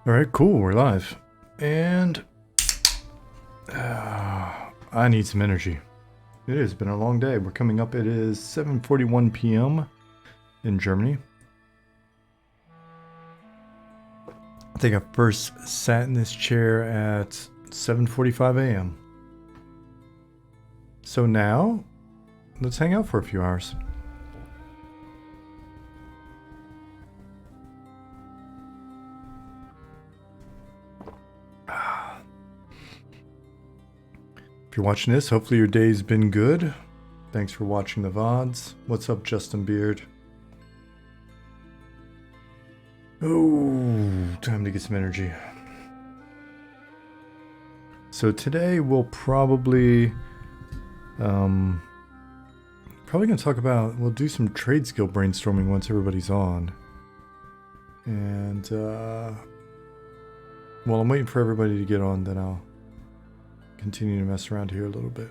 Alright, cool, we're live. And I need some energy. It has been a long day. We're coming up, it is 7:41 p.m. in Germany. I think I first sat in this chair at 7:45 a.m. So now, let's hang out for a few hours. If you're watching this, hopefully your day's been good. Thanks for watching the VODs. What's up, Justin Beard? Oh, time to get some energy. So today we'll probably gonna talk about, we'll do some trade skill brainstorming once everybody's on. And while I'm waiting for everybody to get on, then I'll continue to mess around here a little bit.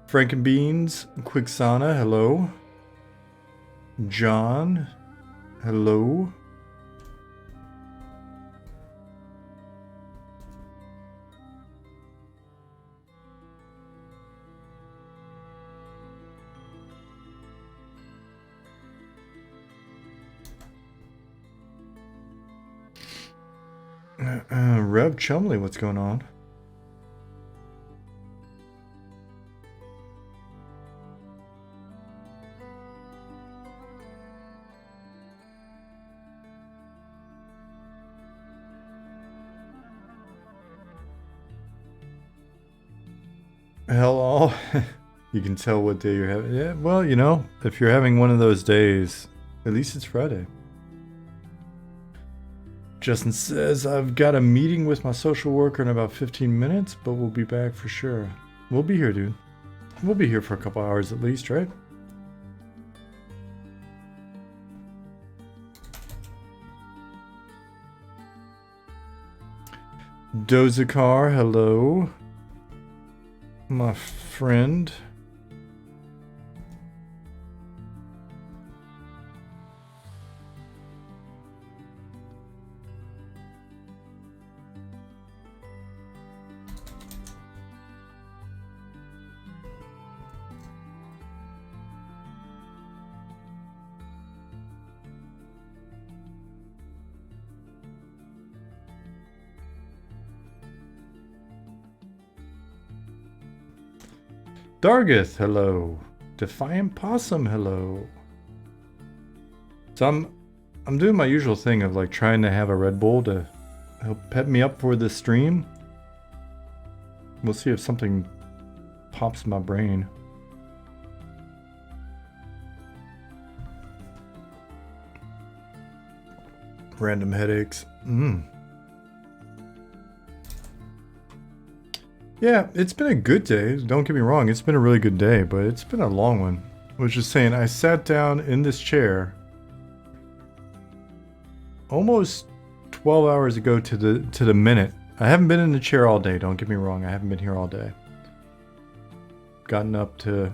Frankenbeans, Quixana, hello. John, hello. Rev Chumley, what's going on? Hello. You can tell what day you're having. Yeah, well, you know, if you're having one of those days, at least it's Friday. Justin says, I've got a meeting with my social worker in about 15 minutes, but we'll be back for sure. We'll be here, dude. We'll be here for a couple hours at least, right? Dozakar, hello. My friend. Dargith, hello. Defiant Possum, hello. So I'm doing my usual thing of like trying to have a Red Bull to help pep me up for this stream. We'll see if something pops in my brain. Random headaches. Yeah, it's been a good day. Don't get me wrong, it's been a really good day, but it's been a long one. I was just saying, I sat down in this chair almost 12 hours ago to the minute. I haven't been in the chair all day, don't get me wrong. I haven't been here all day. Gotten up to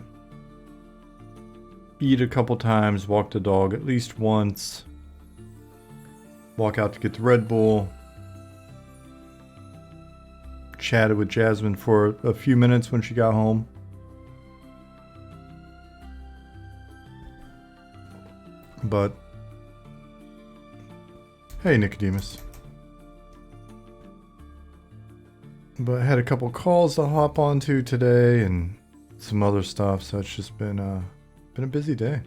eat a couple times, walk the dog at least once. Walk out to get the Red Bull. Chatted with Jasmine for a few minutes when she got home. But hey, Nicodemus. But I had a couple calls to hop onto today and some other stuff, so it's just been a busy day.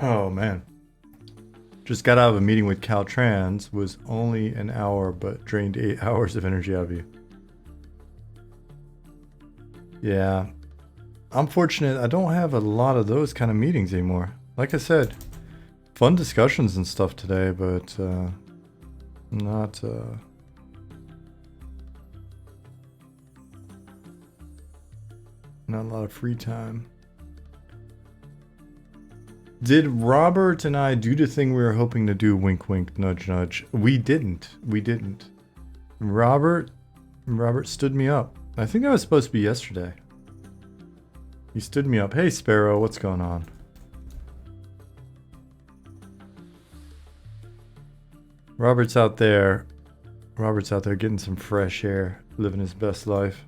Oh man. Just got out of a meeting with Caltrans, was only an hour, but drained 8 hours of energy out of you. Yeah. I'm fortunate I don't have a lot of those kind of meetings anymore. Like I said, fun discussions and stuff today, but not a lot of free time. Did Robert and I do the thing we were hoping to do? Wink, wink, nudge, nudge. We didn't. Robert stood me up. I think that was supposed to be yesterday. He stood me up. Hey, Sparrow, what's going on? Robert's out there. Robert's out there getting some fresh air, living his best life.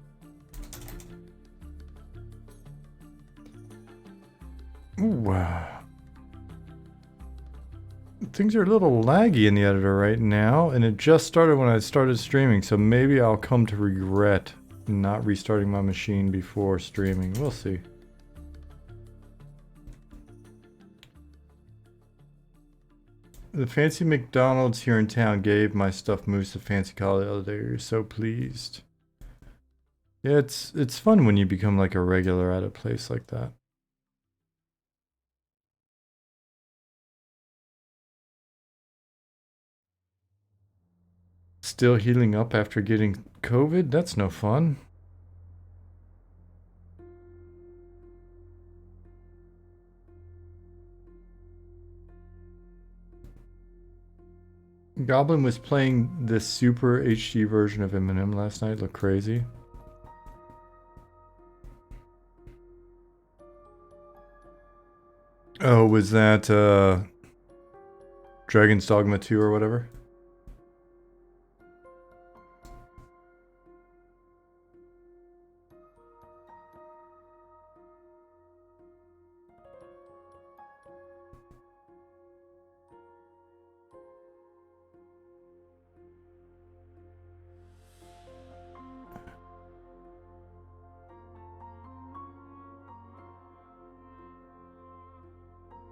Ooh. Things are a little laggy in the editor right now, and it just started when I started streaming, so maybe I'll come to regret not restarting my machine before streaming. We'll see. The fancy McDonald's here in town gave my stuffed moose a fancy call the other day. You're so pleased. Yeah, it's fun when you become like a regular at a place like that. Still healing up after getting COVID? That's no fun. Goblin was playing this super HD version of Eminem last night. Looked crazy. Oh, was that Dragon's Dogma 2 or whatever?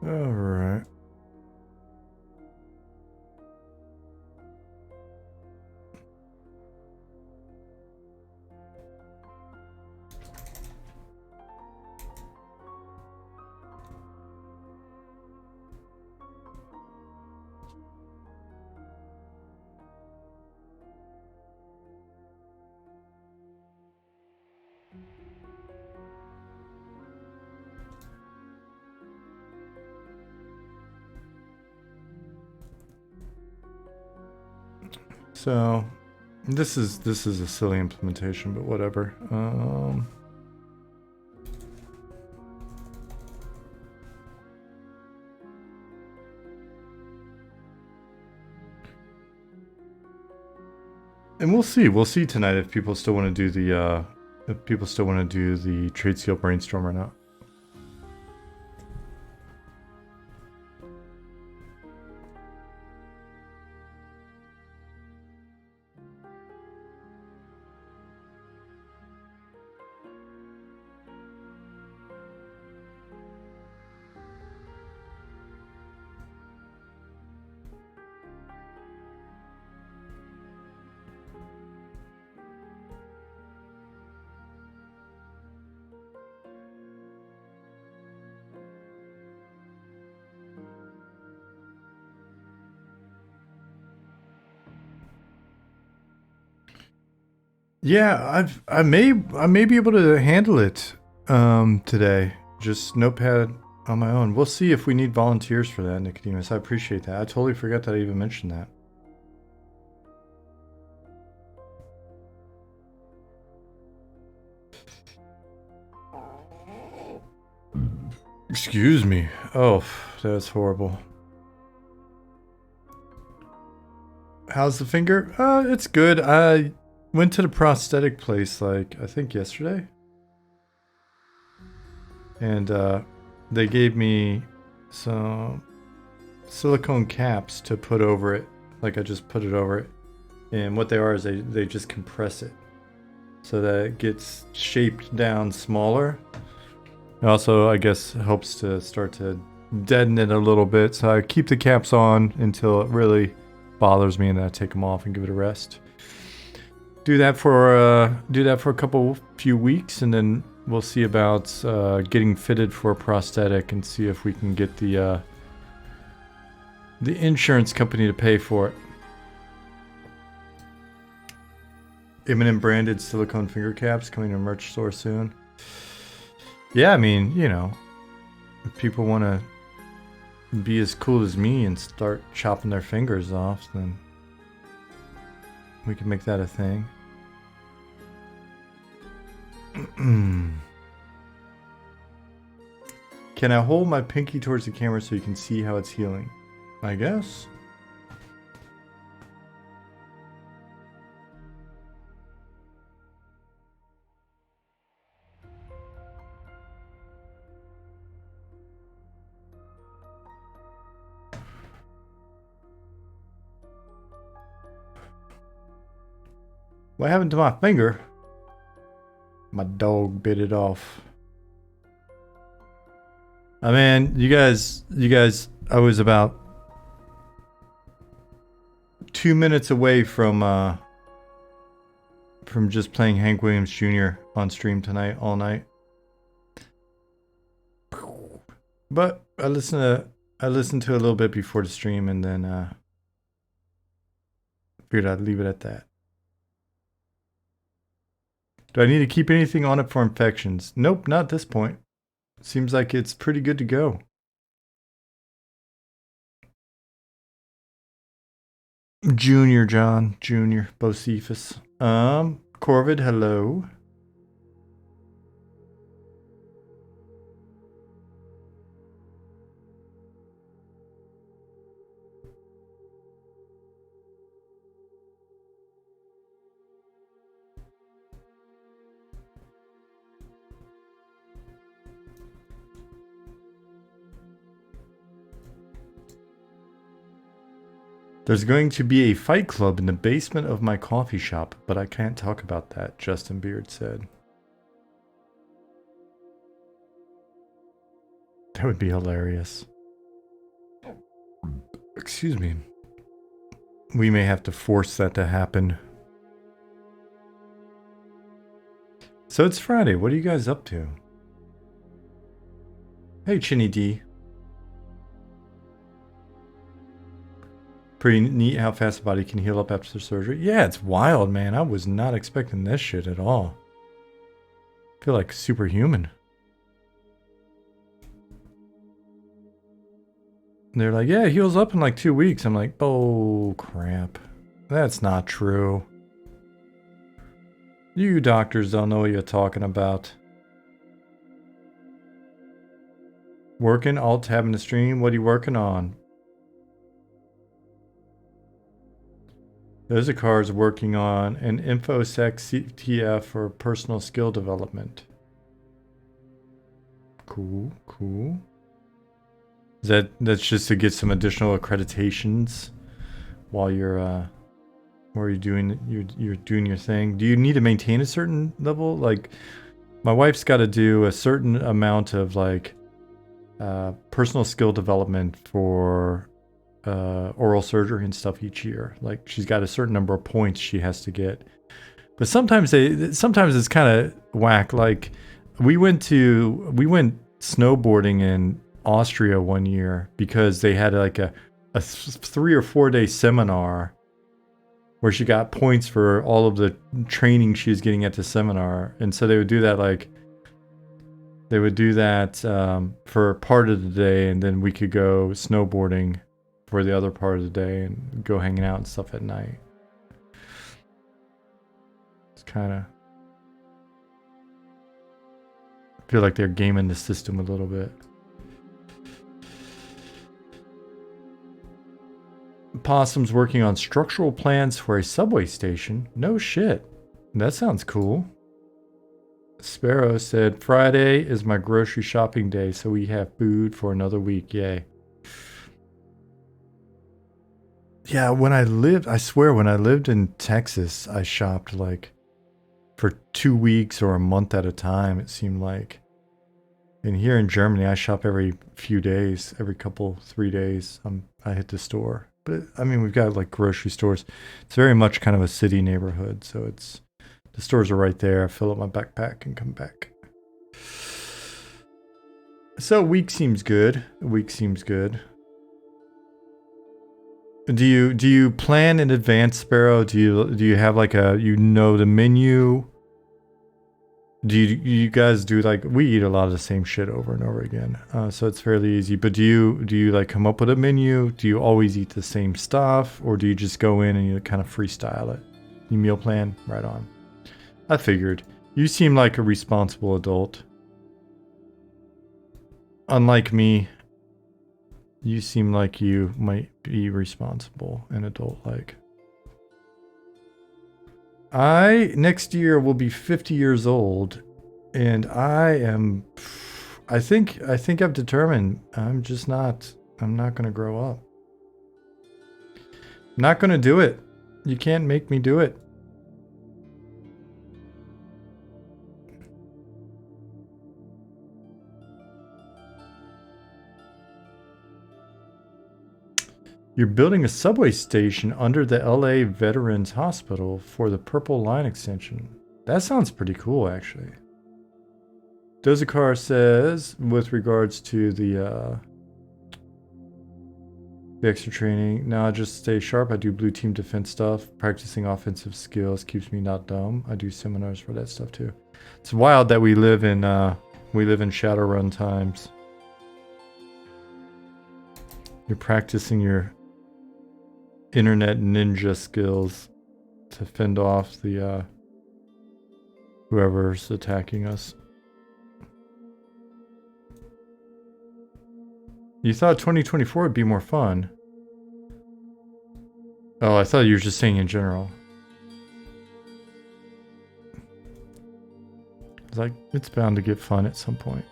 All right. So, this is a silly implementation, but whatever. And we'll see. We'll see tonight if people still want to do the Tradeskills Brainstorm or not. Yeah, I may be able to handle it today. Just notepad on my own. We'll see if we need volunteers for that, Nicodemus. I appreciate that. I totally forgot that I even mentioned that. Excuse me. Oh, that's horrible. How's the finger? It's good. I went to the prosthetic place like I think yesterday. And they gave me some silicone caps to put over it. Like I just put it over it. And what they are is they just compress it so that it gets shaped down smaller. It also, I guess, helps to start to deaden it a little bit. So I keep the caps on until it really bothers me, and then I take them off and give it a rest. Do that for a few weeks, and then we'll see about getting fitted for a prosthetic and see if we can get the insurance company to pay for it. Eminem branded silicone finger caps coming to a merch store soon. Yeah, I mean, you know, if people want to be as cool as me and start chopping their fingers off, then we can make that a thing. Can I hold my pinky towards the camera so you can see how it's healing? I guess. What happened to my finger? My dog bit it off. I mean, you guys, I was about 2 minutes away from just playing Hank Williams Jr. on stream tonight, all night. But I listened to a little bit before the stream and then figured I'd leave it at that. Do I need to keep anything on it for infections? Nope, not at this point. Seems like it's pretty good to go. Junior John, Junior Bocephus. Corvid, hello. There's going to be a fight club in the basement of my coffee shop, but I can't talk about that, Justin Beard said. That would be hilarious. Excuse me. We may have to force that to happen. So it's Friday. What are you guys up to? Hey, Chinny D. Pretty neat how fast the body can heal up after surgery. Yeah, it's wild, man. I was not expecting this shit at all. I feel like superhuman. And they're like, yeah, it heals up in like 2 weeks. I'm like, oh, crap. That's not true. You doctors don't know what you're talking about. Working, alt tab in the stream. What are you working on? Those are cars working on an InfoSec CTF for personal skill development. Cool, cool. That's just to get some additional accreditations while you're doing your thing. Do you need to maintain a certain level? Like, my wife's got to do a certain amount of like personal skill development for oral surgery and stuff each year. Like, she's got a certain number of points she has to get. But sometimes it's kind of whack. Like, we went snowboarding in Austria one year because they had like a 3 or 4 day seminar where she got points for all of the training she was getting at the seminar. And so they would do that for part of the day, and then we could go snowboarding for the other part of the day and go hanging out and stuff at night. It's kind of, I feel like they're gaming the system a little bit. Possum's working on structural plans for a subway station. No shit. That sounds cool. Sparrow said, Friday is my grocery shopping day, so we have food for another week. Yay. Yeah, when I lived in Texas, I shopped like for 2 weeks or a month at a time, it seemed like. And here in Germany, I shop every few days, every 3 days. I hit the store. But I mean, we've got like grocery stores. It's very much kind of a city neighborhood, so the stores are right there. I fill up my backpack and come back. So a week seems good. Do you plan in advance, Sparrow? Do you have like the menu? Do you guys do, like, we eat a lot of the same shit over and over again, so it's fairly easy. But do you like come up with a menu? Do you always eat the same stuff, or do you just go in and you kind of freestyle it? You meal plan? Right on. I figured. You seem like a responsible adult. unlike me, you seem like you might be responsible and adult-like. Next year will be 50 years old, and I think I've determined I'm not gonna grow up. I'm not gonna do it. You can't make me do it. You're building a subway station under the LA Veterans Hospital for the Purple Line extension. That sounds pretty cool, actually. Dozakar says, with regards to the extra training, now I just stay sharp. I do blue team defense stuff. Practicing offensive skills keeps me not dumb. I do seminars for that stuff too. It's wild that we live in Shadowrun times. You're practicing your internet ninja skills to fend off the whoever's attacking us. You thought 2024 would be more fun. Oh, I thought you were just saying in general. It's like, it's bound to get fun at some point.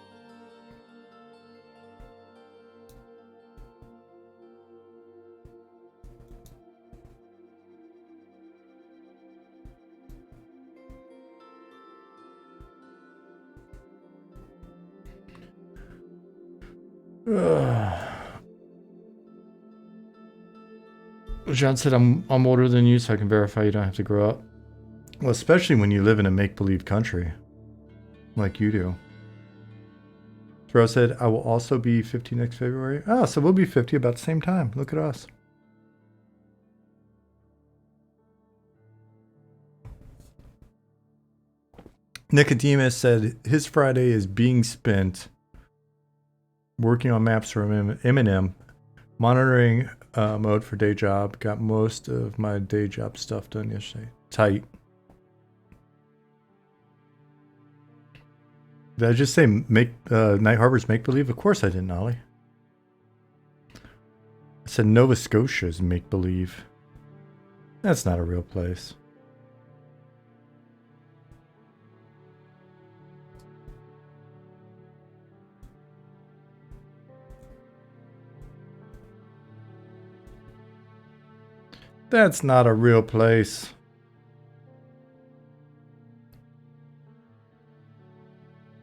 John said, I'm older than you, so I can verify you don't have to grow up. Well, especially when you live in a make-believe country. Like you do. Throw said, I will also be 50 next February. Oh, so we'll be 50 about the same time. Look at us. Nicodemus said his Friday is being spent working on maps for Eminem, monitoring mode for day job. Got most of my day job stuff done yesterday. Tight. Did I just say Night Harbor's make-believe? Of course I didn't, Ollie. I said Nova Scotia's make-believe. That's not a real place. That's not a real place.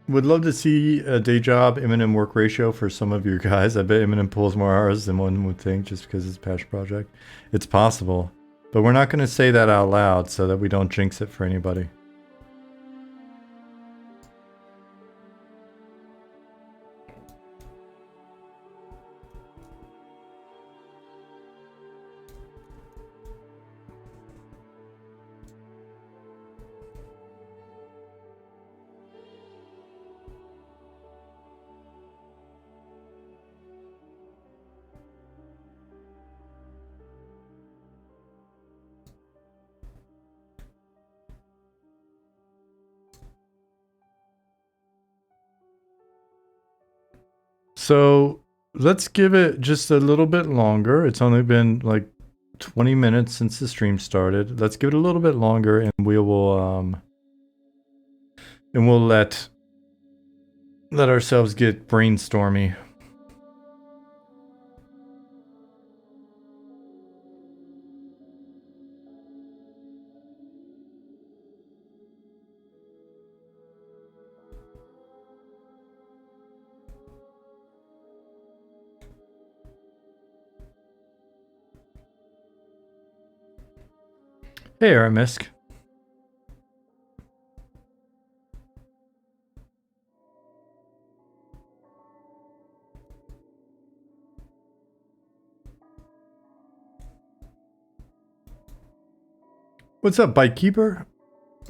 Would love to see a day job Eminem work ratio for some of your guys. I bet Eminem pulls more hours than one would think just because it's a passion project. It's possible. But we're not going to say that out loud so that we don't jinx it for anybody. So let's give it just a little bit longer. It's only been like 20 minutes since the stream started. Let's give it a little bit longer, and we will let ourselves get brainstormy. Hey, Aramisk. What's up, Bikekeeper?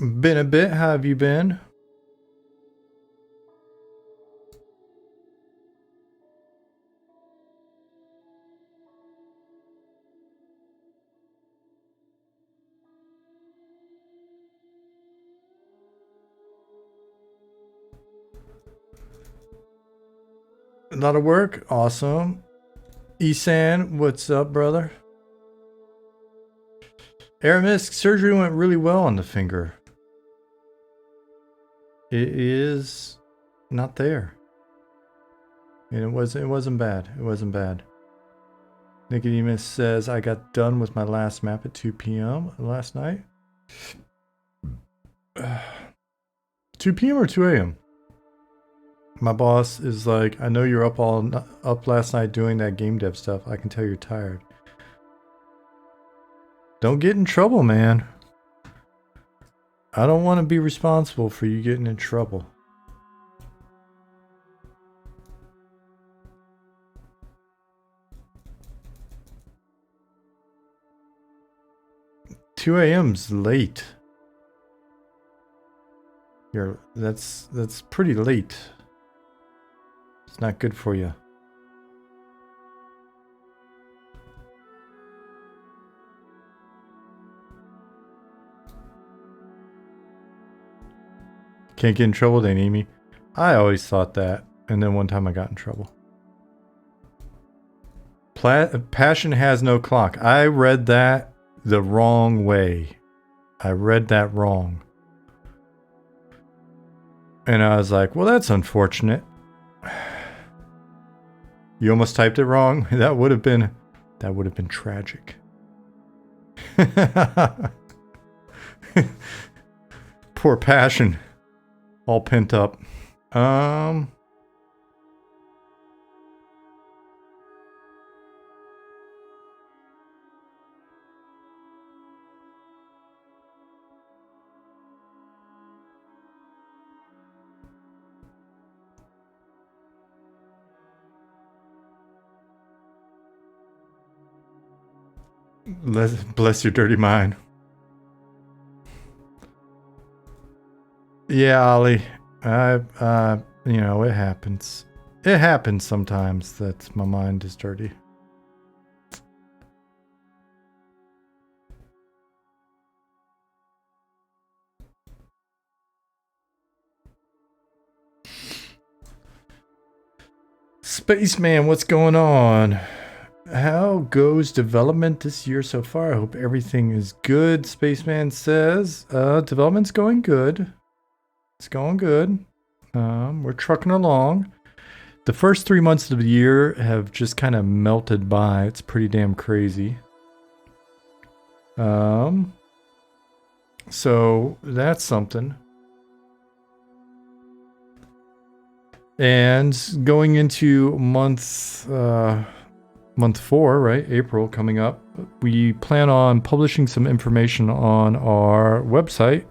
Been a bit. How have you been? A lot of work. Awesome. Isan, what's up, brother? Aramis, surgery went really well on the finger. It is not there. And it wasn't bad. It wasn't bad. Nicodemus says I got done with my last map at 2 p.m. last night. 2 p.m. or 2 a.m.? My boss is like, I know you're up last night doing that game dev stuff. I can tell you're tired. Don't get in trouble, man. I don't want to be responsible for you getting in trouble. Two a.m.'s late. That's pretty late. It's not good for you. Can't get in trouble, they need me. I always thought that, and then one time I got in trouble. Passion has no clock. I read that the wrong way. I read that wrong. And I was like, well, that's unfortunate. You almost typed it wrong. That would have been tragic. Poor Passion. All pent up. Bless your dirty mind. Yeah, Ollie. You know, it happens. It happens sometimes that my mind is dirty. Spaceman, what's going on? How goes development this year so far? I hope everything is good. Spaceman says, development's going good. It's going good. We're trucking along. The first 3 months of the year have just kind of melted by. It's pretty damn crazy. So that's something. And going into month 4, right? April coming up. We plan on publishing some information on our website.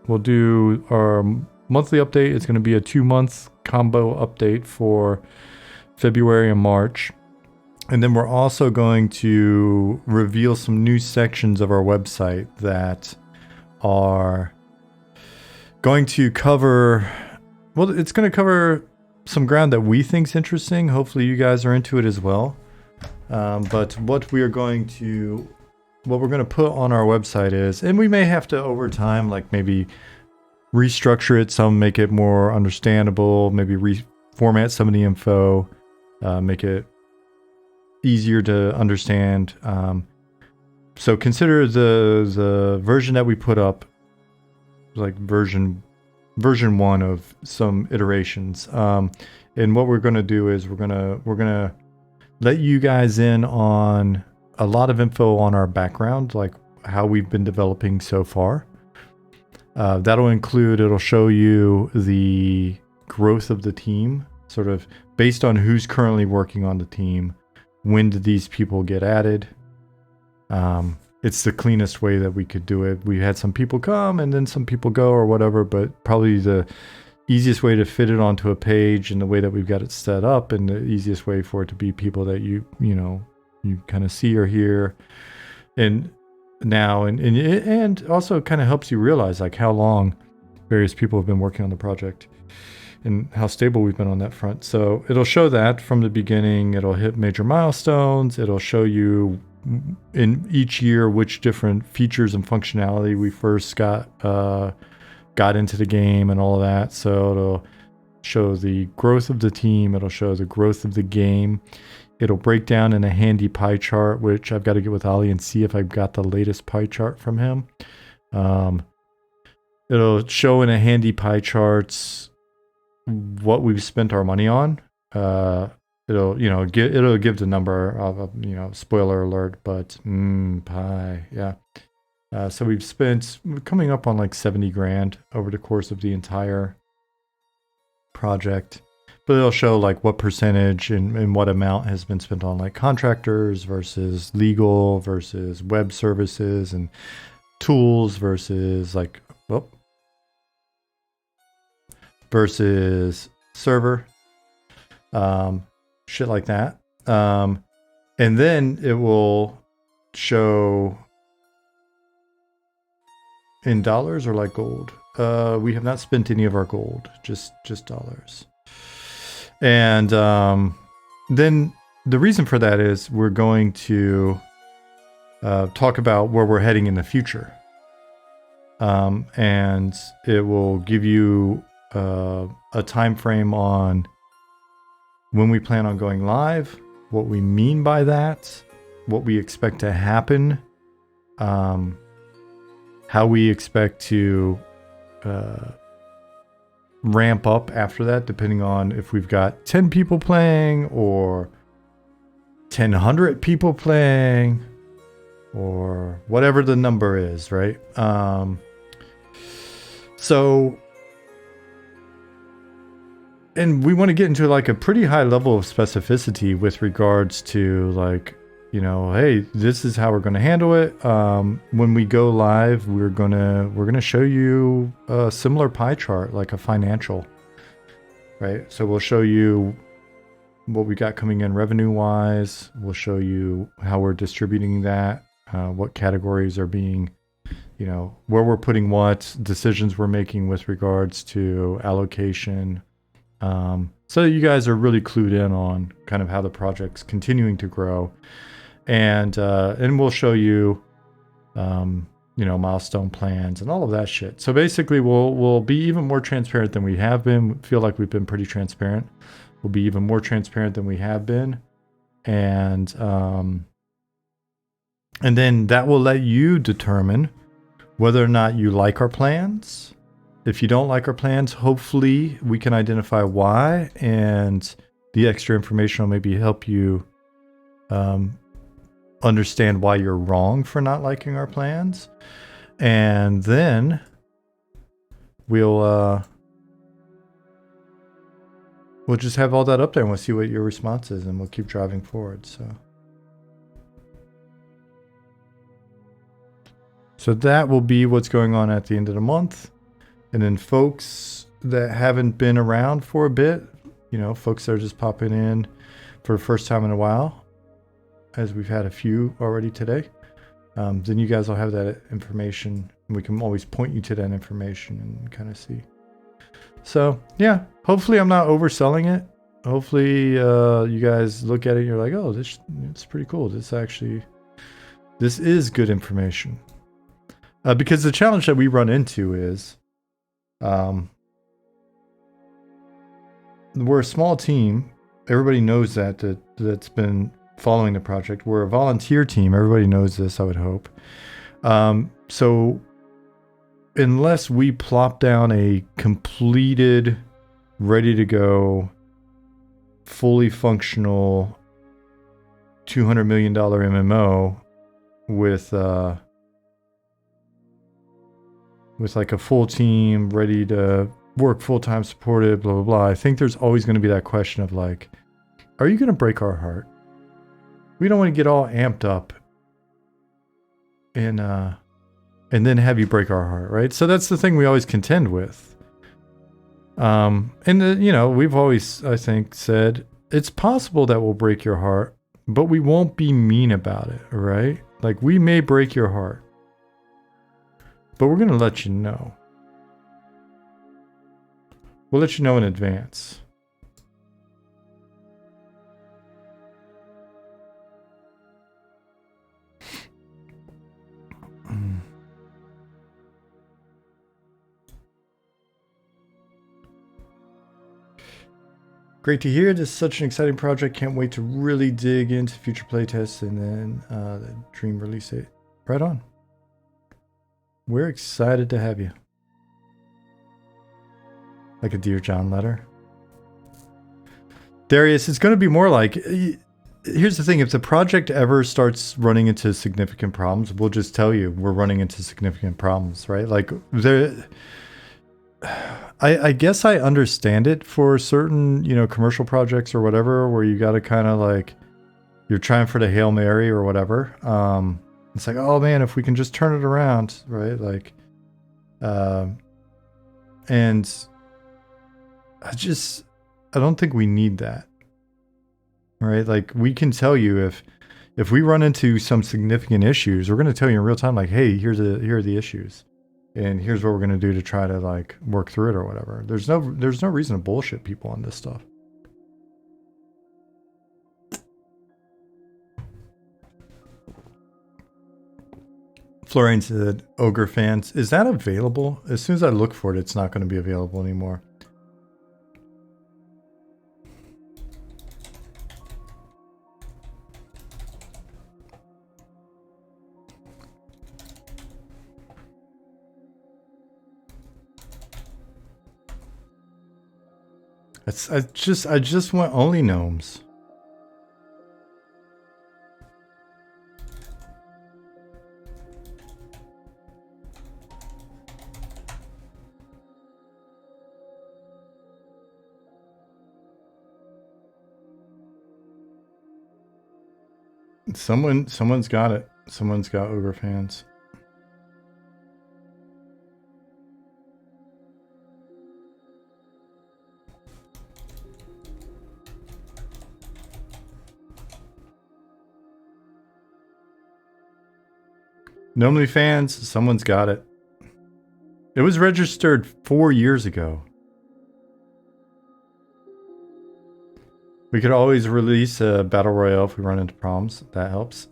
We'll do our monthly update. It's going to be a 2-month combo update for February and March. And then we're also going to reveal some new sections of our website that are going to cover, well, it's going to cover some ground that we think is interesting. Hopefully you guys are into it as well. But what we're going to put on our website is, and we may have to over time, like maybe restructure it some, make it more understandable, maybe reformat some of the info, make it easier to understand. So consider the version that we put up like version 1 of some iterations. And what we're going to do is we're gonna let you guys in on a lot of info on our background, like how we've been developing so far. It'll show you the growth of the team, sort of based on who's currently working on the team. When did these people get added? It's the cleanest way that we could do it. We had some people come and then some people go or whatever, but probably the easiest way to fit it onto a page and the way that we've got it set up, and the easiest way for it to be people that you kind of see or hear and now, and also kind of helps you realize like how long various people have been working on the project and how stable we've been on that front. So it'll show that from the beginning. It'll hit major milestones. It'll show you in each year which different features and functionality we first got into the game and all of that. So it'll show the growth of the team. It'll show the growth of the game. It'll break down in a handy pie chart, which I've got to get with Ollie and see if I've got the latest pie chart from him. It'll show in a handy pie charts what we've spent our money on. It'll give the number of spoiler alert, but pie, yeah. So we've spent coming up on like 70 grand over the course of the entire project. But it'll show like what percentage and what amount has been spent on like contractors versus legal versus web services and tools versus like versus server, shit like that. And then it will show in dollars or like gold. We have not spent any of our gold, just dollars. And then the reason for that is we're going to talk about where we're heading in the future. And it will give you a time frame on when we plan on going live, what we mean by that, what we expect to happen, how we expect to ramp up after that, depending on if we've got 10 people playing or 1,000 people playing or whatever the number is, right? And we want to get into like a pretty high level of specificity with regards to like, hey, this is how we're going to handle it. When we go live, we're gonna show you a similar pie chart, like a financial, right? So we'll show you what we got coming in revenue wise. We'll show you how we're distributing that, what categories are being, where we're putting what decisions we're making with regards to allocation. So you guys are really clued in on kind of how the project's continuing to grow. And we'll show you, milestone plans and all of that shit. So basically, we'll be even more transparent than we have been. We feel like we've been pretty transparent. We'll be even more transparent than we have been, and then that will let you determine whether or not you like our plans. If you don't like our plans, hopefully we can identify why, and the extra information will maybe help you understand why you're wrong for not liking our plans. And then we'll just have all that up there and we'll see what your response is, and we'll keep driving forward. So that will be what's going on at the end of the month. And then folks that haven't been around for a bit, folks that are just popping in for the first time in a while, as we've had a few already today, then you guys will have that information. We can always point you to that information and kind of see. So yeah, hopefully I'm not overselling it. Hopefully you guys look at it and you're like, oh, it's pretty cool. This is good information. Because the challenge that we run into is we're a small team. Everybody knows that's been following the project. We're a volunteer team. Everybody knows this, I would hope. So unless we plop down a completed, ready to go, fully functional $200 million MMO with like a full team ready to work full-time, supported, blah, blah, blah, I think there's always going to be that question of like, are you going to break our heart? We don't want to get all amped up and then have you break our heart, right? So that's the thing we always contend with. We've always, I think, said it's possible that we'll break your heart, but we won't be mean about it, right? Like, we may break your heart, but we're going to let you know. We'll let you know in advance. Great to hear. This is such an exciting project. Can't wait to really dig into future playtests and then the dream release date. Right on. We're excited to have you. Like a Dear John letter. Darius, it's going to be more like... Here's the thing. If the project ever starts running into significant problems, we'll just tell you we're running into significant problems, right? Like, I guess I understand it for certain, you know, commercial projects or whatever, where you got to kind of like, you're trying for the Hail Mary or whatever. It's like, oh man, if we can just turn it around, right? Like, and I don't think we need that, right? Like, we can tell you if we run into some significant issues, we're going to tell you in real time, like, hey, here are the issues. And here's what we're going to do to try to like work through it or whatever. There's no reason to bullshit people on this stuff. Florian said, Ogre Fans. Is that available? As soon as I look for it, it's not going to be available anymore. I just want only gnomes. Someone's got it. Someone's got Ogre Fans. Normally Fans, someone's got it. It was registered 4 years ago. We could always release a battle royale if we run into problems. That helps.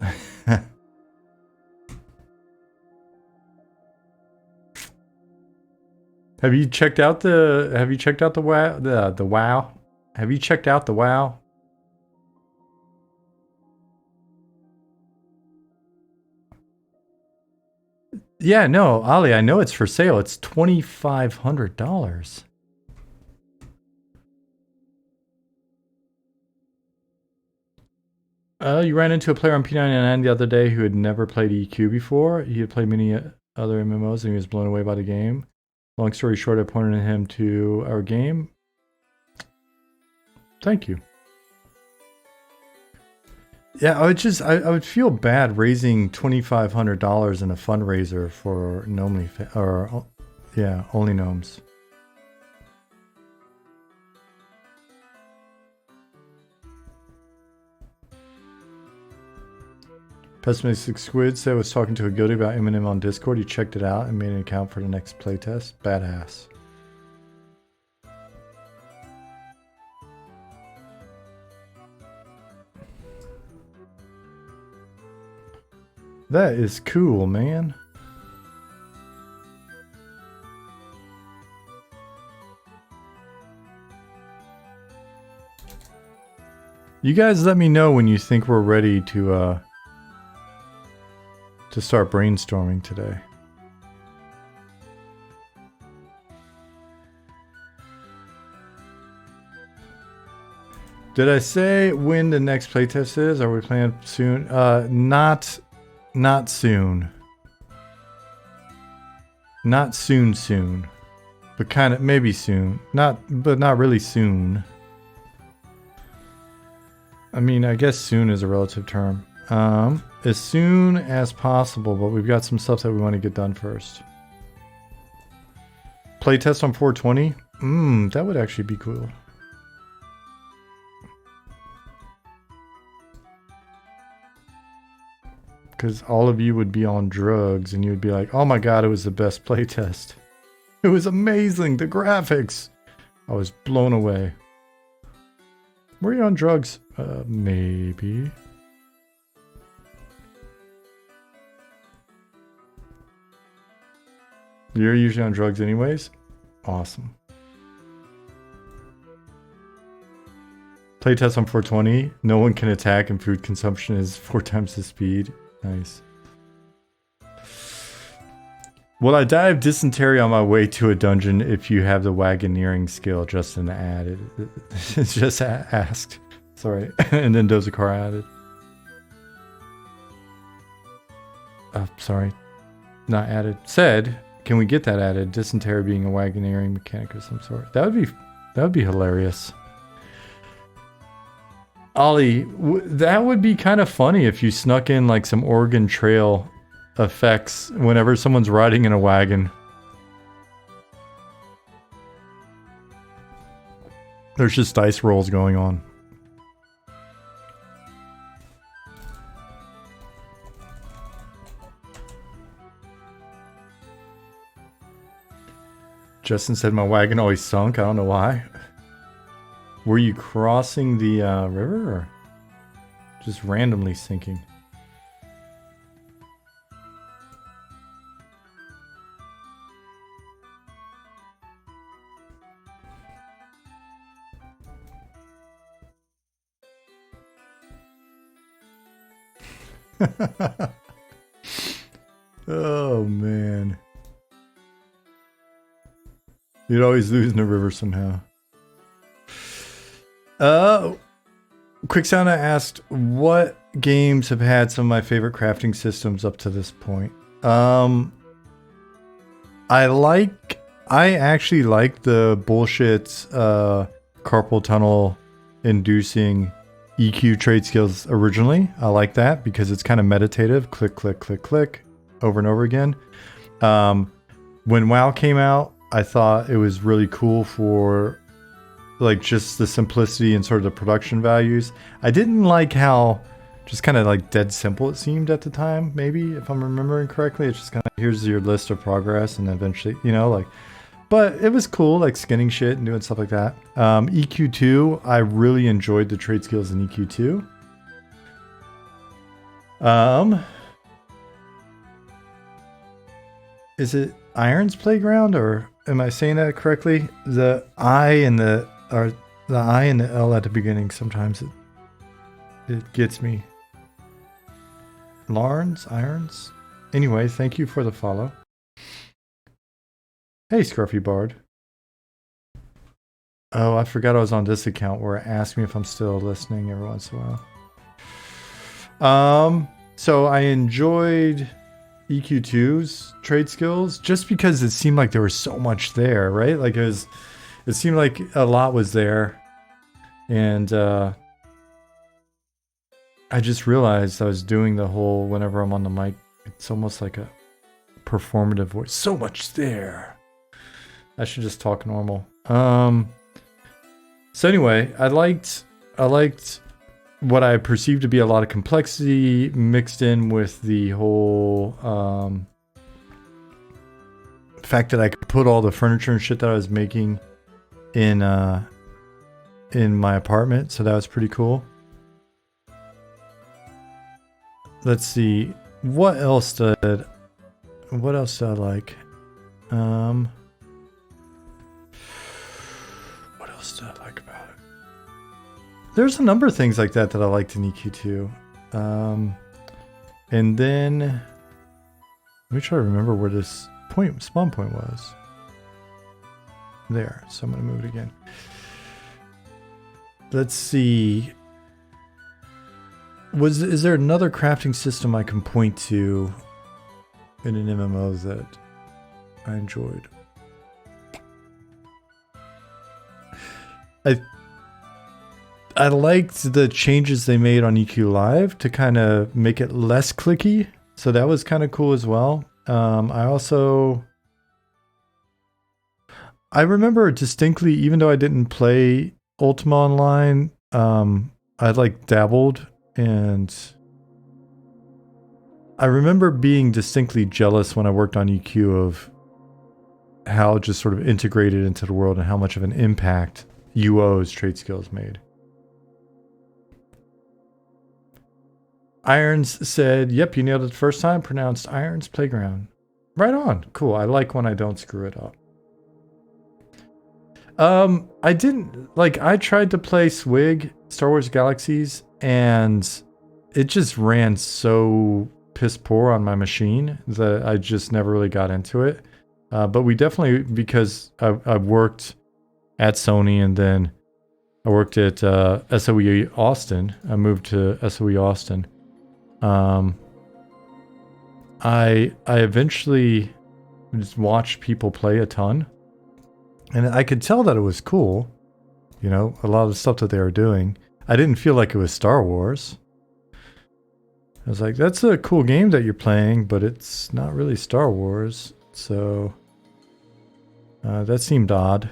Have you checked out the WoW? The WoW? Have you checked out the WoW? Yeah, no, Ali, I know it's for sale. It's $2,500. You ran into a player on P99 the other day who had never played EQ before. He had played many other MMOs and he was blown away by the game. Long story short, I pointed him to our game. Thank you. Yeah, I would feel bad raising $2,500 in a fundraiser for only gnomes. Pessimistic Squid said I was talking to a guilty about Eminem on Discord. He checked it out and made an account for the next playtest. Badass. That is cool, man. You guys let me know when you think we're ready to start brainstorming today. Did I say when the next playtest is? Are we planning soon? Not soon. Not soon. But kind of maybe soon. Not really soon. I mean, I guess soon is a relative term. As soon as possible, but we've got some stuff that we want to get done first. Playtest on 420? That would actually be cool. Because all of you would be on drugs and you would be like, oh my god, it was the best playtest. It was amazing, the graphics. I was blown away. Were you on drugs? Maybe. You're usually on drugs anyways? Awesome. Playtest on 420. No one can attack and food consumption is 4 times the speed. Nice. Will I die of dysentery on my way to a dungeon if you have the wagoneering skill? Justin added. It's just asked. Sorry. And then Dozakar added. Sorry. Not added. Said, can we get that added? Dysentery being a wagoneering mechanic of some sort. That would be hilarious. Ollie, that would be kind of funny if you snuck in like some Oregon Trail effects whenever someone's riding in a wagon. There's just dice rolls going on. Justin said my wagon always sunk. I don't know why. Were you crossing the river or just randomly sinking? Oh man. You'd always lose in the river somehow. Quicksound asked, what games have had some of my favorite crafting systems up to this point? I actually like the bullshit carpal tunnel inducing EQ Tradeskills originally. I like that because it's kind of meditative. Click, click, click, click over and over again. When WoW came out, I thought it was really cool for like just the simplicity and sort of the production values. I didn't like how just kind of like dead simple it seemed at the time, maybe, if I'm remembering correctly. It's just kind of, here's your list of progress and eventually, you know, like, but it was cool, like skinning shit and doing stuff like that. EQ2, I really enjoyed the trade skills in EQ2. Is it Iron's Playground, or am I saying that correctly? The I and the L at the beginning, sometimes it gets me. Irons? Anyway, thank you for the follow. Hey, Scruffy Bard. Oh, I forgot I was on this account where it asked me if I'm still listening every once in a while. So I enjoyed EQ2's trade skills just because it seemed like there was so much there, right? Like it seemed like a lot was there. And I just realized I was doing the whole, whenever I'm on the mic, it's almost like a performative voice. So much there. I should just talk normal. So anyway, I liked what I perceived to be a lot of complexity mixed in with the whole fact that I could put all the furniture and shit that I was making in my apartment. So that was pretty cool. Let's see. What else did I like? What else did I like about it? There's a number of things like that I liked in EQ2. And then let me try to remember where this spawn point was. There. So I'm going to move it again. Let's see. Is there another crafting system I can point to in an MMO that I enjoyed? I liked the changes they made on EQ Live to kind of make it less clicky. So that was kind of cool as well. I remember distinctly, even though I didn't play Ultima Online, I like dabbled, and I remember being distinctly jealous when I worked on EQ of how it just sort of integrated into the world and how much of an impact UO's trade skills made. Irons said, yep, you nailed it the first time. Pronounced Irons Playground. Right on. Cool. I like when I don't screw it up. I tried to play Swig Star Wars Galaxies, and it just ran so piss poor on my machine that I just never really got into it. But we definitely, because I worked at Sony and then I worked at SOE Austin. I moved to SOE Austin. I eventually just watched people play a ton, and I could tell that it was cool. You know, a lot of the stuff that they were doing. I didn't feel like it was Star Wars. I was like, that's a cool game that you're playing, but it's not really Star Wars. So that seemed odd.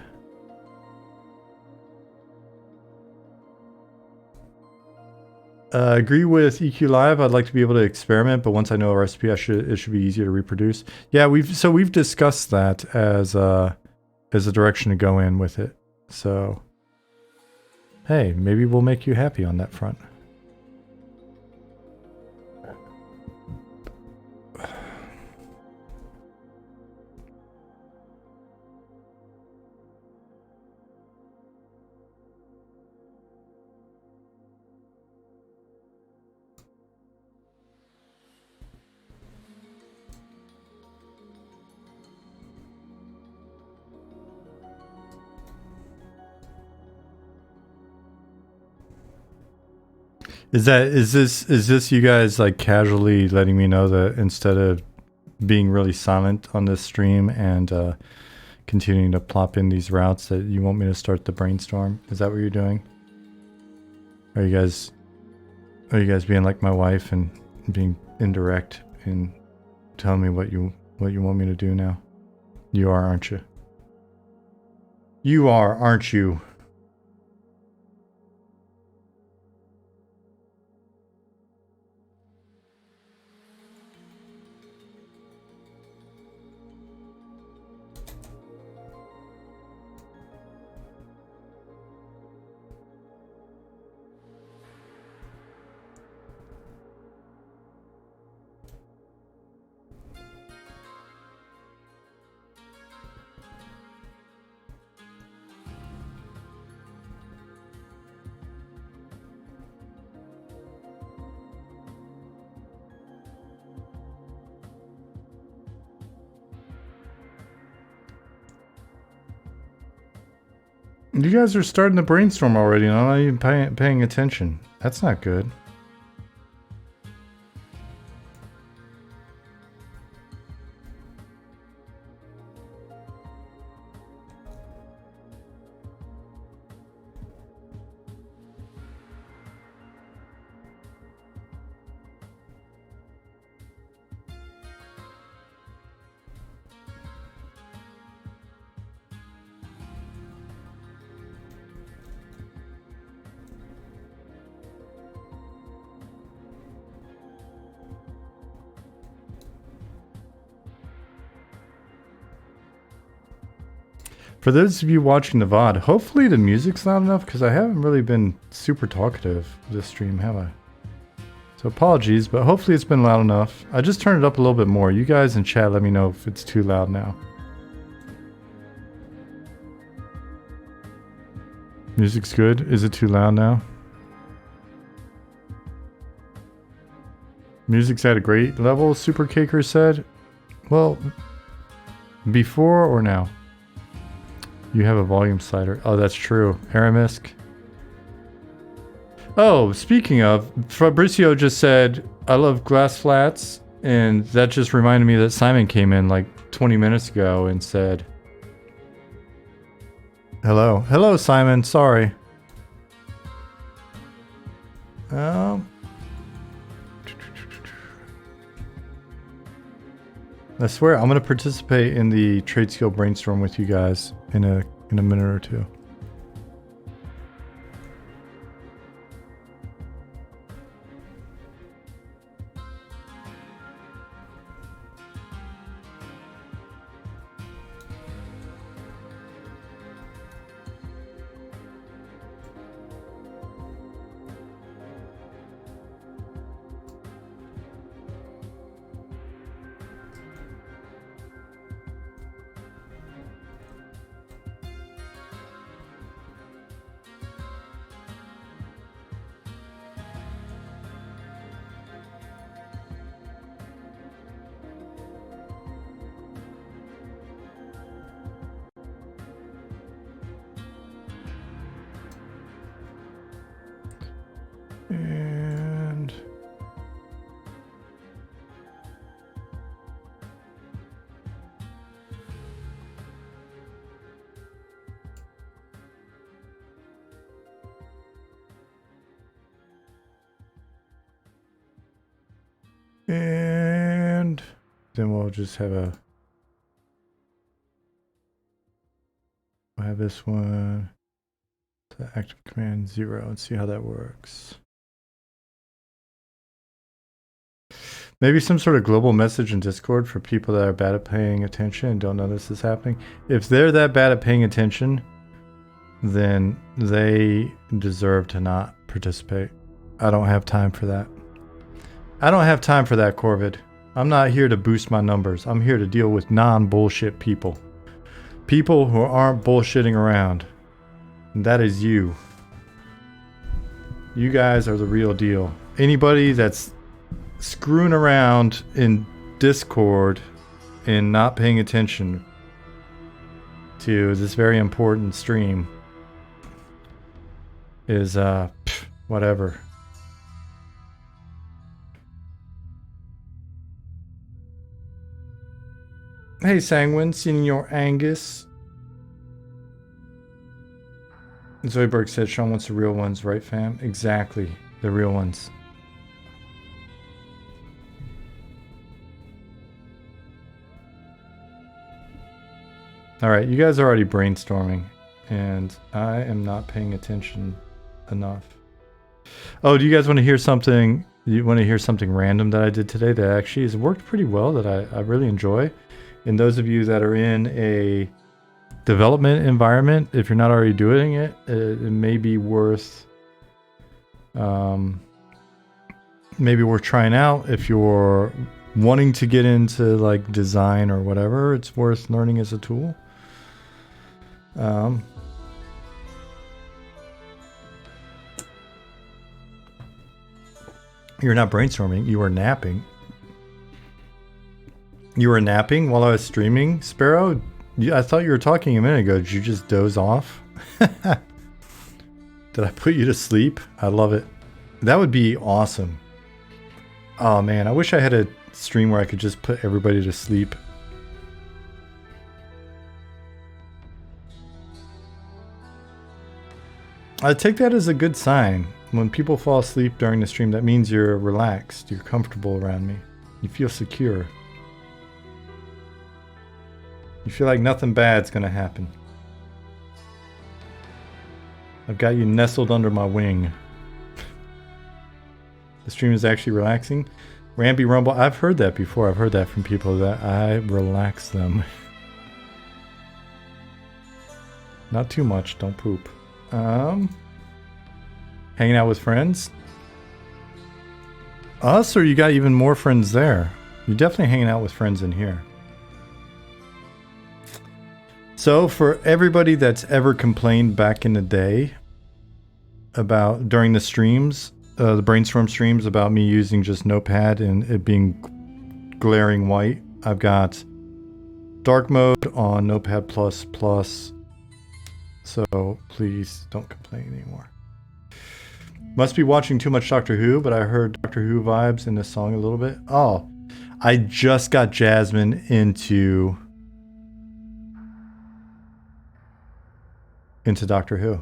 Agree with EQ Live. I'd like to be able to experiment, but once I know a recipe, it should be easier to reproduce. Yeah, we've discussed that as a direction to go in with it. So, hey, maybe we'll make you happy on that front. Is this you guys like casually letting me know that instead of being really silent on this stream and continuing to plop in these routes that you want me to start the brainstorm? Is that what you're doing? Are you guys being like my wife and being indirect and telling me what you want me to do now? You are, aren't you? You are, aren't you? You guys are starting to brainstorm already and I'm not even paying attention. That's not good. For those of you watching the VOD, hopefully the music's loud enough because I haven't really been super talkative this stream, have I? So apologies, but hopefully it's been loud enough. I just turned it up a little bit more. You guys in chat let me know if it's too loud now. Music's good. Is it too loud now? Music's at a great level, Super Caker said. Well, before or now? You have a volume slider. Oh, that's true. Aramisk. Oh, speaking of, Fabricio just said, I love glass flats. And that just reminded me that Simon came in like 20 minutes ago and said, hello. Hello, Simon. Sorry. I swear, I'm going to participate in the Tradeskills brainstorm with you guys in a minute or two. And then we'll just have we'll have this one to active command 0 and see how that works. Maybe some sort of global message in Discord for people that are bad at paying attention and don't know this is happening. If they're that bad at paying attention, then they deserve to not participate. I don't have time for that. I don't have time for that, Corvid. I'm not here to boost my numbers. I'm here to deal with non-bullshit people. People who aren't bullshitting around. And that is you. You guys are the real deal. Anybody that's screwing around in Discord and not paying attention to this very important stream is whatever. Hey Sanguine, Senior Angus. Zoidberg said Sean wants the real ones, right fam? Exactly, the real ones. Alright, you guys are already brainstorming, and I am not paying attention enough. Oh, do you guys want to hear something? You want to hear something random that I did today that actually has worked pretty well, that I really enjoy? And those of you that are in a development environment, if you're not already doing it, it may be worth trying out. If you're wanting to get into like design or whatever, it's worth learning as a tool. You're not brainstorming, you are napping. You were napping while I was streaming, Sparrow? I thought you were talking a minute ago. Did you just doze off? Did I put you to sleep? I love it. That would be awesome. Oh man, I wish I had a stream where I could just put everybody to sleep. I take that as a good sign. When people fall asleep during the stream, that means you're relaxed, you're comfortable around me. You feel secure. You feel like nothing bad's gonna happen. I've got you nestled under my wing. The stream is actually relaxing. Rampy Rumble, I've heard that before. I've heard that from people that I relax them. Not too much, don't poop. Hanging out with friends? Us, or you got even more friends there? You're definitely hanging out with friends in here. So for everybody that's ever complained back in the day about during the streams, the Brainstorm streams, about me using just Notepad and it being glaring white, I've got dark mode on Notepad++, so please don't complain anymore. Must be watching too much Doctor Who, but I heard Doctor Who vibes in this song a little bit. Oh, I just got Jasmine into Doctor Who.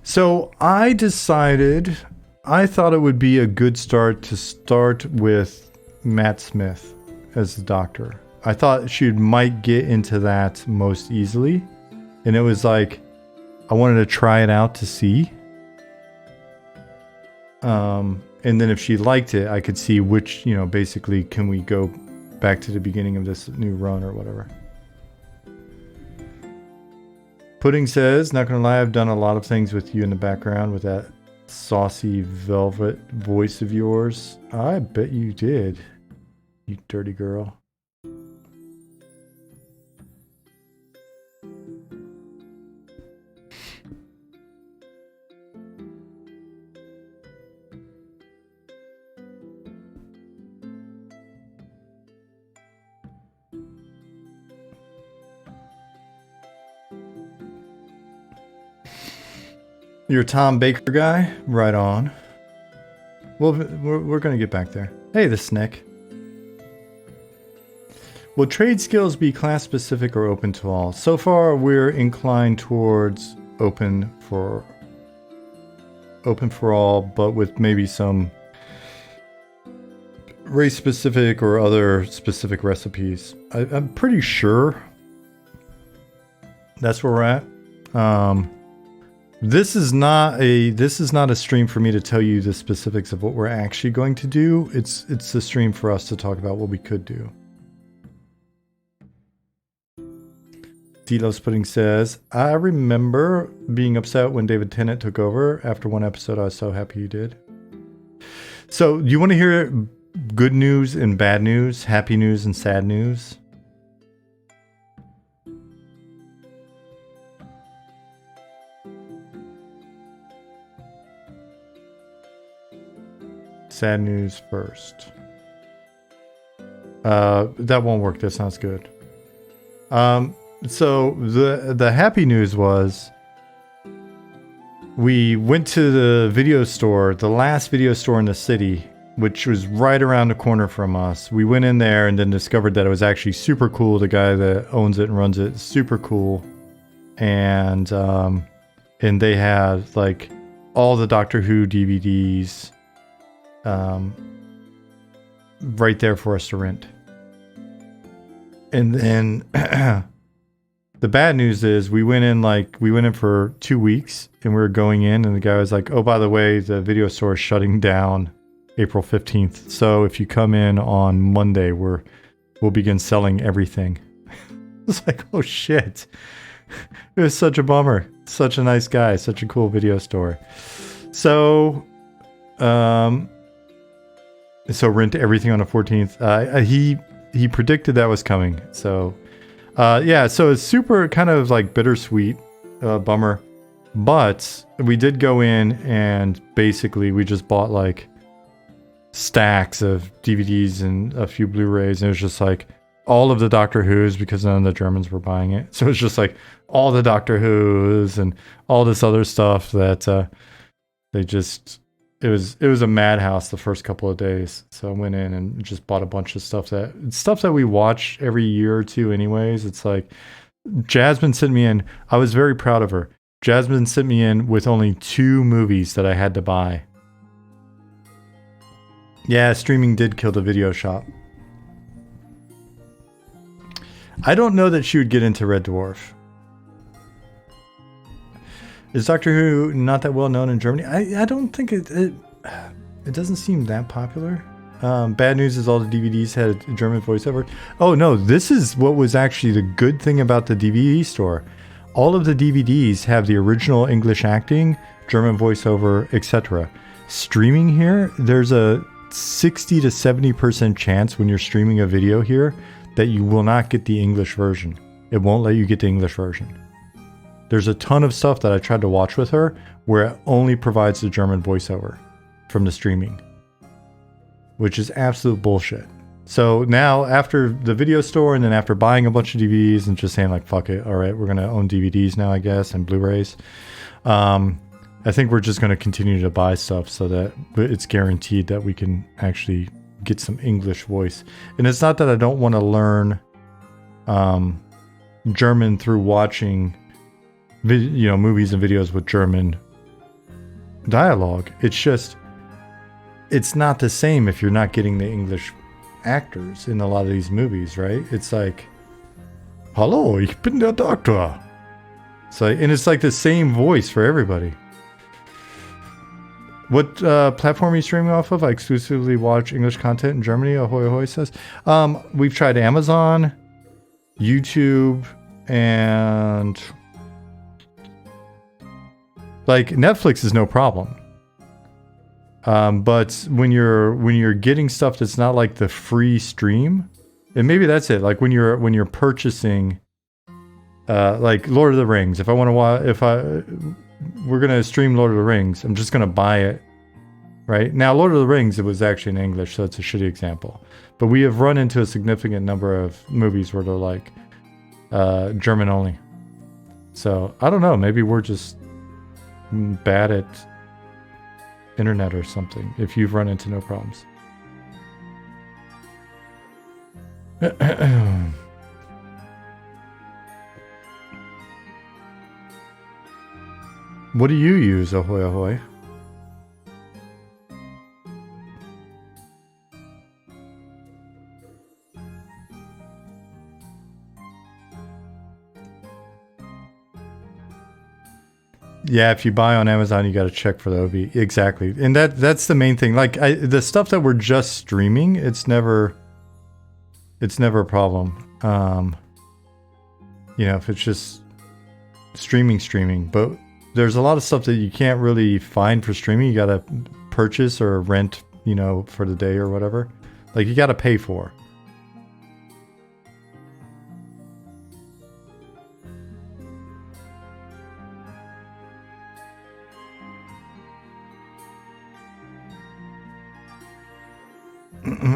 So I decided, I thought it would be a good start to start with Matt Smith as the Doctor. I thought she might get into that most easily. And it was like, I wanted to try it out to see. And then if she liked it, I could see which, you know, basically, can we go back to the beginning of this new run or whatever. Pudding says, not gonna lie, I've done a lot of things with you in the background with that saucy velvet voice of yours. I bet you did, you dirty girl. You're a Tom Baker guy? Right on. Well, we're going to get back there. Hey, the Snick. Will trade skills be class specific or open to all? So far, we're inclined towards open for all, but with maybe some race specific or other specific recipes. I'm pretty sure that's where we're at. This is not a stream for me to tell you the specifics of what we're actually going to do. It's a stream for us to talk about what we could do. Delos Pudding says, I remember being upset when David Tennant took over. After one episode, I was so happy he did. So, you want to hear good news and bad news, happy news and sad news? Sad news first. That won't work. That sounds good. So the happy news was we went to the video store, the last video store in the city, which was right around the corner from us. We went in there and then discovered that it was actually super cool. The guy that owns it and runs it is super cool. And they had like all the Doctor Who DVDs right there for us to rent. And then the bad news is we went in for 2 weeks and we were going in and the guy was like, oh, by the way, the video store is shutting down April 15th. So if you come in on Monday, we'll begin selling everything. It's like, oh shit. It was such a bummer. Such a nice guy, such a cool video store. So rent everything on the 14th. He predicted that was coming. So yeah, so it's super kind of like bittersweet, bummer. But we did go in and basically we just bought like stacks of DVDs and a few Blu-rays. And it was just like all of the Doctor Who's because none of the Germans were buying it. So it's just like all the Doctor Who's and all this other stuff that it was a madhouse the first couple of days. So I went in and just bought a bunch of stuff that we watch every year or two anyways. It's like Jasmine sent me in. I was very proud of her. Jasmine sent me in with only 2 movies that I had to buy. Yeah, streaming did kill the video shop. I don't know that she would get into Red Dwarf. Is Doctor Who not that well known in Germany? I don't think it doesn't seem that popular. Bad news is all the DVDs had a German voiceover. Oh no, this is what was actually the good thing about the DVD store. All of the DVDs have the original English acting, German voiceover, etc. Streaming here, there's a 60 to 70% chance when you're streaming a video here that you will not get the English version. It won't let you get the English version. There's a ton of stuff that I tried to watch with her where it only provides the German voiceover from the streaming, which is absolute bullshit. So now after the video store and then after buying a bunch of DVDs and just saying like, fuck it, all right, we're going to own DVDs now, I guess, and Blu-rays. I think we're just going to continue to buy stuff so that it's guaranteed that we can actually get some English voice. And it's not that I don't want to learn German through watching movies and videos with German dialogue. It's just, it's not the same if you're not getting the English actors in a lot of these movies, right? It's like, hello, ich bin der Doktor. And it's like the same voice for everybody. What platform are you streaming off of? I exclusively watch English content in Germany, Ahoy Ahoy says. We've tried Amazon, YouTube, and like Netflix is no problem. But when you're getting stuff that's not like the free stream, and maybe that's it. Like when you're purchasing, like Lord of the Rings. If I want to watch, we're gonna stream Lord of the Rings, I'm just gonna buy it, right? Now Lord of the Rings, it was actually in English, so it's a shitty example. But we have run into a significant number of movies where they're like German only. So I don't know. Maybe we're just bad at internet or something if you've run into no problems. What do you use, ahoy ahoy? Yeah, if you buy on Amazon, you got to check for the OB. Exactly. And that's the main thing. Like the stuff that we're just streaming, it's never a problem. You know, if it's just streaming, but there's a lot of stuff that you can't really find for streaming. You got to purchase or rent, you know, for the day or whatever. Like you got to pay for.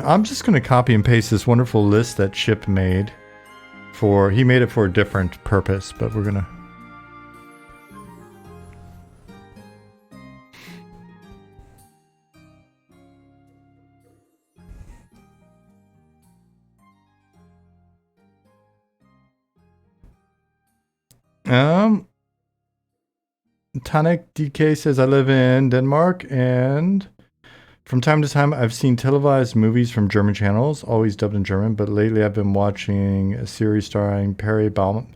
I'm just going to copy and paste this wonderful list that Chip made. He made it for a different purpose, but we're going to... Tanek DK says, I live in Denmark, and from time to time I've seen televised movies from German channels, always dubbed in German, but lately I've been watching a series starring Perry Baumeister,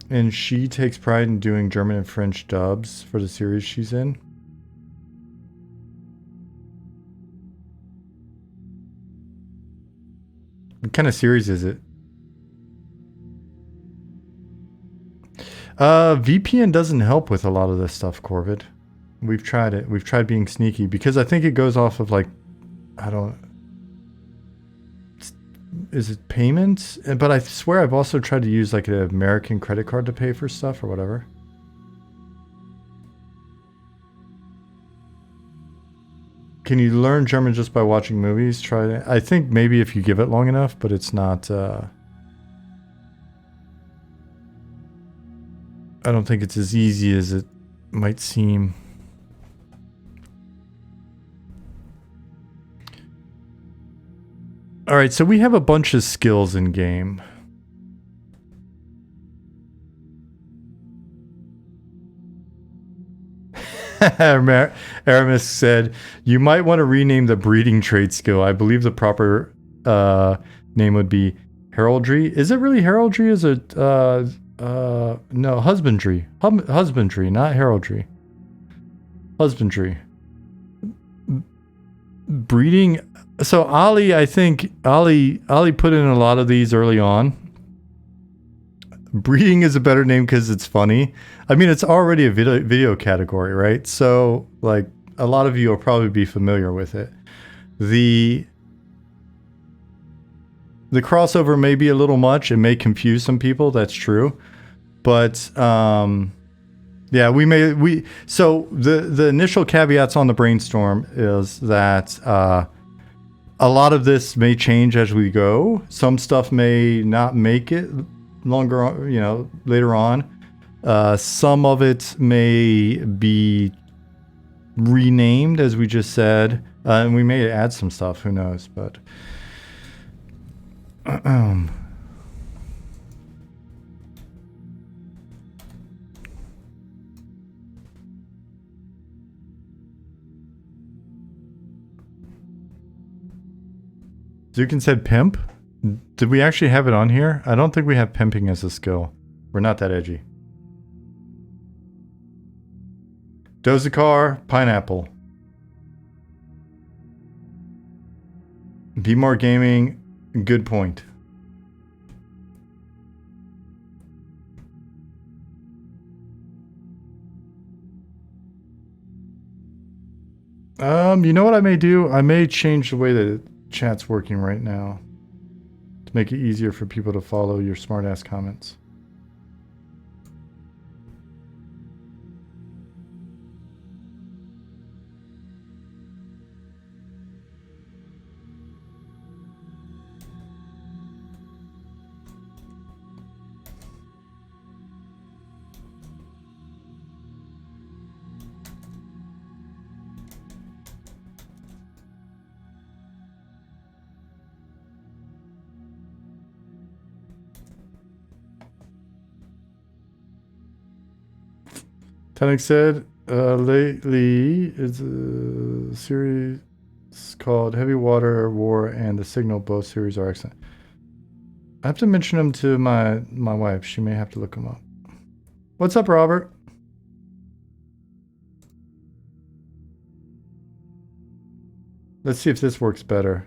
and she takes pride in doing German and French dubs for the series she's in. What kind of series is it? VPN doesn't help with a lot of this stuff, Corvid. We've tried it. We've tried being sneaky because I think it goes off of like, is it payments? But I swear I've also tried to use like an American credit card to pay for stuff or whatever. Can you learn German just by watching movies? Try it. I think maybe if you give it long enough, but it's not... I don't think it's as easy as it might seem. All right, so we have a bunch of skills in game. Aramis said, you might want to rename the breeding trade skill. I believe the proper name would be heraldry. Is it really heraldry? Is it... no, husbandry. Husbandry, not heraldry. Husbandry. Breeding. So Ali, I think Ali put in a lot of these early on. Breeding is a better name because it's funny. I mean, it's already a video category, right? So, like, a lot of you will probably be familiar with it. The crossover may be a little much. It may confuse some people. That's true. But yeah, so the initial caveats on the brainstorm is that a lot of this may change as we go. Some stuff may not make it longer, you know, later on. Some of it may be renamed, as we just said, and we may add some stuff. Who knows? But Zukin said pimp. Did we actually have it on here? I don't think we have pimping as a skill. We're not that edgy. Dozakar, pineapple. Be more gaming. Good point. You know what I may do? I may change the way that chat's working right now to make it easier for people to follow your smart-ass comments. Tanik said, lately it's a series called Heavy Water War and The Signal. Both series are excellent. I have to mention them to my wife. She may have to look them up. What's up, Robert? Let's see if this works better.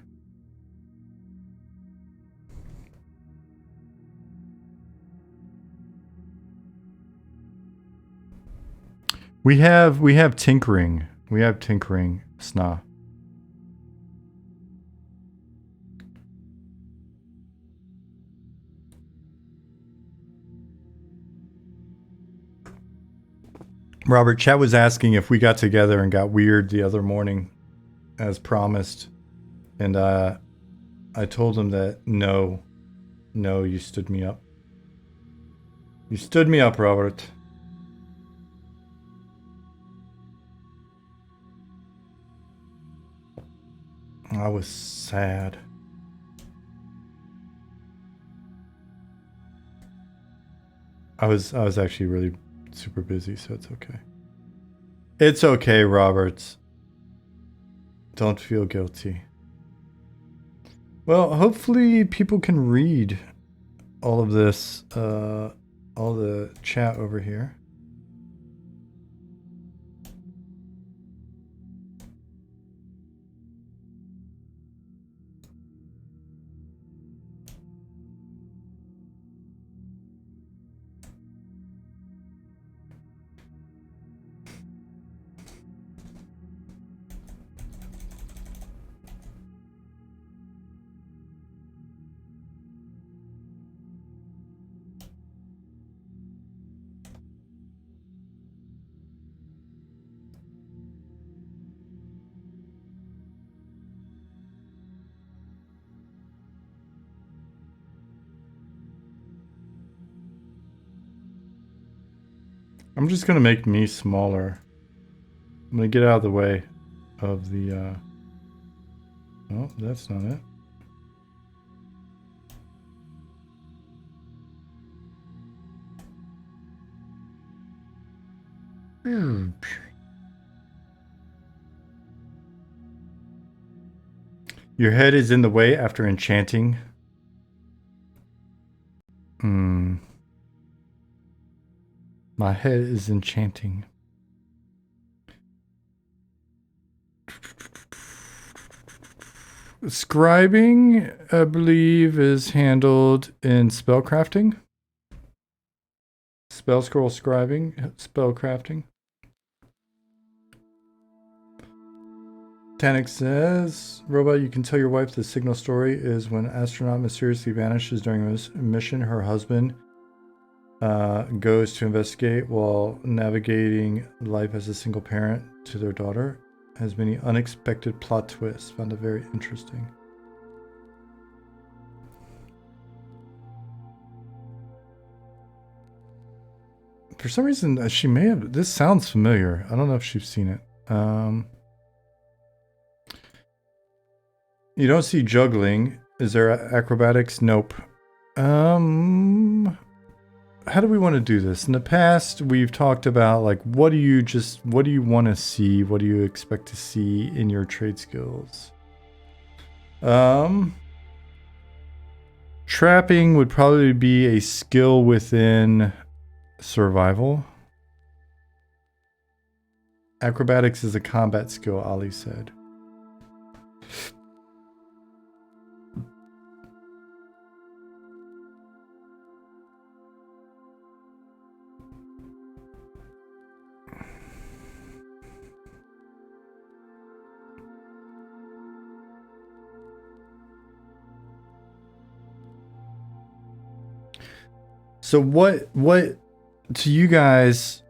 We have tinkering. We have tinkering, Sna. Robert, chat was asking if we got together and got weird the other morning, as promised, and I told him that no, you stood me up. You stood me up, Robert. I was sad. I was actually really super busy, so it's okay. It's okay, Robert. Don't feel guilty. Well, hopefully people can read all of this, all the chat over here. I'm just gonna make me smaller. I'm gonna get out of the way of the, oh, that's not it. Your head is in the way after enchanting. My head is enchanting. Scribing, I believe, is handled in spellcrafting. Spell scroll scribing, spellcrafting. Tanik says, Robot, you can tell your wife the signal story is when astronaut mysteriously vanishes during a mission. Her husband goes to investigate while navigating life as a single parent to their daughter. Has many unexpected plot twists. Found it very interesting. For some reason, she may have... This sounds familiar. I don't know if she's seen it. You don't see juggling. Is there acrobatics? Nope. How do we want to do this? In the past, we've talked about, like, what do you want to see? What do you expect to see in your trade skills? Trapping would probably be a skill within survival. Acrobatics is a combat skill, Ali said. So what to you guys,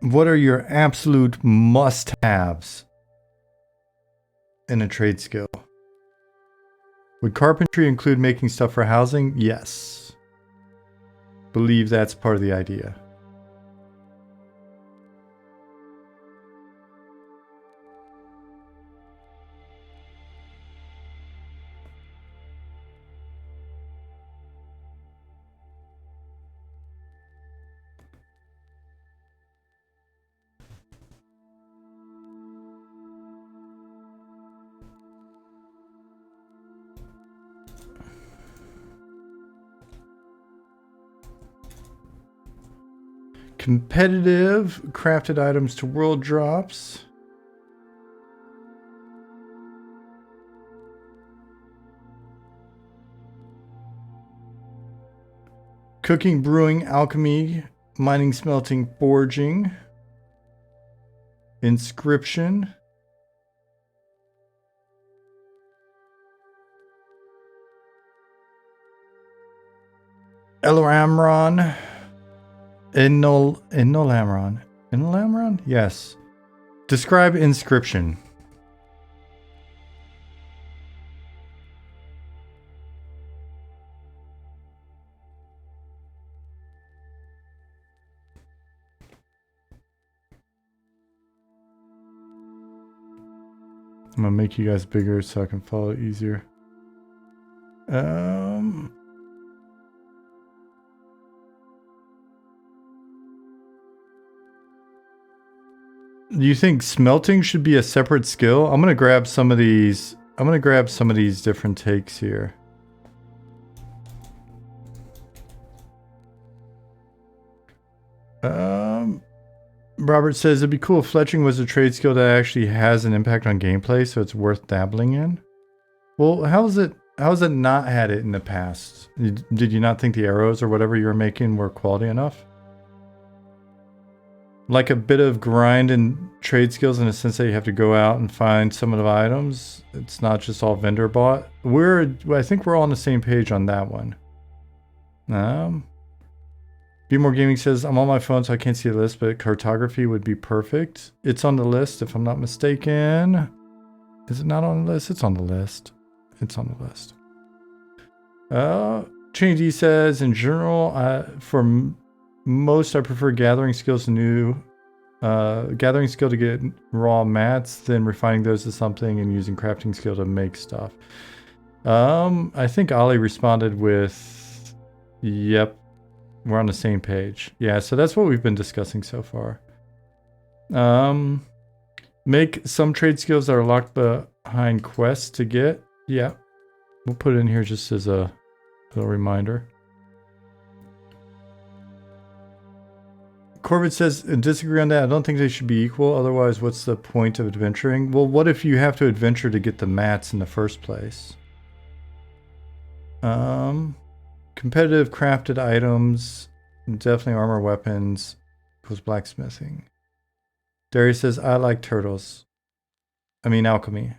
what are your absolute must-haves in a trade skill? Would carpentry include making stuff for housing? Yes. Believe that's part of the idea. Competitive, crafted items to world drops. Cooking, brewing, alchemy, mining, smelting, forging. Inscription. Eloramron. Enolamron. Enolamron? Yes. Describe inscription. I'm gonna make you guys bigger so I can follow it easier. Do you think smelting should be a separate skill? I'm gonna grab some of these. I'm gonna grab some of these different takes here. Robert says it'd be cool if fletching was a trade skill that actually has an impact on gameplay, so it's worth dabbling in. Well, how has it not had it in the past? Did you not think the arrows or whatever you were making were quality enough? Like a bit of grind and trade skills in a sense that you have to go out and find some of the items. It's not just all vendor bought. I think we're all on the same page on that one. Be More Gaming says, I'm on my phone so I can't see the list, but cartography would be perfect. It's on the list if I'm not mistaken. Is it not on the list? It's on the list. It's on the list. Change says, in general, for most I prefer gathering skills to gathering skill to get raw mats, then refining those to something and using crafting skill to make stuff. I think Ollie responded with, yep, we're on the same page. Yeah, so that's what we've been discussing so far. Make some trade skills that are locked behind quests to get. Yeah, we'll put it in here just as a little reminder. Corbett says, disagree on that. I don't think they should be equal. Otherwise, what's the point of adventuring? Well, what if you have to adventure to get the mats in the first place? Competitive crafted items. Definitely armor, weapons. Equals blacksmithing. Darius says, I like turtles. I mean, alchemy.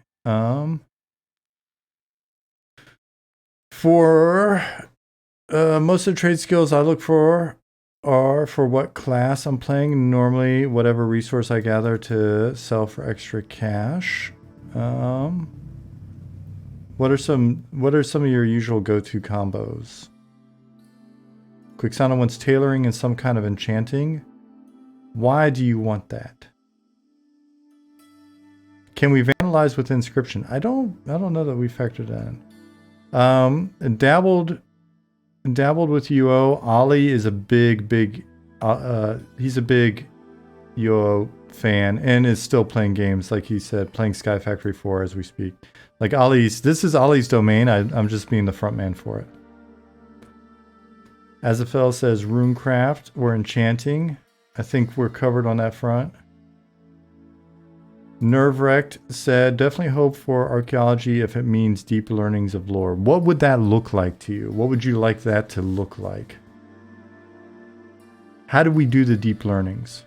For most of the trade skills I look for are for what class I'm playing. Normally, whatever resource I gather to sell for extra cash. What are some of your usual go-to combos? Quixana wants tailoring and some kind of enchanting. Why do you want that? Can we vandalize with inscription? I don't know that we factored that in. Dabbled with UO. Ollie is a big he's a big UO fan and is still playing games, like he said, playing Sky Factory 4 as we speak. Like this is Ollie's domain. I'm just being the front man for it. Azafel says runecraft or enchanting. I think we're covered on that front. Nerve-wrecked said, definitely hope for archaeology if it means deep learnings of lore. What would that look like to you? What would you like that to look like? How do we do the deep learnings?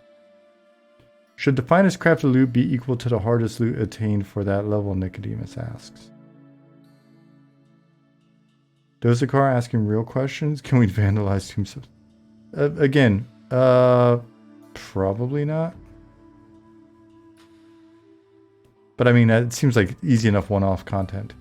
Should the finest crafted loot be equal to the hardest loot attained for that level? Nicodemus asks. Dozakar asking real questions. Can we vandalize tombstones? Again, probably not. But I mean, it seems like easy enough one-off content.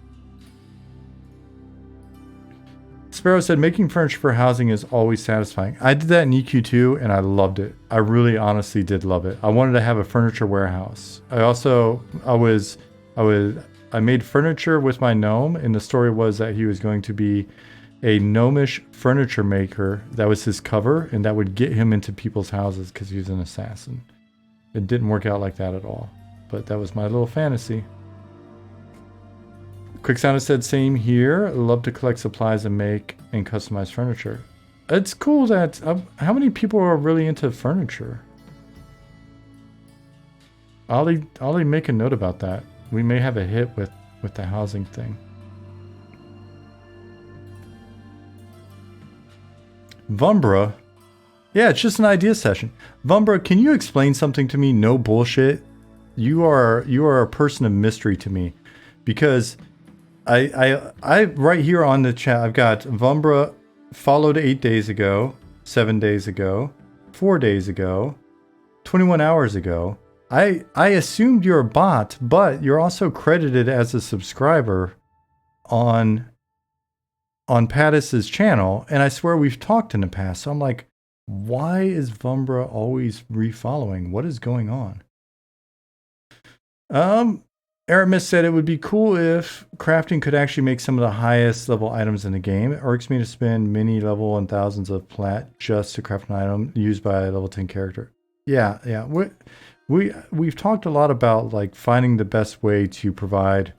Sparrow said, making furniture for housing is always satisfying. I did that in EQ2 and I loved it. I really honestly did love it. I wanted to have a furniture warehouse. I made furniture with my gnome, and the story was that he was going to be a gnomish furniture maker. That was his cover, and that would get him into people's houses because he was an assassin. It didn't work out like that at all. But that was my little fantasy. Quicksana said, same here. Love to collect supplies and make and customize furniture. it's cool that how many people are really into furniture? Ollie, make a note about that. We may have a hit with the housing thing. Vumbra. Yeah, it's just an idea session. Vumbra, can you explain something to me? No bullshit. You are a person of mystery to me, because I right here on the chat I've got Vumbra followed 8 days ago, 7 days ago, 4 days ago, 21 hours ago. I assumed you're a bot, but you're also credited as a subscriber on Pattis's channel, and I swear we've talked in the past. So I'm like, why is Vumbra always refollowing? What is going on? Aramis said it would be cool if crafting could actually make some of the highest level items in the game. It irks me to spend many level and thousands of plat just to craft an item used by a level 10 character. Yeah. We've talked a lot about like finding the best way to provide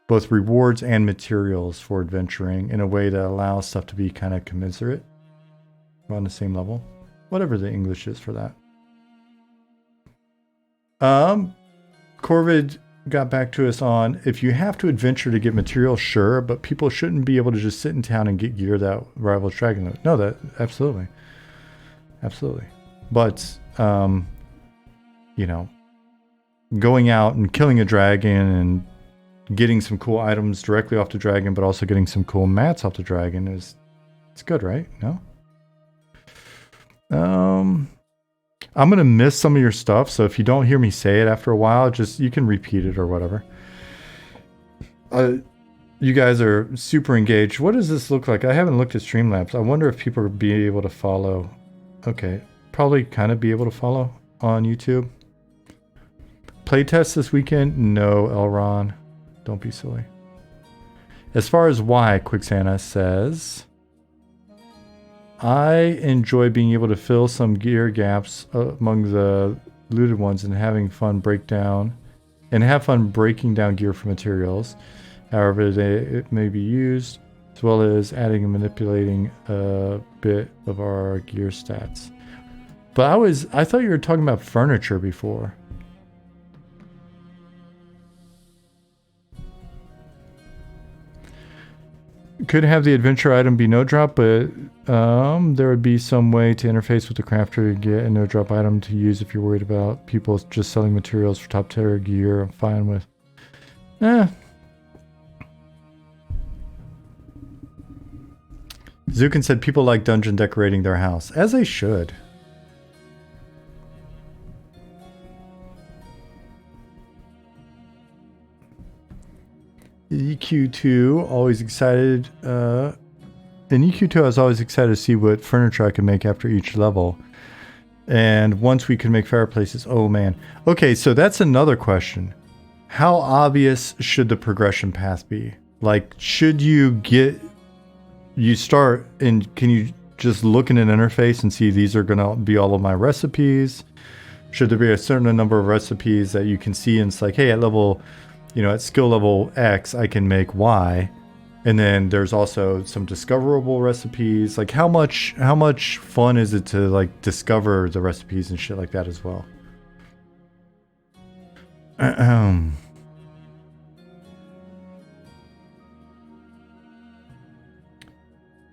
both rewards and materials for adventuring in a way that allows stuff to be kind of commensurate on the same level. Whatever the English is for that. Corvid got back to us on, if you have to adventure to get material, sure, but people shouldn't be able to just sit in town and get gear that rivals Dragon Loot. No, that absolutely. But you know, going out and killing a dragon and getting some cool items directly off the dragon, but also getting some cool mats off the dragon it's good, right? No? I'm gonna miss some of your stuff, so if you don't hear me say it after a while, just you can repeat it or whatever. You guys are super engaged. What does this look like? I haven't looked at Streamlabs. I wonder if people will be able to follow. Okay, probably kind of be able to follow on YouTube. Playtest this weekend? No, Elron. Don't be silly. As far as why, Quicksana says, I enjoy being able to fill some gear gaps among the looted ones and having fun breaking down gear for materials. However, it may be used, as well as adding and manipulating a bit of our gear stats. But I thought you were talking about furniture before. Could have the adventure item be no drop, but there would be some way to interface with the crafter to get a no drop item to use if you're worried about people just selling materials for top tier gear. I'm fine with. Zukin said people like dungeon decorating their house, as they should. EQ2, always excited. In EQ2, I was always excited to see what furniture I could make after each level. And once we could make fireplaces, oh man. Okay, so that's another question. How obvious should the progression path be? Like, should you start and can you just look in an interface and see these are going to be all of my recipes? Should there be a certain number of recipes that you can see and it's like, hey, at level, at skill level X, I can make Y. And then there's also some discoverable recipes. Like how much fun is it to like discover the recipes and shit like that as well?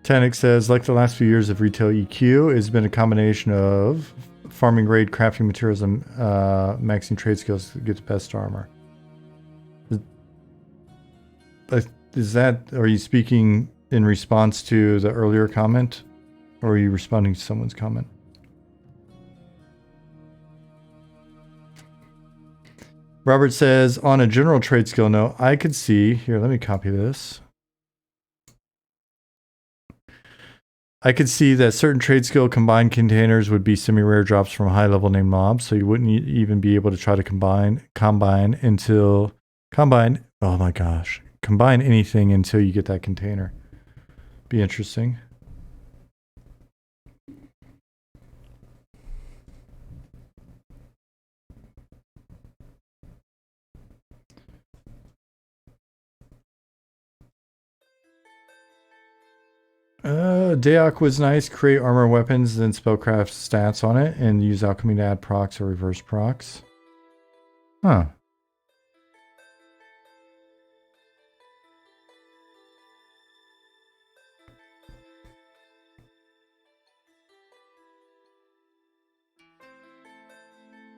Tannic says, like the last few years of retail EQ, it's been a combination of farming raid, crafting materials, and maxing trade skills to get the best armor. Are you speaking in response to the earlier comment, or are you responding to someone's comment? Robert says, on a general trade skill note, I could see, here, let me copy this. I could see that certain trade skill combined containers would be semi-rare drops from high level named mobs, so you wouldn't even be able to try to combine anything until you get that container. Be interesting. Daok was nice. Create armor weapons, then spellcraft stats on it, and use alchemy to add procs or reverse procs. Huh.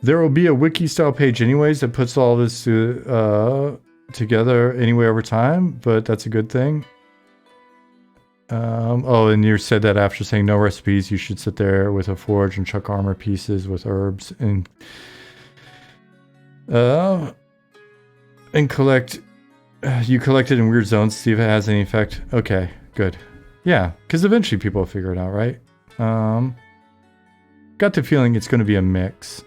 There will be a wiki style page anyways that puts all this together anyway over time, but that's a good thing. Oh, and you said that after saying no recipes, you should sit there with a forge and chuck armor pieces with herbs and collect. You collect it in weird zones to see if it has any effect. Okay, good. Yeah, because eventually people will figure it out, right? Got the feeling it's going to be a mix.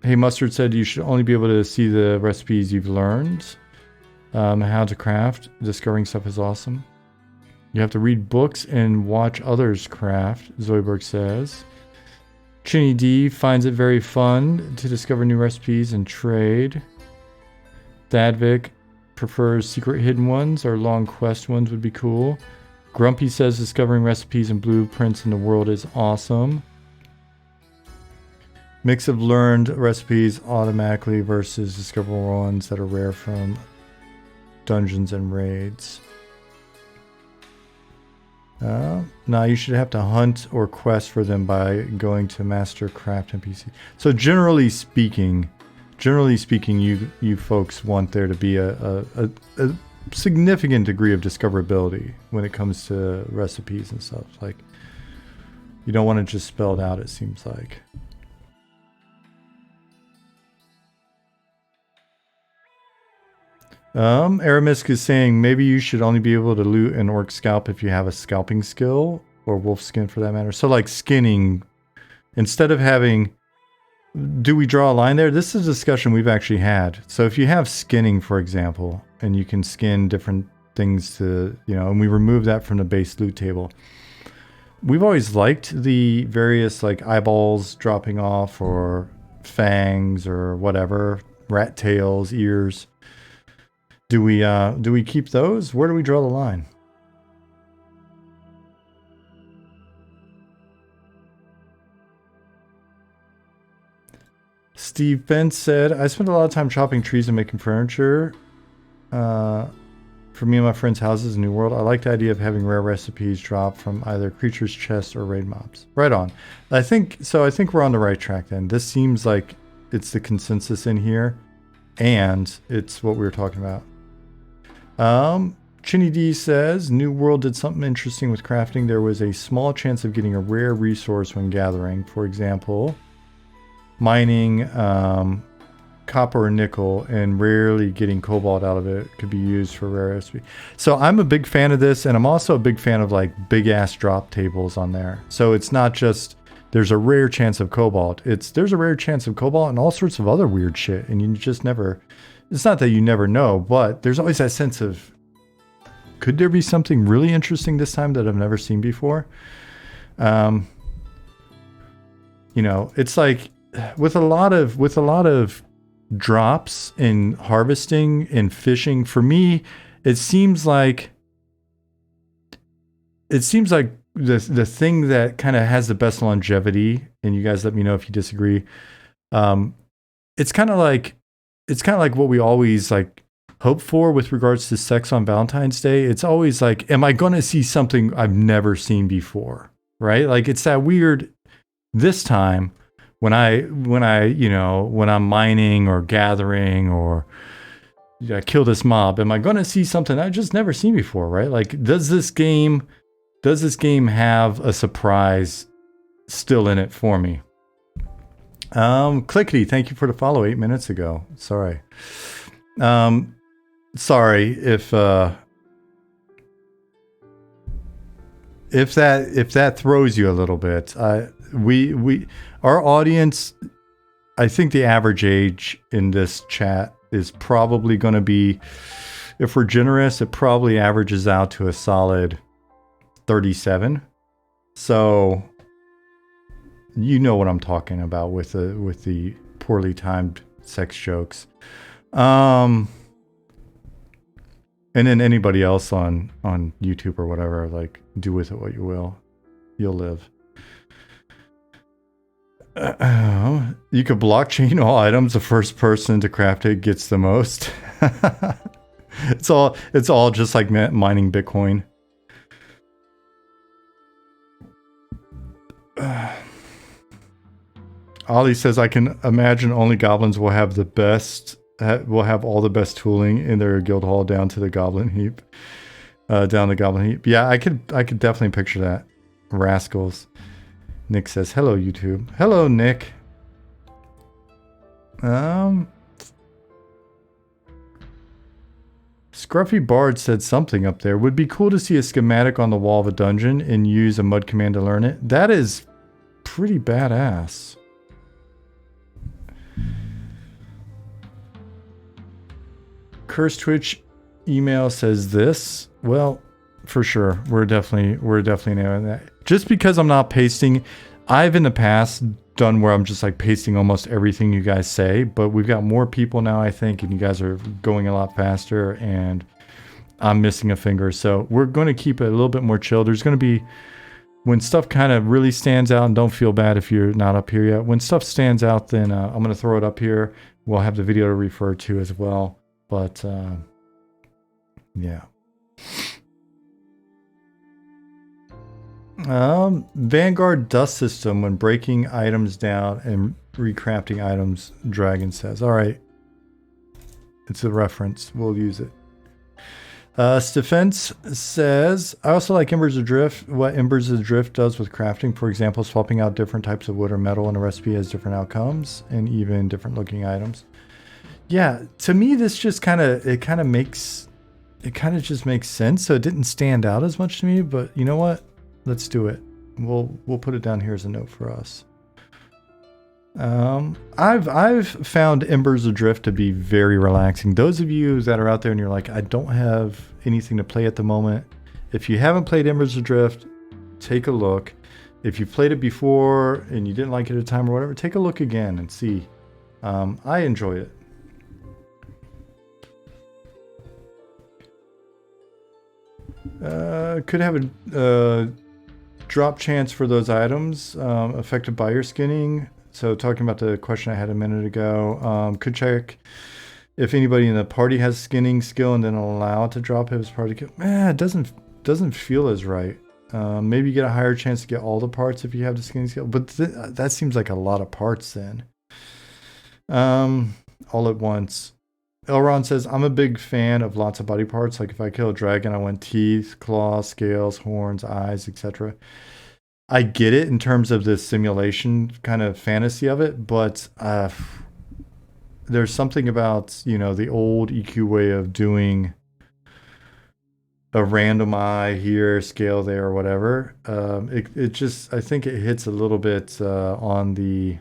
Hey, Mustard said you should only be able to see the recipes you've learned. How to craft. Discovering stuff is awesome. You have to read books and watch others craft, Zoidberg says. Chinny D finds it very fun to discover new recipes and trade. Dadvik prefers secret hidden ones or long quest ones would be cool. Grumpy says discovering recipes and blueprints in the world is awesome. Mix of learned recipes automatically versus discoverable ones that are rare from dungeons and raids. Now you should have to hunt or quest for them by going to Master Craft NPC. So generally speaking, you folks want there to be a significant degree of discoverability when it comes to recipes and stuff. Like, you don't want to just spell it out, it seems like. Aramisk is saying maybe you should only be able to loot an orc scalp if you have a scalping skill, or wolf skin for that matter. So like skinning, instead of having, do we draw a line there? This is a discussion we've actually had. So if you have skinning, for example, and you can skin different things to, you know, and we remove that from the base loot table. We've always liked the various like eyeballs dropping off or fangs or whatever, rat tails, ears. Do we keep those? Where do we draw the line? Steve Bent said, I spent a lot of time chopping trees and making furniture for me and my friends' houses in New World. I like the idea of having rare recipes drop from either creatures' chests or raid mobs. Right on. I think we're on the right track then. This seems like it's the consensus in here, and it's what we were talking about. Chinny D says, New World did something interesting with crafting. There was a small chance of getting a rare resource when gathering. For example, mining copper or nickel and rarely getting cobalt out of it could be used for rare recipe. So I'm a big fan of this, and I'm also a big fan of like big ass drop tables on there. So it's not just there's a rare chance of cobalt. There's a rare chance of cobalt and all sorts of other weird shit, and you just never. It's not that you never know, but there's always that sense of, could there be something really interesting this time that I've never seen before? You know, it's like with a lot of drops in harvesting and fishing, for me, it seems like the thing that kind of has the best longevity, and you guys let me know if you disagree. It's kind of like what we always like hope for with regards to sex on Valentine's Day. It's always like, am I going to see something I've never seen before? Right? Like it's that weird this time when I'm mining or gathering or kill this mob, am I going to see something I've just never seen before? Right? Like, does this game have a surprise still in it for me? Clickety, thank you for the follow 8 minutes ago. Sorry. Sorry if that throws you a little bit. Our audience, I think the average age in this chat is probably going to be, if we're generous, it probably averages out to a solid 37. So you know what I'm talking about with the poorly timed sex jokes. And then anybody else on YouTube or whatever, like, do with it what you will. You'll live. You could blockchain all items. The first person to craft it gets the most. It's all just like mining Bitcoin. Ollie says, I can imagine only goblins will have the best, will have all the best tooling in their guild hall down to the goblin heap. Down the goblin heap. Yeah, I could definitely picture that. Rascals. Nick says, hello, YouTube. Hello, Nick. Scruffy Bard said something up there. Would be cool to see a schematic on the wall of a dungeon and use a mud command to learn it. That is pretty badass. Curse Twitch email says this. Well, for sure. We're definitely nailing that. Just because I'm not pasting, I've in the past done where I'm just like pasting almost everything you guys say, but we've got more people now, I think, and you guys are going a lot faster and I'm missing a finger. So we're going to keep it a little bit more chill. There's going to be, when stuff kind of really stands out, and don't feel bad if you're not up here yet. When stuff stands out, then I'm going to throw it up here. We'll have the video to refer to as well. But yeah. Vanguard dust system when breaking items down and recrafting items, Dragon says. All right. It's a reference. We'll use it. Stephens says, I also like Embers Adrift. What Embers Adrift does with crafting, for example, swapping out different types of wood or metal in a recipe has different outcomes and even different looking items. Yeah, to me, this just kind of just makes sense. So it didn't stand out as much to me, but you know what? Let's do it. We'll put it down here as a note for us. I've found Embers Adrift to be very relaxing. Those of you that are out there and you're like, I don't have anything to play at the moment. If you haven't played Embers Adrift, take a look. If you played it before and you didn't like it at a time or whatever, take a look again and see. I enjoy it. Could have a drop chance for those items affected by your skinning. So talking about the question I had a minute ago, could check if anybody in the party has skinning skill and then allow it to drop his party kill. It doesn't feel as right. Maybe you get a higher chance to get all the parts if you have the skinning skill, but that seems like a lot of parts then. All at once. Elron says, I'm a big fan of lots of body parts. Like if I kill a dragon, I want teeth, claws, scales, horns, eyes, etc. I get it in terms of the simulation kind of fantasy of it, but there's something about, you know, the old EQ way of doing a random eye here, scale there, or whatever. It just, I think it hits a little bit on the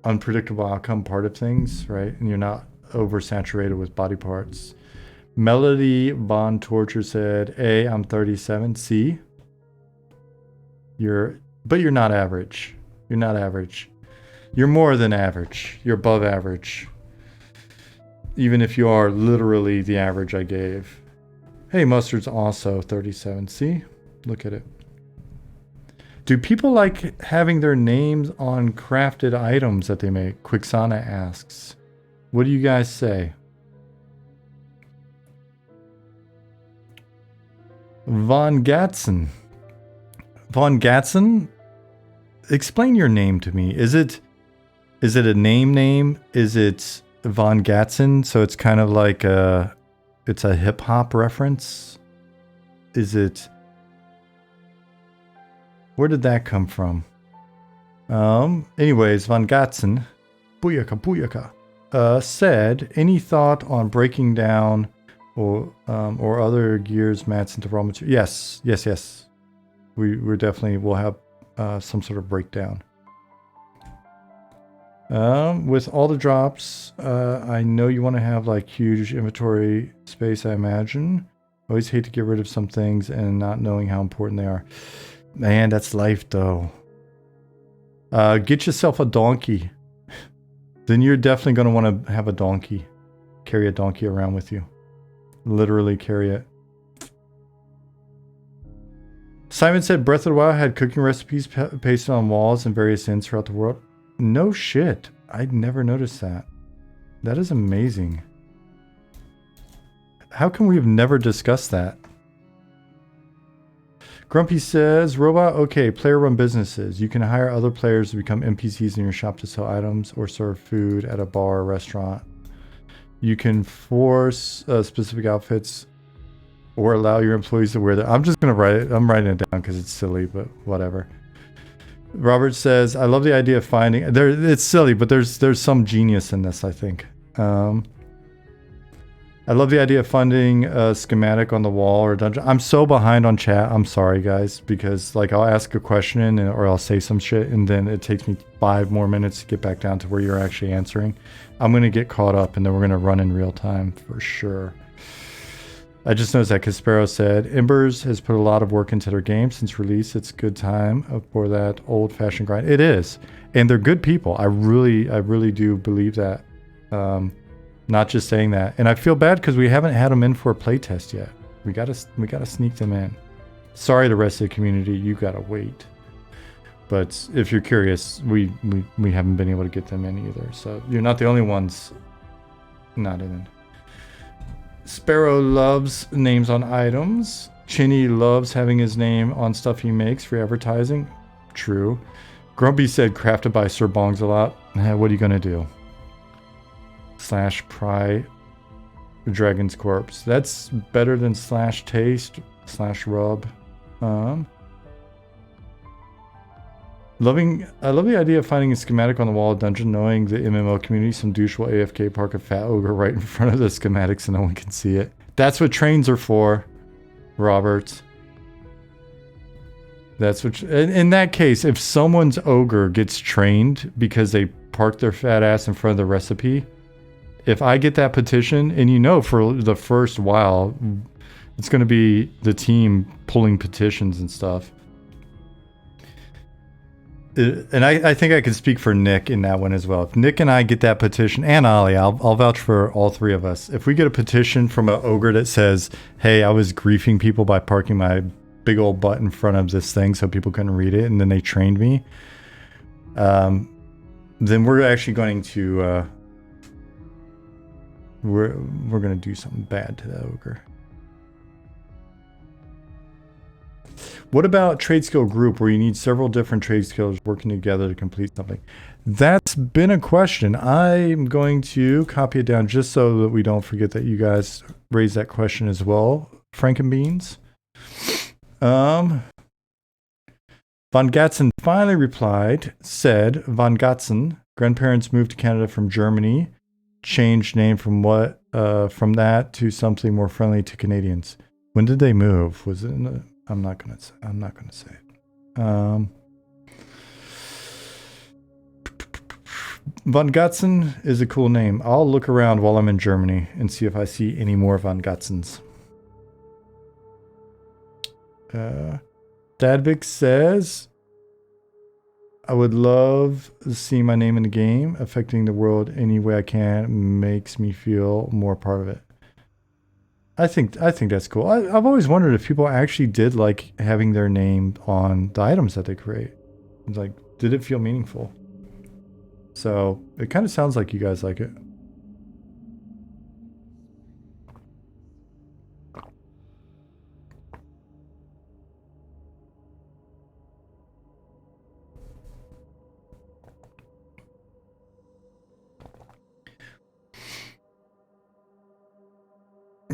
unpredictable outcome part of things, right? And you're not oversaturated with body parts. Melody Bond Torture said, A, I'm 37. C, but you're not average. You're not average. You're more than average. You're above average. Even if you are literally the average I gave. Hey, Mustard's also 37. See? Look at it. Do people like having their names on crafted items that they make? Quixana asks. What do you guys say? Von Gatzen. Von Gatzen? Explain your name to me. Is it a name? Is it Von Gatzen? So it's kind of like it's a hip hop reference? Is it... Where did that come from? Anyways, Von Gatzen, booyaka, said, any thought on breaking down or other gears mats into raw material? Yes. We're definitely, we'll have some sort of breakdown. With all the drops, I know you want to have like huge inventory space, I imagine. Always hate to get rid of some things and not knowing how important they are. Man, that's life though. Get yourself a donkey. Then you're definitely going to want to have a donkey. Carry a donkey around with you. Literally carry it. Simon said Breath of the Wild had cooking recipes pasted on walls in various inns throughout the world. No shit. I'd never noticed that. That is amazing. How come we've never discussed that? Grumpy says, Robot, okay, player-run businesses. You can hire other players to become NPCs in your shop to sell items or serve food at a bar or restaurant. You can force specific outfits or allow your employees to wear them. I'm just going to write it. I'm writing it down because it's silly, but whatever. Robert says, I love the idea of finding... It's silly, but there's some genius in this, I think. I love the idea of funding a schematic on the wall or a dungeon. I'm so behind on chat. I'm sorry, guys, because like I'll ask a question or I'll say some shit and then it takes me 5 more minutes to get back down to where you're actually answering. I'm going to get caught up and then we're going to run in real time for sure. I just noticed that Caspero said, Embers has put a lot of work into their game since release. It's a good time for that old-fashioned grind. It is. And they're good people. I really do believe that. Not just saying that. And I feel bad because we haven't had them in for a playtest yet. We gotta sneak them in. Sorry, the rest of the community, you gotta wait. But if you're curious, we haven't been able to get them in either. So you're not the only ones not in. Sparrow loves names on items. Chinny loves having his name on stuff he makes for advertising. True. Grumpy said crafted by Sir Bongs a lot. What are you gonna do? /pry dragon's corpse. That's better than /taste /rub. I love the idea of finding a schematic on the wall of dungeon, knowing the MMO community, some douche will AFK park a fat ogre right in front of the schematic so no one can see it. That's what trains are for, Robert. That's what... In that case, if someone's ogre gets trained because they parked their fat ass in front of the recipe, if I get that petition, and you know for the first while, it's going to be the team pulling petitions and stuff. And I think I can speak for Nick in that one as well. If Nick and I get that petition, and Ollie, I'll vouch for all three of us. If we get a petition from an ogre that says, hey, I was griefing people by parking my big old butt in front of this thing so people couldn't read it, and then they trained me, then we're actually going to... We're gonna do something bad to that ogre. What about trade skill group where you need several different trade skills working together to complete something? That's been a question. I'm going to copy it down just so that we don't forget that you guys raised that question as well. Frankenbeans. Von Gatzen finally replied, said, Von Gatzen, grandparents moved to Canada from Germany. Changed name from that to something more friendly to Canadians. When did they move? Was it in the... I'm not gonna say it. Von Gatzen is a cool name. I'll look around while I'm in Germany and see if I see any more Von Gatzens. Dadvik says, I would love to see my name in the game. Affecting the world any way I can makes me feel more part of it. I think that's cool. I've always wondered if people actually did like having their name on the items that they create. It's like, did it feel meaningful? So it kind of sounds like you guys like it.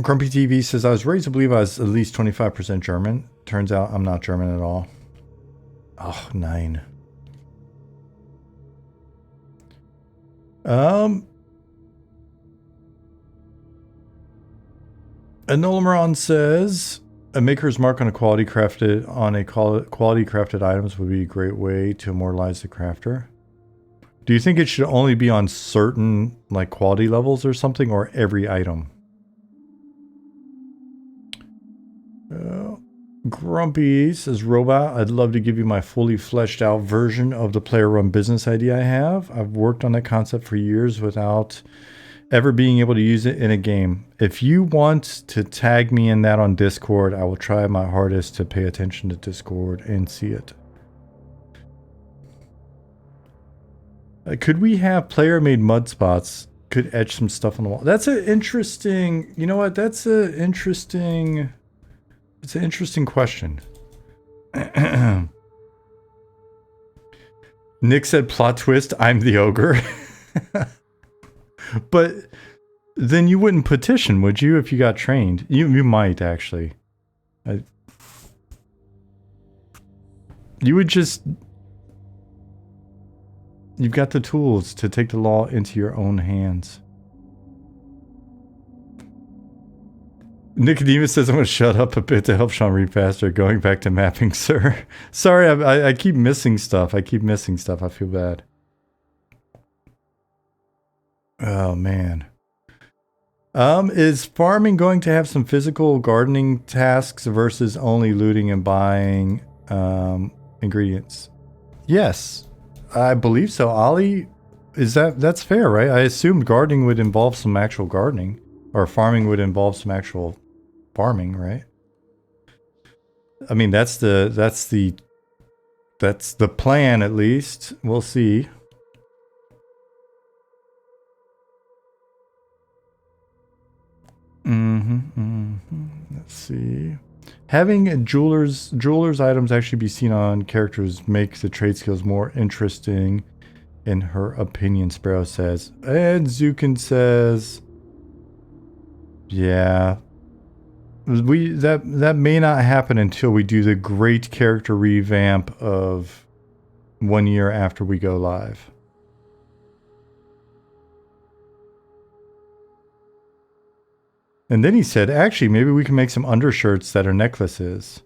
Grumpy TV says, I was raised to believe I was at least 25% German. Turns out I'm not German at all. Oh, 9. Anolamaron says, a maker's mark on a quality crafted items would be a great way to immortalize the crafter. Do you think it should only be on certain like quality levels or something, or every item? Grumpy says, Robot, I'd love to give you my fully fleshed out version of the player run business idea I have. I've worked on that concept for years without ever being able to use it in a game. If you want to tag me in that on Discord, I will try my hardest to pay attention to Discord and see it. Could we have player-made mud spots? Could etch some stuff on the wall. That's an interesting... You know what? That's an interesting... It's an interesting question. Nick said, plot twist, I'm the ogre. But then you wouldn't petition, would you, if you got trained? You might, actually. You would just... You've got the tools to take the law into your own hands. Nicodemus says, I'm going to shut up a bit to help Sean read faster. Going back to mapping, sir. Sorry, I keep missing stuff. I feel bad. Oh, man. Is farming going to have some physical gardening tasks versus only looting and buying ingredients? Yes. I believe so. Ollie, that's fair, right? I assumed gardening would involve some actual gardening, or farming would involve some actual farming, right? I mean, that's the plan, at least. We'll see. Let's see. Having jeweler's items actually be seen on characters makes the trade skills more interesting, in her opinion, Sparrow says. And Zukin says, yeah, that may not happen until we do the great character revamp of 1 year after we go live. And then he said, actually, maybe we can make some undershirts that are necklaces.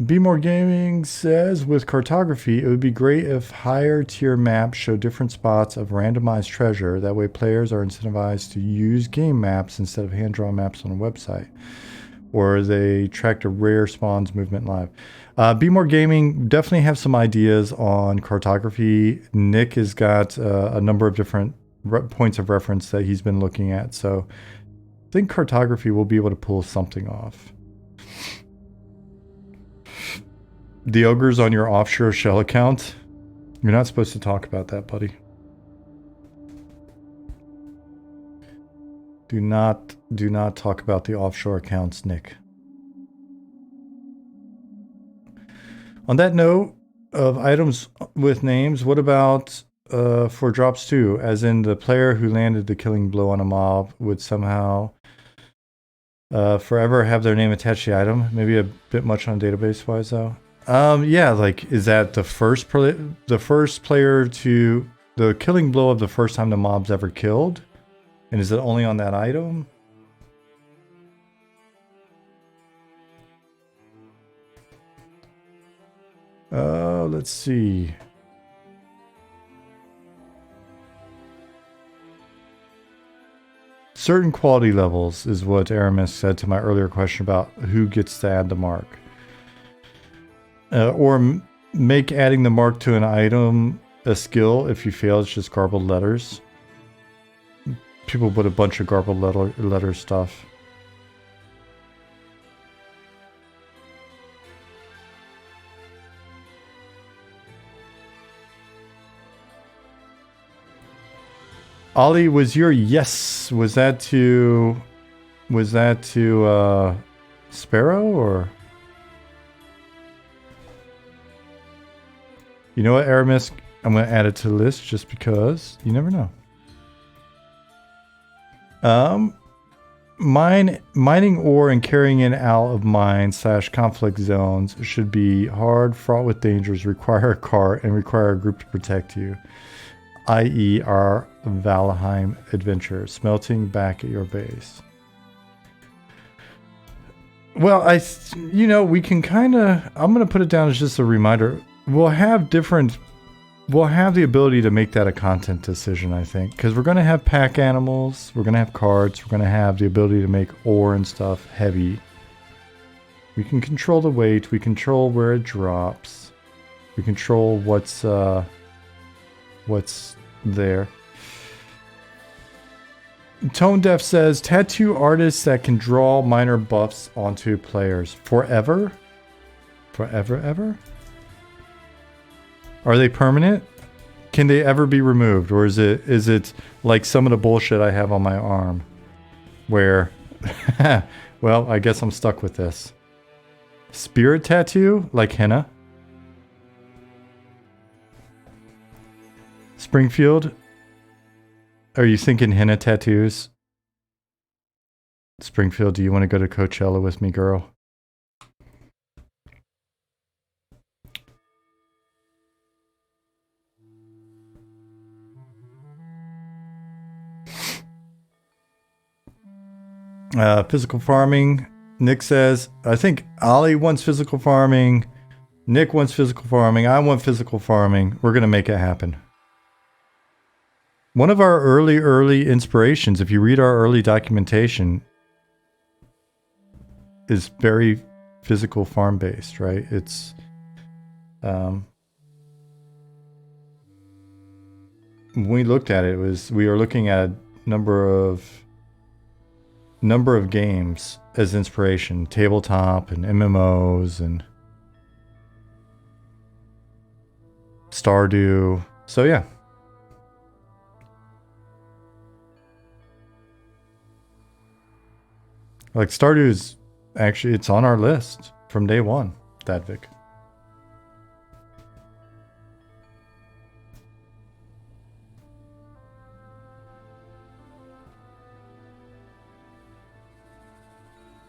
Be More Gaming says, with cartography, it would be great if higher tier maps show different spots of randomized treasure. That way players are incentivized to use game maps instead of hand-drawn maps on a website. Or they track the rare spawns movement live. Be More Gaming definitely have some ideas on cartography. Nick has got a number of different points of reference that he's been looking at. So I think cartography will be able to pull something off. The ogre's on your offshore shell account. You're not supposed to talk about that, buddy. Do not talk about the offshore accounts, Nick. On that note of items with names, what about for drops 2? As in the player who landed the killing blow on a mob would somehow forever have their name attached to the item. Maybe a bit much on database wise though. Yeah, like, is that the first player to the killing blow of the first time the mob's ever killed? And is it only on that item? Let's see. Certain quality levels is what Aramis said to my earlier question about who gets to add the mark. Or make adding the mark to an item a skill. If you fail, it's just garbled letters. People put a bunch of garbled letter stuff. Ollie, was your yes? Was that to Sparrow or? You know what, Aramis? I'm going to add it to the list just because you never know. Mining ore and carrying in out of mines / conflict zones should be hard, fraught with dangers, require a cart, and require a group to protect you. I.e. our Valheim adventure, smelting back at your base. Well, we can kind of, I'm going to put it down as just a reminder. We'll have the ability to make that a content decision, I think, because we're going to have pack animals, we're going to have cards, we're going to have the ability to make ore and stuff heavy. We can control the weight. We control where it drops. We control what's there. Tone Deaf says, tattoo artists that can draw minor buffs onto players. Forever? Forever, ever? Are they permanent? Can they ever be removed? Or is it like some of the bullshit I have on my arm? Where, well, I guess I'm stuck with this. Spirit tattoo? Like henna? Springfield? Are you thinking henna tattoos? Springfield, do you want to go to Coachella with me, girl? Physical farming. Nick says, I think Ollie wants physical farming. Nick wants physical farming. I want physical farming. We're going to make it happen. One of our early inspirations, if you read our early documentation, is very physical farm based, right? It's when we looked at it, we were looking at a number of games as inspiration, tabletop and MMOs and Stardew. So yeah. Like Stardew is actually, it's on our list from day one, Dadvik.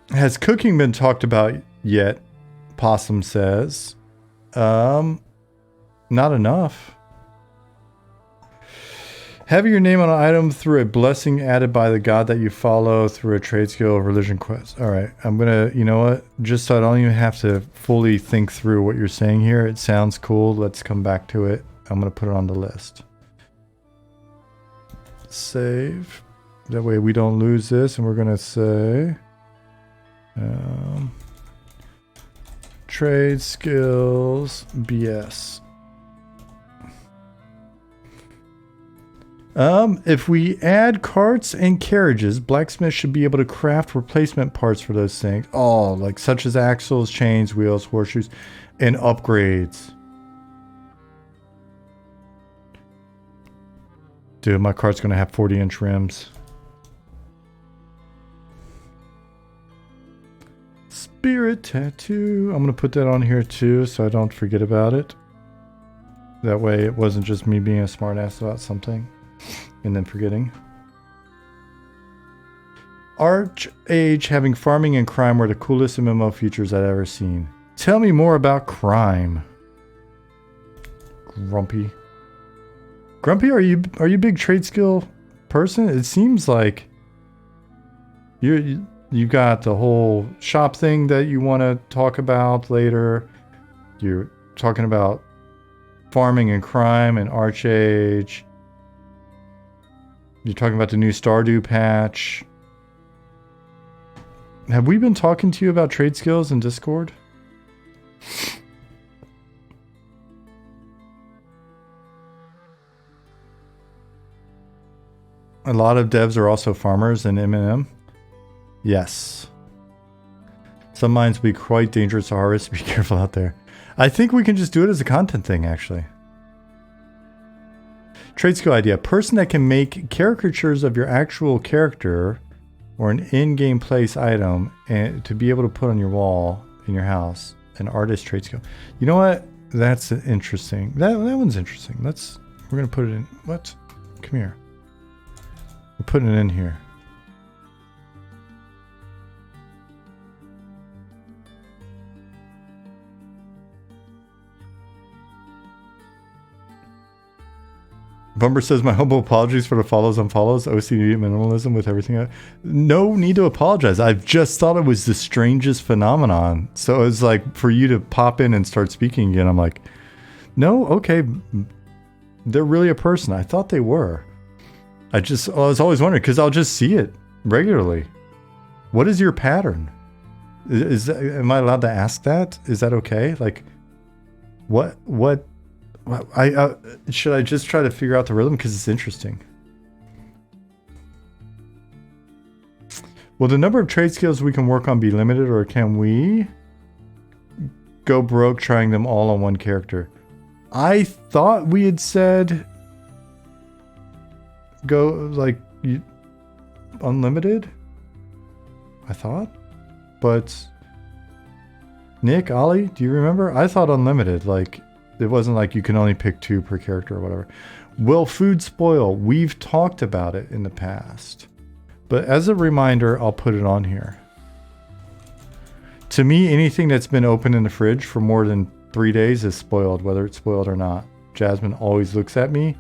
Has cooking been talked about yet? Possum says. Not enough. Having your name on an item through a blessing added by the god that you follow through a trade skill or religion quest. Alright, I'm gonna, you know what? Just so I don't even have to fully think through what you're saying here. It sounds cool. Let's come back to it. I'm gonna put it on the list. Save. That way we don't lose this, and we're gonna say... trade skills BS. If we add carts and carriages, blacksmiths should be able to craft replacement parts for those things. Oh, like such as axles, chains, wheels, horseshoes, and upgrades. Dude, my cart's gonna have 40-inch rims. Spirit tattoo. I'm gonna put that on here too, so I don't forget about it. That way it wasn't just me being a smartass about something and then forgetting. Archage having farming and crime were the coolest MMO features I'd ever seen. Tell me more about crime. Grumpy. Grumpy, are you a big trade skill person? It seems like you got the whole shop thing that you want to talk about later. You're talking about farming and crime and Archage. You're talking about the new Stardew patch. Have we been talking to you about trade skills in Discord? A lot of devs are also farmers in MMM. Yes. Some mines will be quite dangerous to harvest. Be careful out there. I think we can just do it as a content thing, actually. Trade skill idea. Person that can make caricatures of your actual character or an in-game place item and to be able to put on your wall in your house. An artist trade skill. You know what? That's interesting. That one's interesting. We're going to put it in. What? Come here. We're putting it in here. Bumber says, my humble apologies for the follows and unfollows, OCD minimalism with everything. No need to apologize. I've just thought it was the strangest phenomenon. So it's like for you to pop in and start speaking again. I'm like, no, okay. They're really a person. I thought they were. I was always wondering because I'll just see it regularly. What is your pattern? Am I allowed to ask that? Is that okay? Like, what should I just try to figure out the rhythm because it's interesting? Will the number of trade skills we can work on be limited, or can we go broke trying them all on one character? I thought we had said go like unlimited. I thought, but Nick, Ollie, do you remember? I thought unlimited. Like it wasn't like you can only pick 2 per character or whatever. Will food spoil? We've talked about it in the past, but as a reminder, I'll put it on here. To me, anything that's been open in the fridge for more than 3 days is spoiled, whether it's spoiled or not. Jasmine always looks at me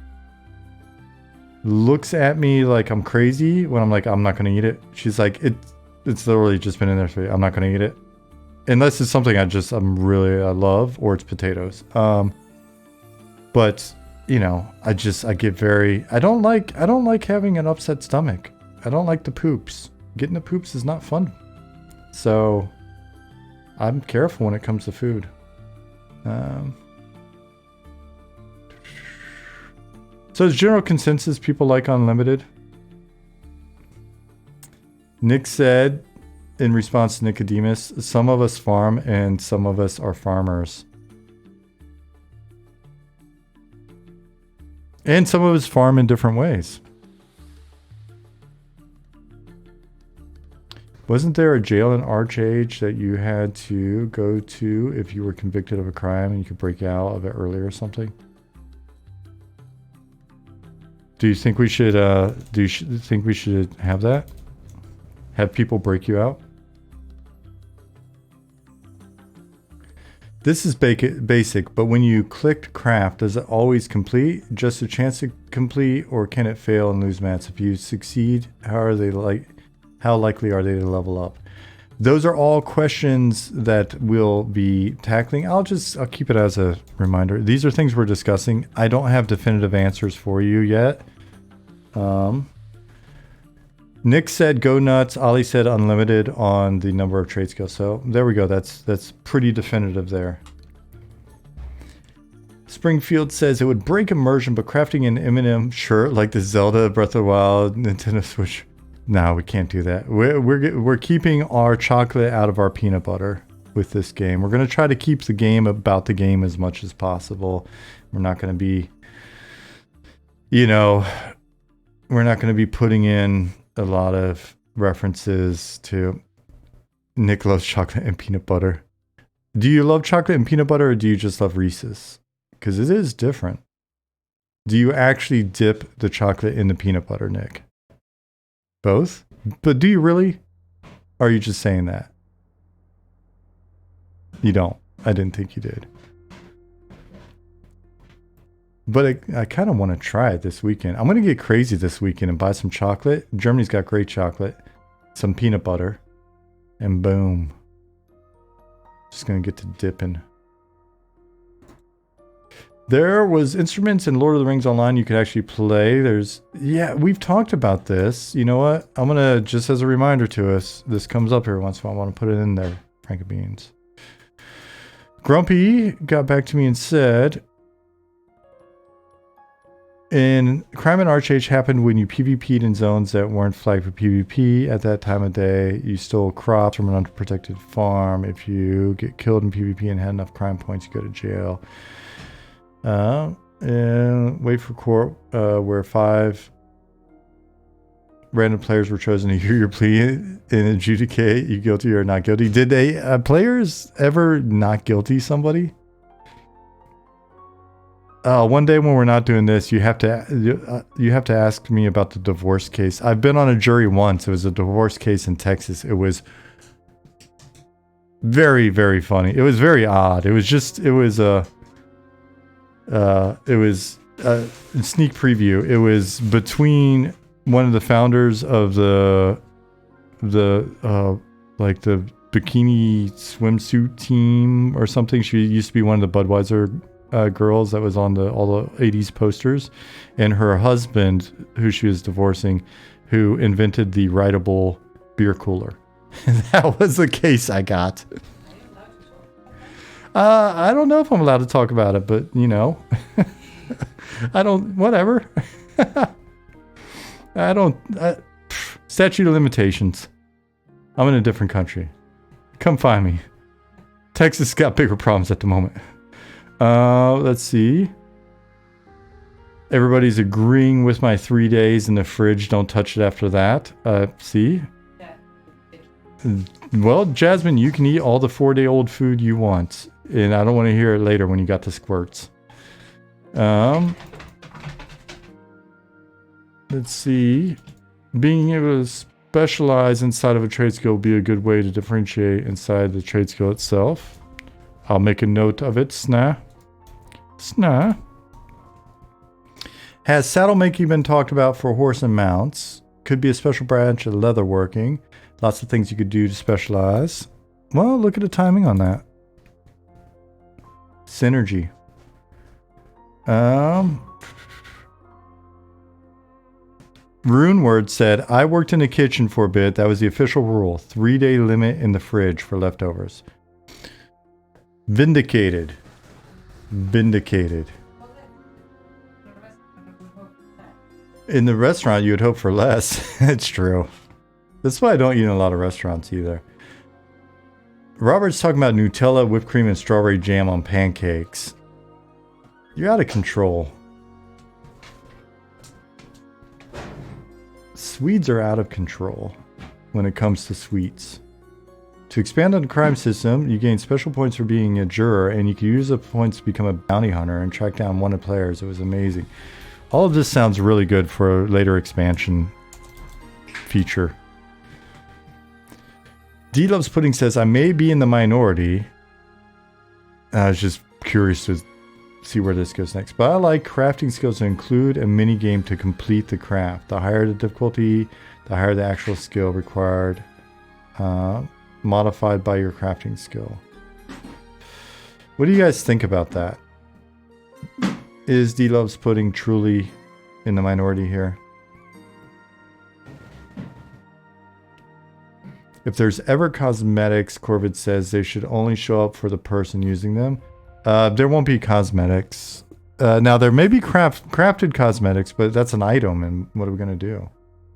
like I'm crazy when I'm like, I'm not going to eat it. She's like, it's literally just been in there 3 days. I'm not going to eat it. Unless it's something I love, or it's potatoes. But, you know, I get very, I don't like having an upset stomach. I don't like the poops. Getting the poops is not fun. So I'm careful when it comes to food. So is general consensus people like unlimited? Nick said in response to Nicodemus, some of us farm and some of us are farmers. And some of us farm in different ways. Wasn't there a jail in Archage that you had to go to if you were convicted of a crime and you could break out of it early or something? Do you think we should have that? Have people break you out? This is basic, but when you clicked craft, does it always complete? Just a chance to complete, or can it fail and lose mats? If you succeed, how likely are they to level up? Those are all questions that we'll be tackling. I'll keep it as a reminder. These are things we're discussing. I don't have definitive answers for you yet. Nick said go nuts. Ollie said unlimited on the number of trade skills. So there we go. That's pretty definitive there. Springfield says it would break immersion, but crafting an M&M shirt like the Zelda Breath of the Wild Nintendo Switch. No, we can't do that. We're keeping our chocolate out of our peanut butter with this game. We're going to try to keep the game about the game as much as possible. We're not going to be, we're not going to be putting in a lot of references to Nick loves chocolate and peanut butter. Do you love chocolate and peanut butter, or do you just love Reese's? Because it is different. Do you actually dip the chocolate in the peanut butter, Nick? Both? But do you really? Or are you just saying that? You don't. I didn't think you did. But I kind of want to try it this weekend. I'm going to get crazy this weekend and buy some chocolate. Germany's got great chocolate. Some peanut butter. And boom. Just going to get to dipping. There was instruments in Lord of the Rings Online you could actually play. We've talked about this. You know what? I'm going to, just as a reminder to us, this comes up every once in a while. I want to put it in there. Frank of Beans. Grumpy got back to me and said, crime in Archage happened when you PvP'd in zones that weren't flagged for PvP. At that time of day, you stole crops from an unprotected farm. If you get killed in PvP and had enough crime points, you go to jail. And wait for court, where 5 random players were chosen to hear your plea and adjudicate you guilty or not guilty. Did they players ever not guilty somebody? One day when we're not doing this, you have to ask me about the divorce case. I've been on a jury once. It was a divorce case in Texas. It was very, very funny. It was very odd. It was a sneak preview. It was between one of the founders of the bikini swimsuit team or something. She used to be one of the Budweiser girls that was on all the 80s posters, and her husband, who she was divorcing, who invented the rideable beer cooler. That was the case I got. I don't know if I'm allowed to talk about it, but you know, I don't, whatever. Statute of limitations. I'm in a different country. Come find me. Texas got bigger problems at the moment. Let's see. Everybody's agreeing with my 3 days in the fridge. Don't touch it after that. See? Well, Jasmine, you can eat all the 4-day-old food you want. And I don't want to hear it later when you got the squirts. Let's see. Being able to specialize inside of a trade skill will be a good way to differentiate inside the trade skill itself. I'll make a note of it. Snah. Has saddle making been talked about for horse and mounts? Could be a special branch of leatherworking. Lots of things you could do to specialize. Well, look at the timing on that. Synergy. Runeword said, I worked in the kitchen for a bit. That was the official rule. 3-day limit in the fridge for leftovers. Vindicated. Vindicated. In the restaurant, you would hope for less. It's true. That's why I don't eat in a lot of restaurants either. Robert's talking about Nutella, whipped cream, and strawberry jam on pancakes. You're out of control. Swedes are out of control when it comes to sweets. To expand on the crime system, you gain special points for being a juror, and you can use the points to become a bounty hunter and track down wanted players. It was amazing. All of this sounds really good for a later expansion feature. D Loves Pudding says, I may be in the minority. I was just curious to see where this goes next. But I like crafting skills to include a mini game to complete the craft. The higher the difficulty, the higher the actual skill required. Modified by your crafting skill. What do you guys think about that? Is D Loves Pudding truly in the minority here? If there's ever cosmetics, Corvid says they should only show up for the person using them. There won't be cosmetics. Now, there may be crafted cosmetics, but that's an item, and what are we going to do?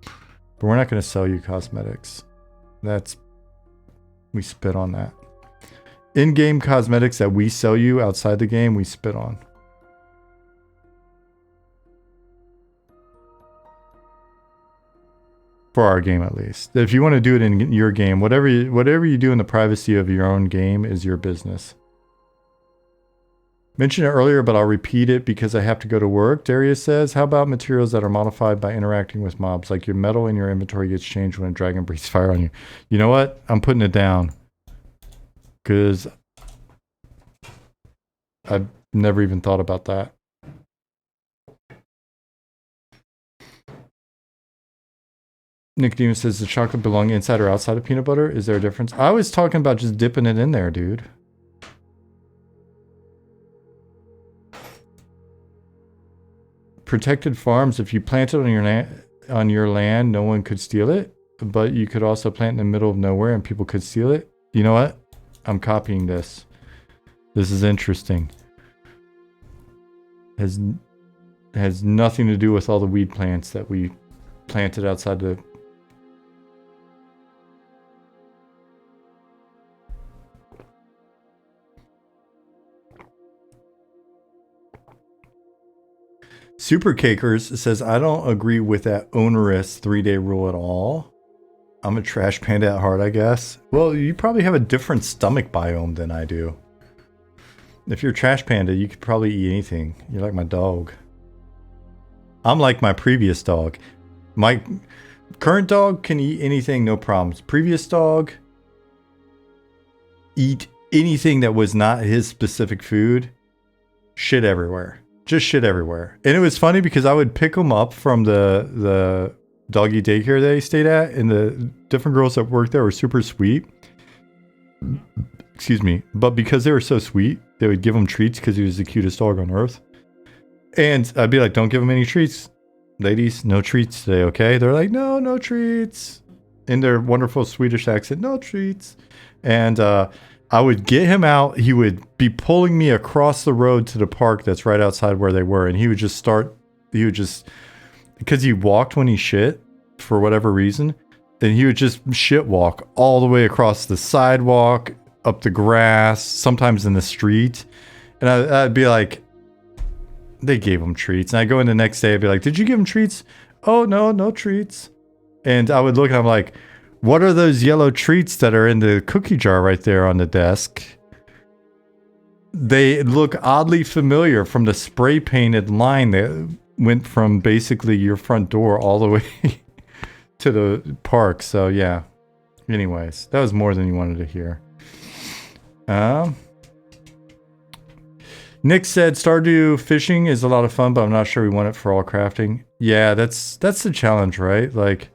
But we're not going to sell you cosmetics. We spit on that. In-game cosmetics that we sell you outside the game, we spit on. For our game, at least. If you want to do it in your game, whatever you do in the privacy of your own game is your business. Mentioned it earlier, but I'll repeat it because I have to go to work. Darius says, how about materials that are modified by interacting with mobs? Like your metal in your inventory gets changed when a dragon breathes fire on you. You know what? I'm putting it down. Because I've never even thought about that. Nicodemus says, the chocolate belong inside or outside of peanut butter? Is there a difference? I was talking about just dipping it in there, dude. Protected farms, if you plant it on your land, no one could steal it. But you could also plant in the middle of nowhere and people could steal it. You know what? I'm copying this. This is interesting. Has nothing to do with all the weed plants that we planted outside the... Super Cakers says, I don't agree with that onerous 3-day rule at all. I'm a trash panda at heart, I guess. Well, you probably have a different stomach biome than I do. If you're a trash panda, you could probably eat anything. You're like my dog. I'm like my previous dog. My current dog can eat anything, no problems. Previous dog, eat anything that was not his specific food. Shit everywhere. Just shit everywhere. And it was funny because I would pick him up from the doggy daycare they stayed at, and the different girls that worked there were super sweet. Excuse me. But because they were so sweet, they would give him treats because he was the cutest dog on earth. And I'd be like, don't give him any treats. Ladies, no treats today, okay? They're like, no treats. in their wonderful Swedish accent, no treats. And I would get him out. He would be pulling me across the road to the park that's right outside where they were. And he would just because he walked when he shit for whatever reason, then he would just shit walk all the way across the sidewalk, up the grass, sometimes in the street. And I'd be like, they gave him treats. And I go in the next day, I'd be like, did you give him treats? Oh, no treats. And I would look and I'm like, what are those yellow treats that are in the cookie jar right there on the desk? They look oddly familiar from the spray painted line that went from basically your front door all the way to the park. So yeah. Anyways, that was more than you wanted to hear. Nick said Stardew fishing is a lot of fun, but I'm not sure we want it for all crafting. Yeah, that's the challenge, right? Like,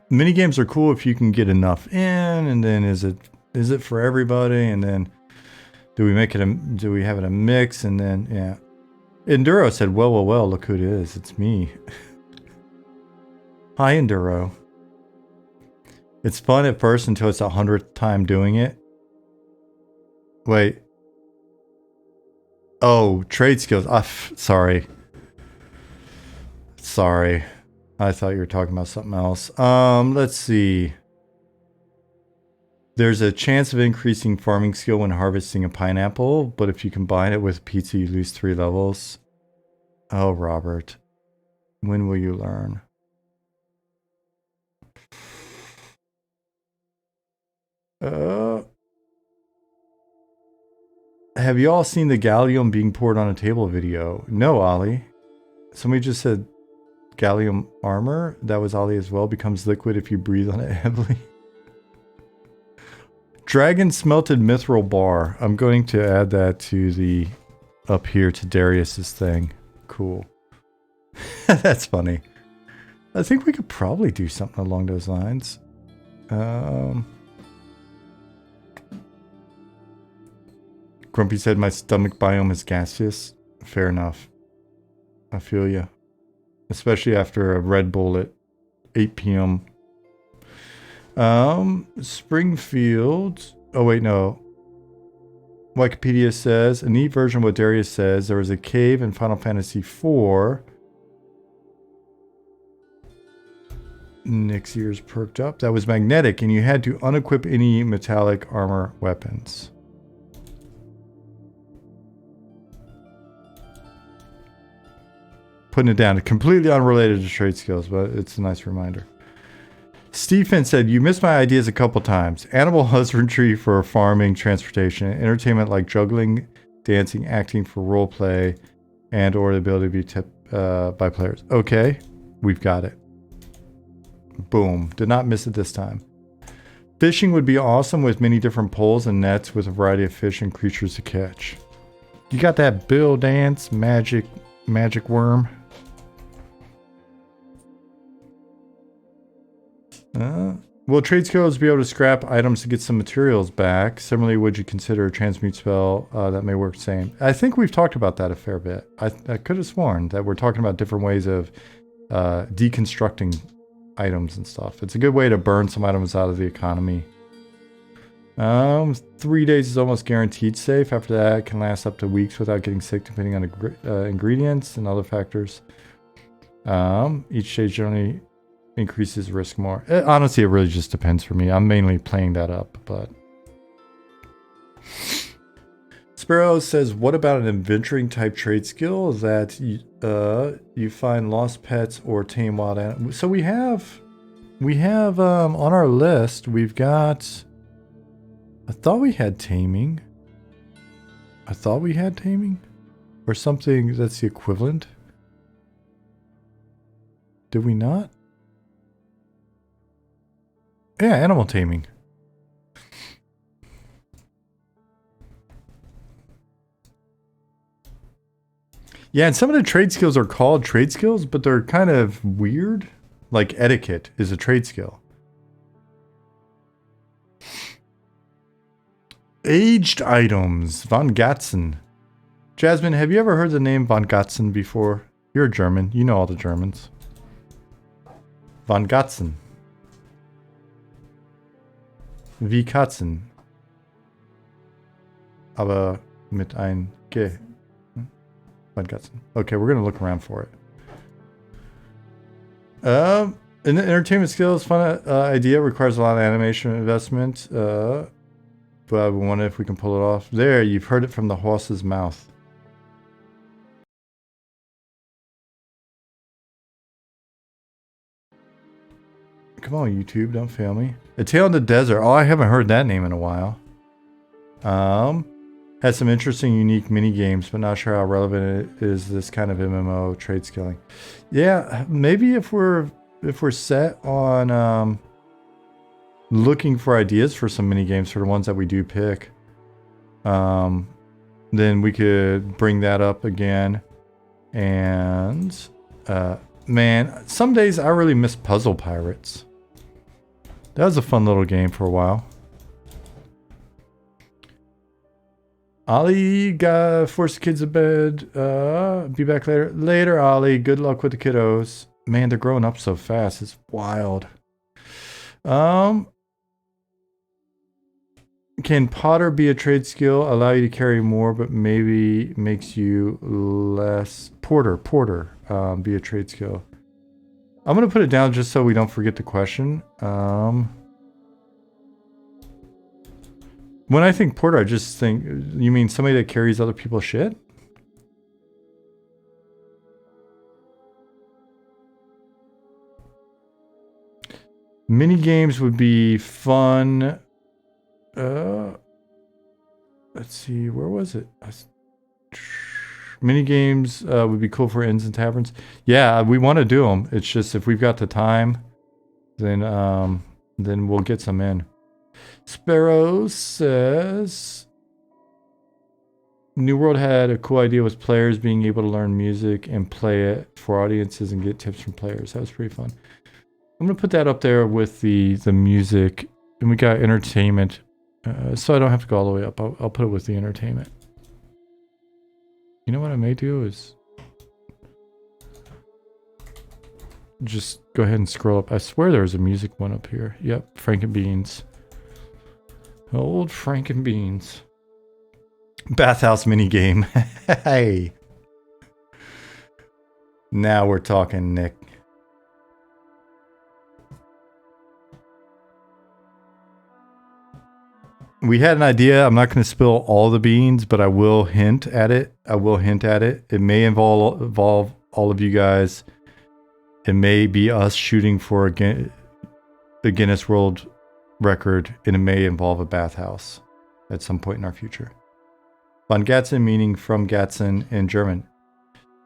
mini games are cool if you can get enough in, and then is it for everybody? And then do we have it a mix? And then yeah. Enduro said, well, look who it is. It's me. Hi, Enduro. It's fun at first until it's 100th time doing it. Wait. Oh, Tradeskills. Sorry. Sorry. I thought you were talking about something else. Let's see. There's a chance of increasing farming skill when harvesting a pineapple, but if you combine it with pizza, you lose 3 levels. Oh, Robert. When will you learn? Have you all seen the gallium being poured on a table video? No, Ollie. Somebody just said gallium armor. That was Ollie as well. Becomes liquid if you breathe on it heavily. Dragon smelted mithril bar. I'm going to add that to the up here to Darius's thing. Cool. That's funny. I think we could probably do something along those lines. Grumpy said my stomach biome is gaseous. Fair enough. I feel you. Especially after a Red Bull at 8 p.m. Springfield. Oh, wait, no. Wikipedia says, a neat version of what Darius says. There was a cave in Final Fantasy IV. Nick's ears perked up. That was magnetic, and you had to unequip any metallic armor weapons. Putting it down. Completely unrelated to trade skills, but it's a nice reminder. Stephen said, you missed my ideas a couple times. Animal husbandry for farming, transportation, entertainment like juggling, dancing, acting for role play, and or the ability to be tipped by players. Okay, we've got it. Boom. Did not miss it this time. Fishing would be awesome with many different poles and nets with a variety of fish and creatures to catch. You got that Bill Dance magic worm? Will trade skills be able to scrap items to get some materials back? Similarly, would you consider a transmute spell that may work the same? I think we've talked about that a fair bit. I could have sworn that we're talking about different ways of deconstructing items and stuff. It's a good way to burn some items out of the economy. 3 days is almost guaranteed safe. After that, it can last up to weeks without getting sick, depending on ingredients and other factors. Each stage generally increases risk more. Honestly, it really just depends for me. I'm mainly playing that up, but... Sparrow says, what about an adventuring type trade skill that you find lost pets or tame wild animals? So we have on our list, we've got... I thought we had taming. Or something that's the equivalent. Did we not? Yeah, animal taming. Yeah, and some of the trade skills are called trade skills, but they're kind of weird. Like etiquette is a trade skill. Aged items. Von Gatzen. Jasmine, have you ever heard the name Von Gatzen before? You're a German. You know all the Germans. Von Gatzen. Wie Katzen. Aber mit ein G. Von Katzen. Okay, we're gonna look around for it. In the entertainment skills, fun idea requires a lot of animation investment. But we wonder if we can pull it off. There, you've heard it from the horse's mouth. Come on, YouTube, don't fail me. A Tale in the Desert. Oh, I haven't heard that name in a while. Has some interesting, unique mini games, but not sure how relevant it is this kind of MMO trade skilling. Yeah, maybe if we're set on looking for ideas for some mini games for the ones that we do pick, then we could bring that up again. And man, some days I really miss Puzzle Pirates. That was a fun little game for a while. Ollie got forced the kids to bed. Be back later. Later, Ollie. Good luck with the kiddos. Man, they're growing up so fast. It's wild. Can Potter be a trade skill? Allow you to carry more, but maybe makes you less. Porter. Be a trade skill. I'm going to put it down just so we don't forget the question. When I think porter, I just think, you mean somebody that carries other people's shit? Mini games would be fun. Let's see, where was it? Mini games would be cool for inns and taverns. Yeah, we want to do them. It's just if we've got the time, then we'll get some in. Sparrow says, New World had a cool idea with players being able to learn music and play it for audiences and get tips from players. That was pretty fun. I'm gonna put that up there with the music, and we got entertainment, so I don't have to go all the way up. I'll put it with the entertainment. You know what I may do is just go ahead and scroll up. I swear there's a music one up here. Yep, Frankenbeans. Old Frankenbeans. Bathhouse minigame. Hey. Now we're talking, Nick. We had an idea. I'm not going to spill all the beans, but I will hint at it. It may involve all of you guys. It may be us shooting for a Guinness World Record, and it may involve a bathhouse at some point in our future. Von Gatzen meaning from Gatzen in German.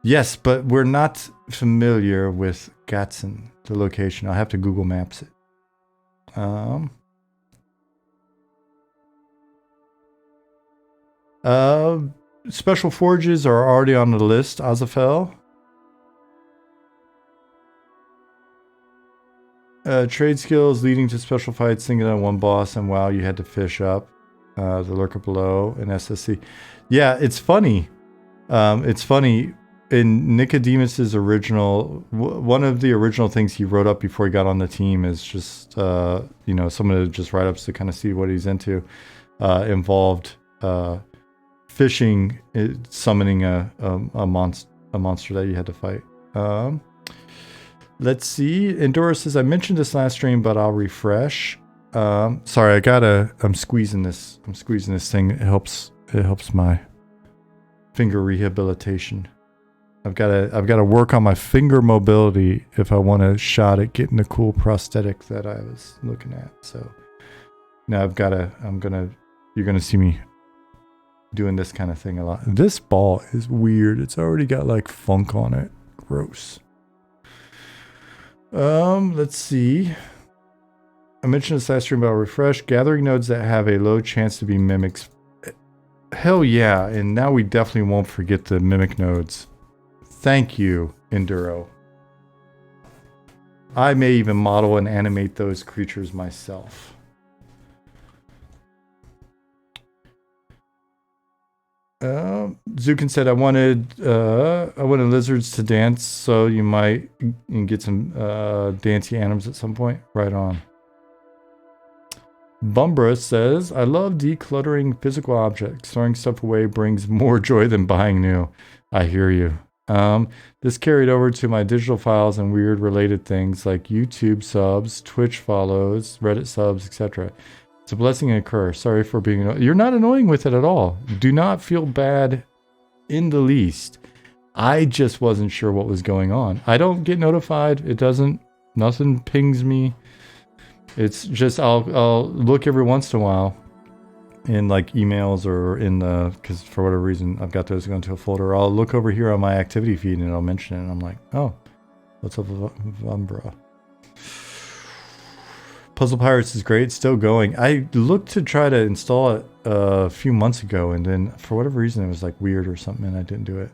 Yes, but we're not familiar with Gatzen, the location. I'll have to Google Maps it. Special forges are already on the list, Azafel. Trade skills leading to special fights, thinking on one boss, and wow, you had to fish up the lurker below in SSC. Yeah, it's funny. It's funny. In Nicodemus's original, one of the original things he wrote up before he got on the team is just, you know, some of the just write-ups to kind of see what he's into, involved fishing, summoning a monster that you had to fight. Let's see. Endora says, I mentioned this last stream, but I'll refresh. Sorry, I'm squeezing this thing. It helps my finger rehabilitation. I've got to work on my finger mobility if I want a shot at getting the cool prosthetic that I was looking at. So now you're gonna see me doing this kind of thing a lot. This ball is weird. It's already got like funk on it. Gross. Let's see. I mentioned this last stream about refresh. Gathering nodes that have a low chance to be mimics. Hell yeah, and now we definitely won't forget the mimic nodes. Thank you, Enduro. I may even model and animate those creatures myself. Zukin said I wanted lizards to dance, so you might get some dancey animals at some point. Right on. Bumbra says, I love decluttering physical objects. Throwing stuff away brings more joy than buying new. I hear you. This carried over to my digital files and weird related things like YouTube subs, Twitch follows, Reddit subs, etc. It's a blessing and a curse. Sorry for being annoying. You're not annoying with it at all. Do not feel bad in the least. I just wasn't sure what was going on. I don't get notified. It doesn't, nothing pings me. It's just, I'll look every once in a while in like emails or in the, because for whatever reason, I've got those going to a folder. I'll look over here on my activity feed and it'll mention it. And I'm like, oh, what's up with Umbra? Puzzle Pirates is great. It's still going. I looked to try to install it a few months ago. And then for whatever reason, it was like weird or something and I didn't do it.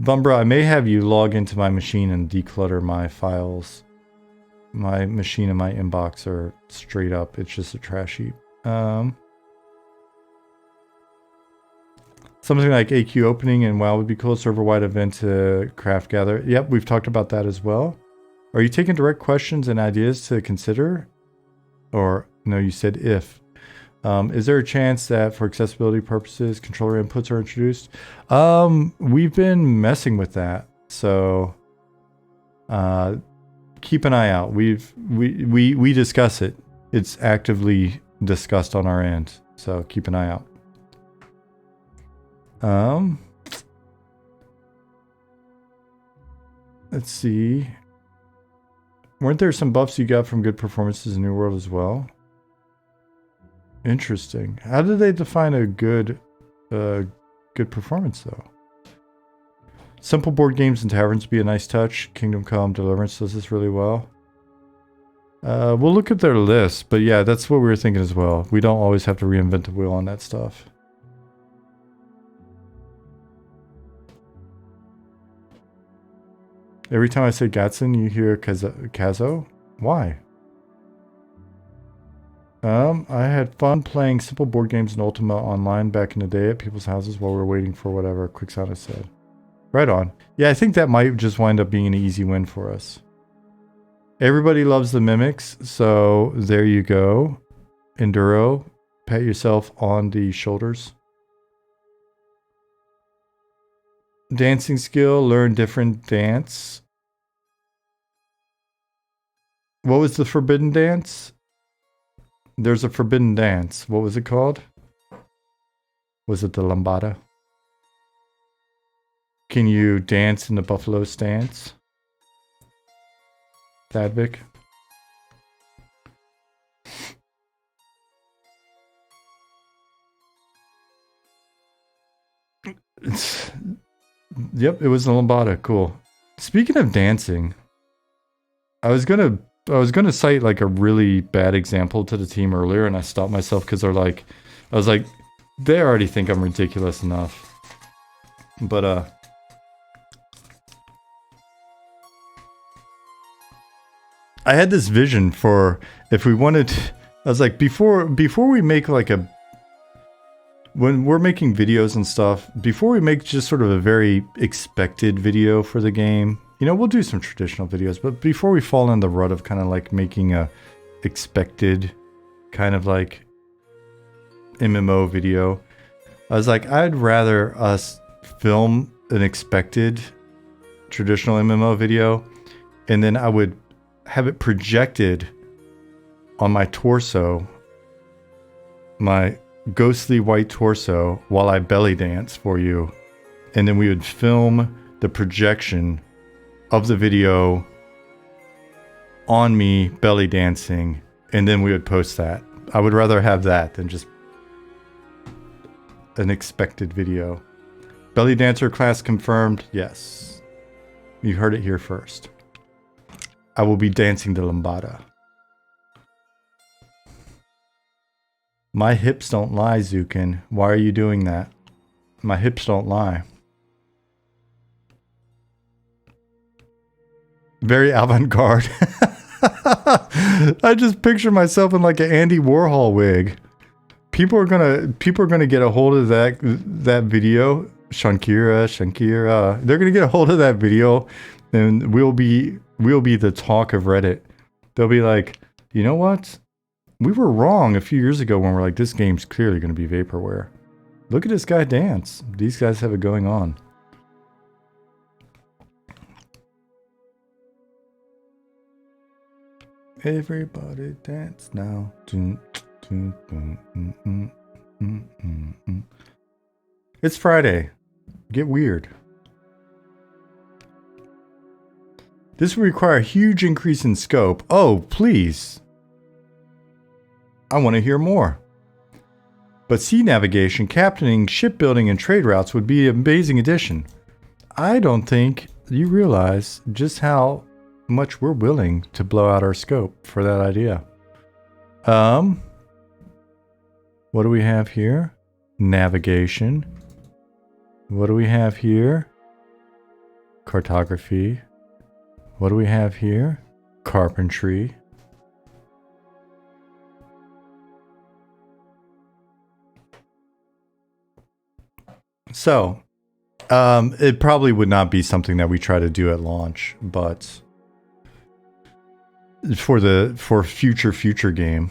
Bumbra, I may have you log into my machine and declutter my files. My machine and my inbox are straight up. It's just a trash heap. Something like AQ opening and WoW would be cool. Server-wide event to craft gather. Yep, we've talked about that as well. Are you taking direct questions and ideas to consider? Or, no, you said if. Is there a chance that for accessibility purposes, controller inputs are introduced? We've been messing with that. So, keep an eye out. We discuss it. It's actively discussed on our end. So keep an eye out. Let's see. Weren't there some buffs you got from good performances in New World as well? Interesting. How did they define a good performance though? Simple board games and taverns would be a nice touch. Kingdom Come Deliverance does this really well. We'll look at their list, but yeah, that's what we were thinking as well. We don't always have to reinvent the wheel on that stuff. Every time I say Gatson, you hear Kazo? Why? I had fun playing simple board games in Ultima online back in the day at people's houses while we were waiting for whatever Quicksana said. Right on. Yeah, I think that might just wind up being an easy win for us. Everybody loves the mimics, so there you go. Enduro, pat yourself on the shoulders. Dancing skill, learn different dance. What was the forbidden dance? There's a forbidden dance. What was it called? Was it the lambada? Can you dance in the buffalo stance? Thadvik? Yep, it was the lambada. Cool. Speaking of dancing, I was gonna cite like a really bad example to the team earlier, and I stopped myself because I was like, they already think I'm ridiculous enough. But I had this vision for if we wanted. I was like, before we make like when we're making videos and stuff, before we make just sort of a very expected video for the game. You know, we'll do some traditional videos, but before we fall in the rut of kind of like making a expected kind of like MMO video, I was like, I'd rather us film an expected traditional MMO video, and then I would have it projected on my torso, my ghostly white torso, while I belly dance for you, and then we would film the projection of the video on me belly dancing, and then we would post that. I would rather have that than just an expected video. Belly dancer class confirmed. Yes. You heard it here first. I will be dancing the lambada. My hips don't lie, Zukin. Why are you doing that? My hips don't lie. Very avant-garde. I just picture myself in like an Andy Warhol wig. People are gonna get a hold of that video. Shankira. They're gonna get a hold of that video, and we'll be the talk of Reddit. They'll be like, you know what? We were wrong a few years ago when we're like, this game's clearly going to be vaporware. Look at this guy dance. These guys have it going on. Everybody dance now. It's Friday. Get weird. This will require a huge increase in scope. Oh, please. I want to hear more. But sea navigation, captaining, shipbuilding, and trade routes would be an amazing addition. I don't think you realize just how much we're willing to blow out our scope for that idea. What do we have here? Navigation. What do we have here? Cartography. What do we have here? Carpentry. So, it probably would not be something that we try to do at launch, but for future game.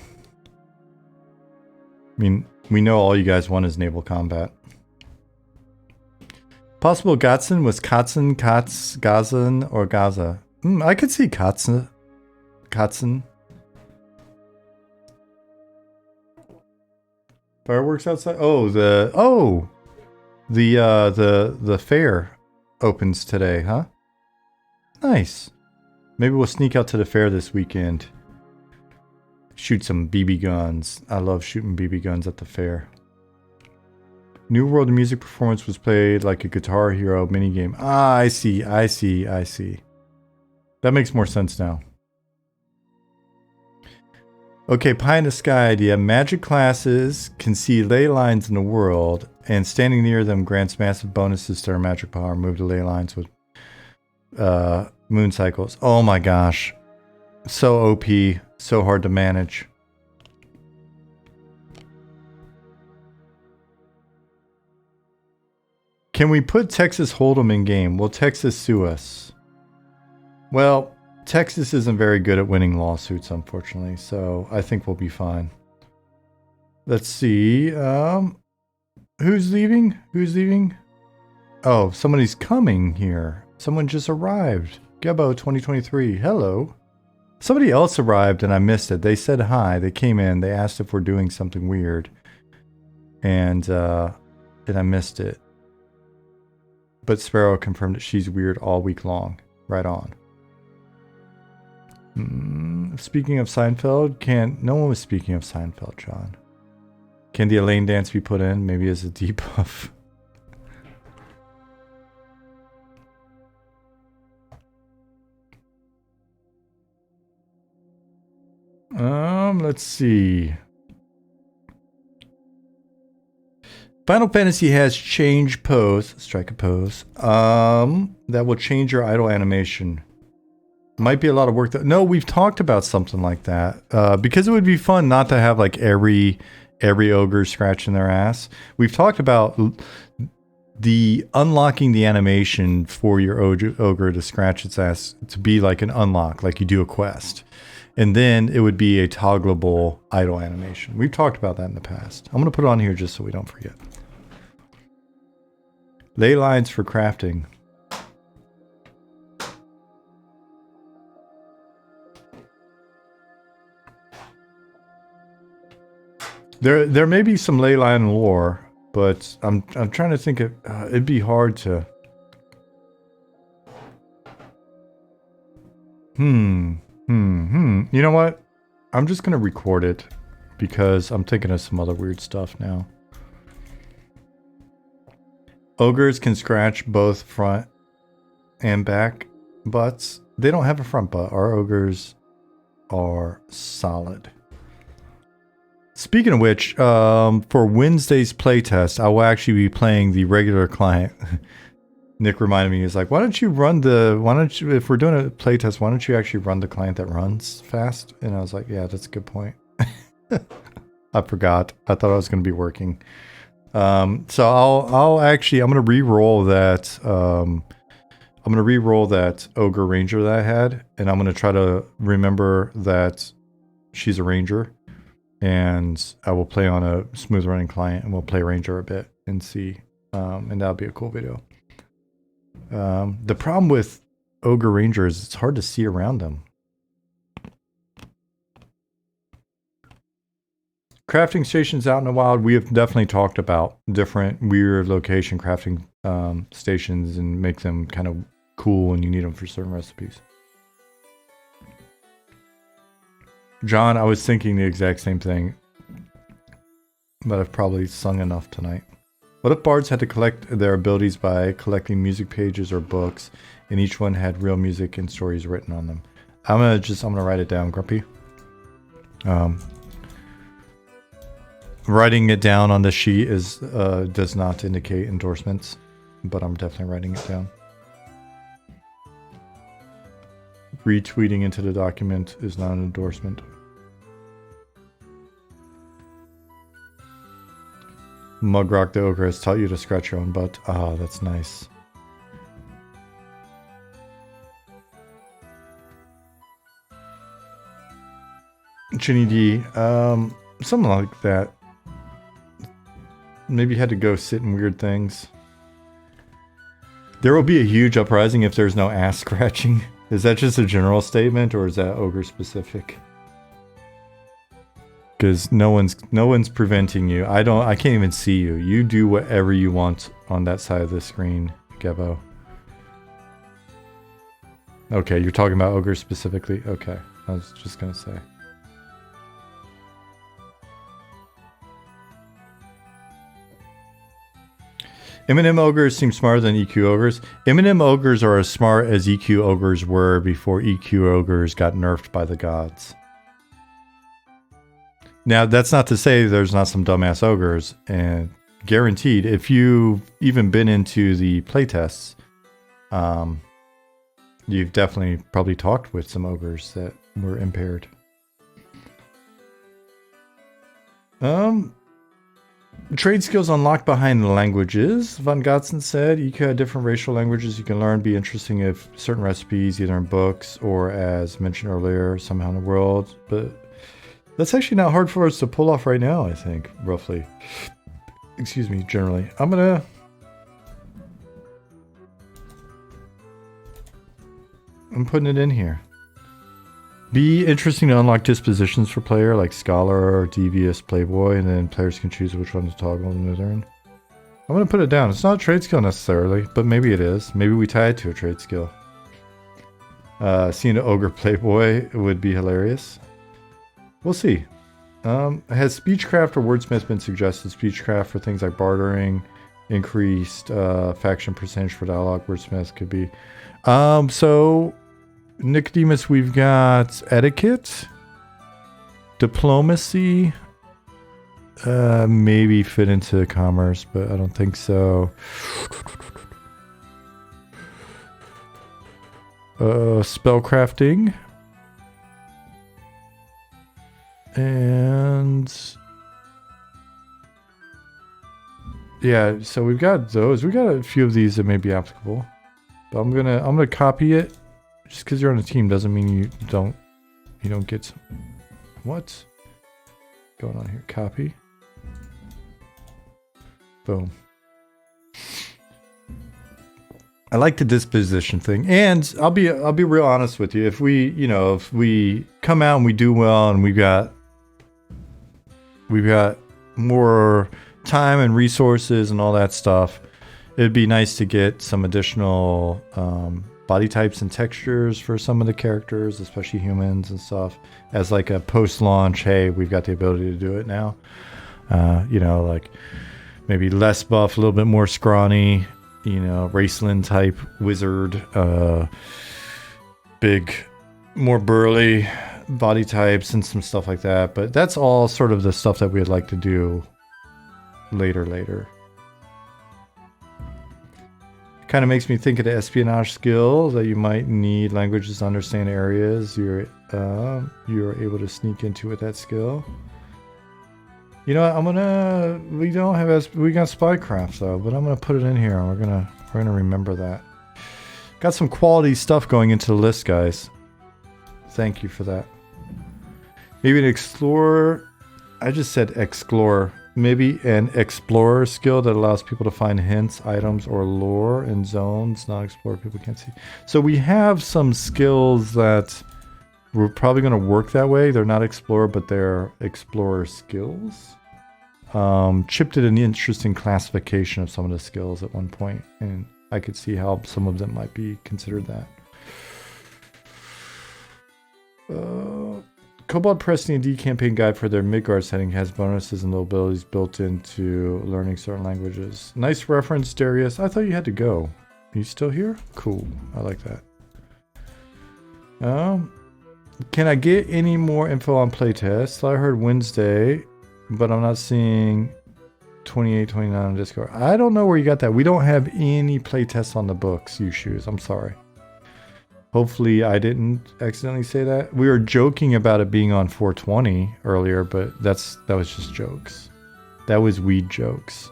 I mean, we know all you guys want is naval combat. Possible Gatsun was Katzen, Katz, Gazan, or Gaza. I could see Katzen. Fireworks outside. Oh, the fair opens today, huh? Nice. Maybe we'll sneak out to the fair this weekend. Shoot some BB guns. I love shooting BB guns at the fair. New World music performance was played like a Guitar Hero minigame. Ah, I see. That makes more sense now. Okay, pie in the sky idea. Magic classes can see ley lines in the world, and standing near them grants massive bonuses to their magic power. Move to ley lines with moon cycles. Oh my gosh. So OP. So hard to manage. Can we put Texas Hold'em in game? Will Texas sue us? Well, Texas isn't very good at winning lawsuits, unfortunately, so I think we'll be fine. Let's see. Who's leaving? Who's leaving? Oh, somebody's coming here. Someone just arrived. Gebo 2023. Hello. Somebody else arrived and I missed it. They said hi. They came in. They asked if we're doing something weird. And I missed it. But Sparrow confirmed that she's weird all week long. Right on. Speaking of Seinfeld, no one was speaking of Seinfeld, John. Can the Elaine dance be put in? Maybe as a debuff. Let's see. Final Fantasy has change pose, strike a pose, that will change your idle animation. Might be a lot of work. No, we've talked about something like that, because it would be fun not to have like every ogre scratching their ass. We've talked about the unlocking the animation for your ogre to scratch its ass to be like an unlock, like you do a quest. And then it would be a toggleable idle animation. We've talked about that in the past. I'm going to put it on here just so we don't forget. Ley lines for crafting. There may be some ley line lore, but I'm trying to think of it'd be hard to. You know what? I'm just gonna record it because I'm thinking of some other weird stuff now. Ogres can scratch both front and back butts. They don't have a front butt. Our ogres are solid. Speaking of which, for Wednesday's playtest, I will actually be playing the regular client. Nick reminded me, he's like, if we're doing a playtest, why don't you actually run the client that runs fast? And I was like, yeah, that's a good point. I forgot. I thought I was going to be working. So I'm going to re-roll that. I'm going to re-roll that Ogre Ranger that I had, and I'm going to try to remember that she's a Ranger. and I will play on a smooth running client, and we'll play Ranger a bit and see. And that'll be a cool video. The problem with Ogre Ranger is it's hard to see around them. Crafting stations out in the wild, we have definitely talked about different weird location crafting stations and make them kind of cool when you need them for certain recipes. John, I was thinking the exact same thing, but I've probably sung enough tonight. What if bards had to collect their abilities by collecting music pages or books, and each one had real music and stories written on them? I'm gonna write it down, Grumpy. Writing it down on the sheet is does not indicate endorsements, but I'm definitely writing it down. Retweeting into the document is not an endorsement. Mugrock the Ogre has taught you to scratch your own butt. Ah, that's nice. Chinny D, something like that. Maybe had to go sit in weird things. There will be a huge uprising if there's no ass scratching. Is that just a general statement, or is that ogre specific? Because no one's preventing you. I can't even see you. You do whatever you want on that side of the screen, Gebo. Okay, you're talking about ogre specifically? Okay, I was just gonna say. M&M ogres seem smarter than EQ ogres. M&M ogres are as smart as EQ ogres were before EQ ogres got nerfed by the gods. Now, that's not to say there's not some dumbass ogres, and guaranteed, if you've even been into the playtests, you've definitely probably talked with some ogres that were impaired. Trade skills unlocked behind the languages. Von Gotzen said you could have different racial languages you can learn. Be interesting if certain recipes, either in books or as mentioned earlier, somehow in the world. But that's actually not hard for us to pull off right now, I think, roughly. Excuse me, generally. I'm putting it in here. Be interesting to unlock dispositions for player, like Scholar or Devious Playboy, and then players can choose which one to toggle in the turn. I'm going to put it down. It's not a trade skill necessarily, but maybe it is. Maybe we tie it to a trade skill. Seeing an Ogre Playboy would be hilarious. We'll see. Has Speechcraft or Wordsmith been suggested? Speechcraft for things like bartering, increased faction percentage for dialogue. Wordsmith could be. So... Nicodemus, we've got etiquette, diplomacy, maybe fit into commerce, but I don't think so. Spellcrafting, and yeah, so we've got those. We got a few of these that may be applicable, but I'm gonna copy it. Just because you're on a team doesn't mean you don't get some. What's going on here? Copy. Boom. I like the disposition thing, and I'll be real honest with you. If we come out and we do well, and we've got more time and resources and all that stuff, it'd be nice to get some additional body types and textures for some of the characters, especially humans and stuff, as like a post-launch, hey, we've got the ability to do it now. Like maybe less buff, a little bit more scrawny, Raceland type wizard, big, more burly body types and some stuff like that. But that's all sort of the stuff that we'd like to do later. Kind of makes me think of the espionage skill that you might need languages to understand areas you're able to sneak into with that skill. You know what, we got spycraft though, but I'm gonna put it in here. We're gonna remember that. Got some quality stuff going into the list, guys. Thank you for that. Maybe an explorer. I just said explore. Maybe an explorer skill that allows people to find hints, items, or lore in zones not explored people can't see. So we have some skills that we're probably going to work that way. They're not explorer, but they're explorer skills. Chip did an interesting classification of some of the skills at one point, and I could see how some of them might be considered that. Cobalt Press D&D campaign guide for their Midgard setting has bonuses and little abilities built into learning certain languages. Nice reference, Darius. I thought you had to go. Are you still here? Cool. I like that. Can I get any more info on playtests? I heard Wednesday, but I'm not seeing 28, 29 on Discord. I don't know where you got that. We don't have any playtests on the books, you shoes. I'm sorry. Hopefully I didn't accidentally say that. We were joking about it being on 420 earlier, but that was just jokes. That was weed jokes.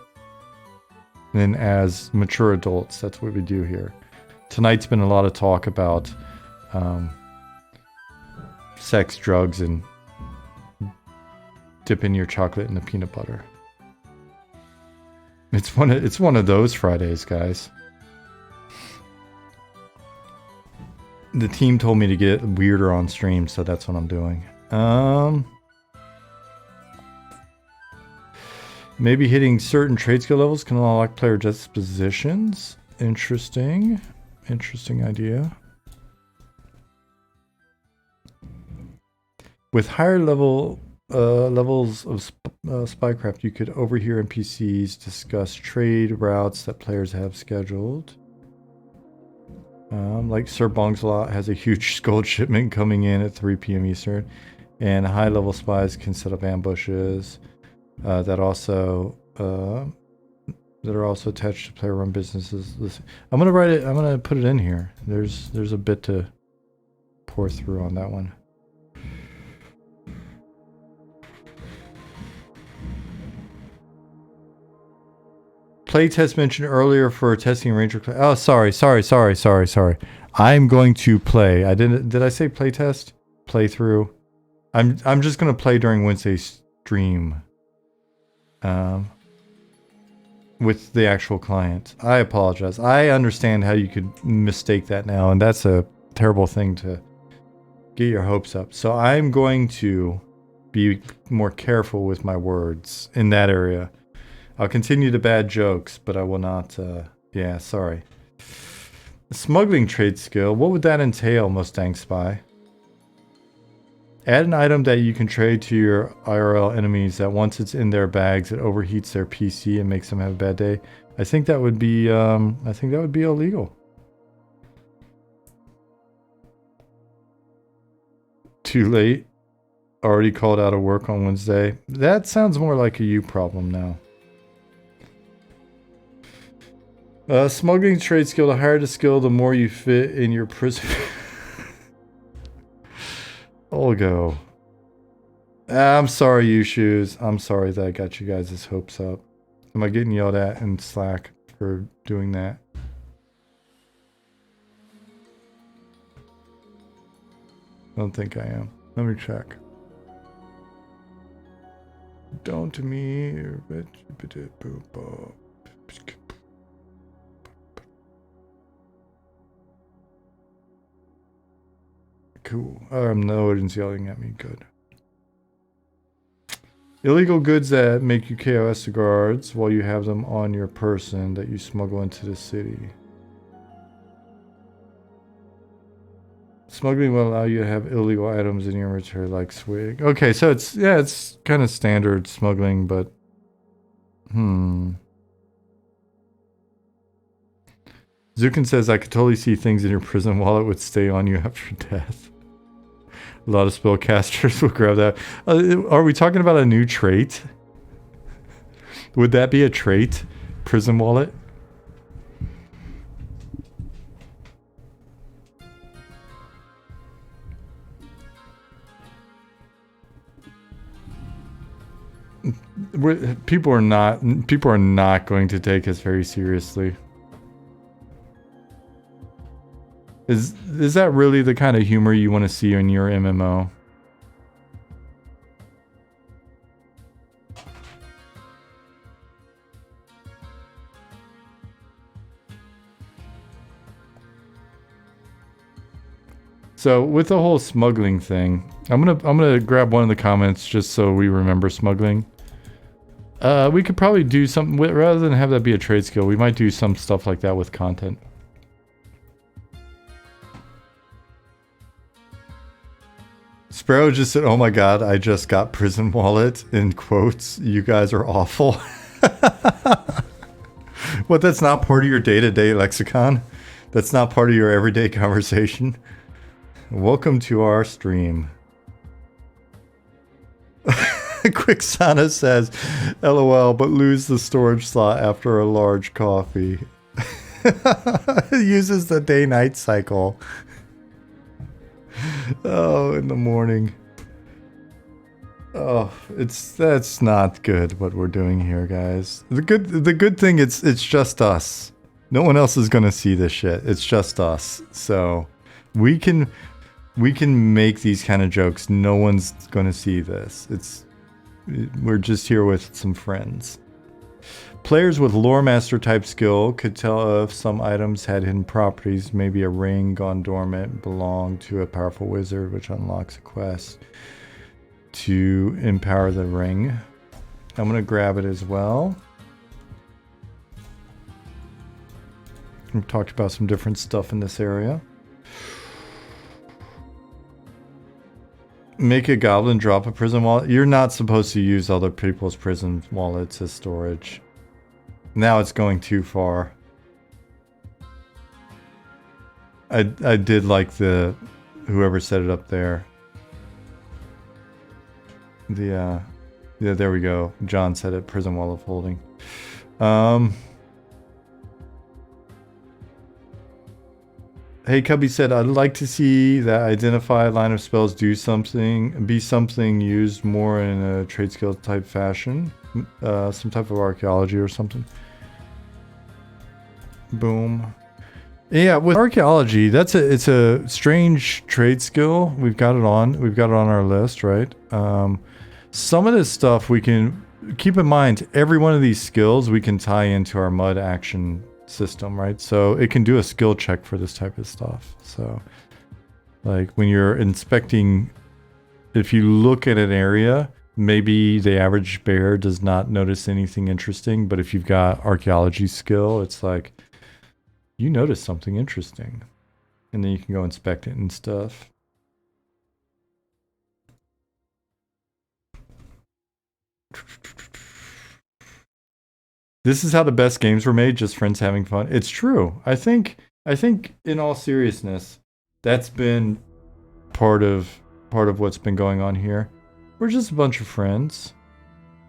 And as mature adults, that's what we do here. Tonight's been a lot of talk about sex, drugs, and dipping your chocolate in the peanut butter. It's one of those Fridays, guys. The team told me to get weirder on stream, so that's what I'm doing. Maybe hitting certain trade skill levels can unlock player dispositions. Interesting. Interesting idea. With higher levels of spycraft, you could overhear NPCs discuss trade routes that players have scheduled. Like Sir Bongslot has a huge gold shipment coming in at 3 p.m. Eastern, and high-level spies can set up ambushes that are also attached to player-run businesses. Listen, I'm gonna write it. I'm gonna put it in here. There's a bit to pour through on that one. Playtest mentioned earlier for testing Ranger. Oh, sorry. I'm going to play. Did I say playtest? Playthrough. I'm just gonna play during Wednesday's stream. With the actual client. I apologize. I understand how you could mistake that now, and that's a terrible thing to get your hopes up. So I'm going to be more careful with my words in that area. I'll continue the bad jokes, but I will not, yeah, sorry. Smuggling trade skill, what would that entail, Mustang Spy? Add an item that you can trade to your IRL enemies that once it's in their bags, it overheats their PC and makes them have a bad day. I think that would be, illegal. Too late. Already called out of work on Wednesday. That sounds more like a you problem now. Smuggling trade skill. The higher the skill, the more you fit in your prison. Olgo. I'm sorry, you shoes. I'm sorry that I got you guys' hopes up. Am I getting yelled at in Slack for doing that? I don't think I am. Let me check. Don't me. Cool. No one's yelling at me. Good. Illegal goods that make you KOS cigars while you have them on your person that you smuggle into the city. Smuggling will allow you to have illegal items in your inventory like swig. Okay, so it's kind of standard smuggling, but Zukin says I could totally see things in your prison wallet would stay on you after death. A lot of spellcasters will grab that. Are we talking about a new trait? Would that be a trait? Prison wallet? People are not going to take us very seriously. Is that really the kind of humor you want to see in your MMO? So with the whole smuggling thing, I'm gonna grab one of the comments just so we remember smuggling. We could probably do something with, rather than have that be a trade skill. We might do some stuff like that with content. Sparrow just said, "Oh my god, I just got prison wallet," in quotes. You guys are awful. What? That's not part of your day-to-day lexicon? That's not part of your everyday conversation? Welcome to our stream. Quicksana says, "LOL, but lose the storage slot after a large coffee." It uses the day-night cycle. Oh, in the morning. Oh, that's not good what we're doing here, guys. The good thing it's just us. No one else is gonna see this shit. It's just us. So we can make these kind of jokes. No one's gonna see this. We're just here with some friends. Players with lore master type skill could tell if some items had hidden properties. Maybe a ring gone dormant belonged to a powerful wizard, which unlocks a quest to empower the ring. I'm gonna grab it as well. We've talked about some different stuff in this area. Make a goblin drop a prison wallet. You're not supposed to use other people's prison wallets as storage. Now it's going too far. I did like the whoever set it up there. Yeah, there we go. John said it. Prison wallet folding. Hey Cubby said, "I'd like to see that identify line of spells be something used more in a trade skill type fashion, some type of archaeology or something." Boom. Yeah, with archaeology, it's a strange trade skill. We've got it on our list, right? Some of this stuff we can keep in mind. Every one of these skills we can tie into our mud action system, right? So it can do a skill check for this type of stuff. So like when you're inspecting, if you look at an area, maybe the average bear does not notice anything interesting, but if you've got archaeology skill, it's like you notice something interesting and then you can go inspect it and stuff. This is how the best games were made, just friends having fun. It's true. I think in all seriousness, that's been part of what's been going on here. We're just a bunch of friends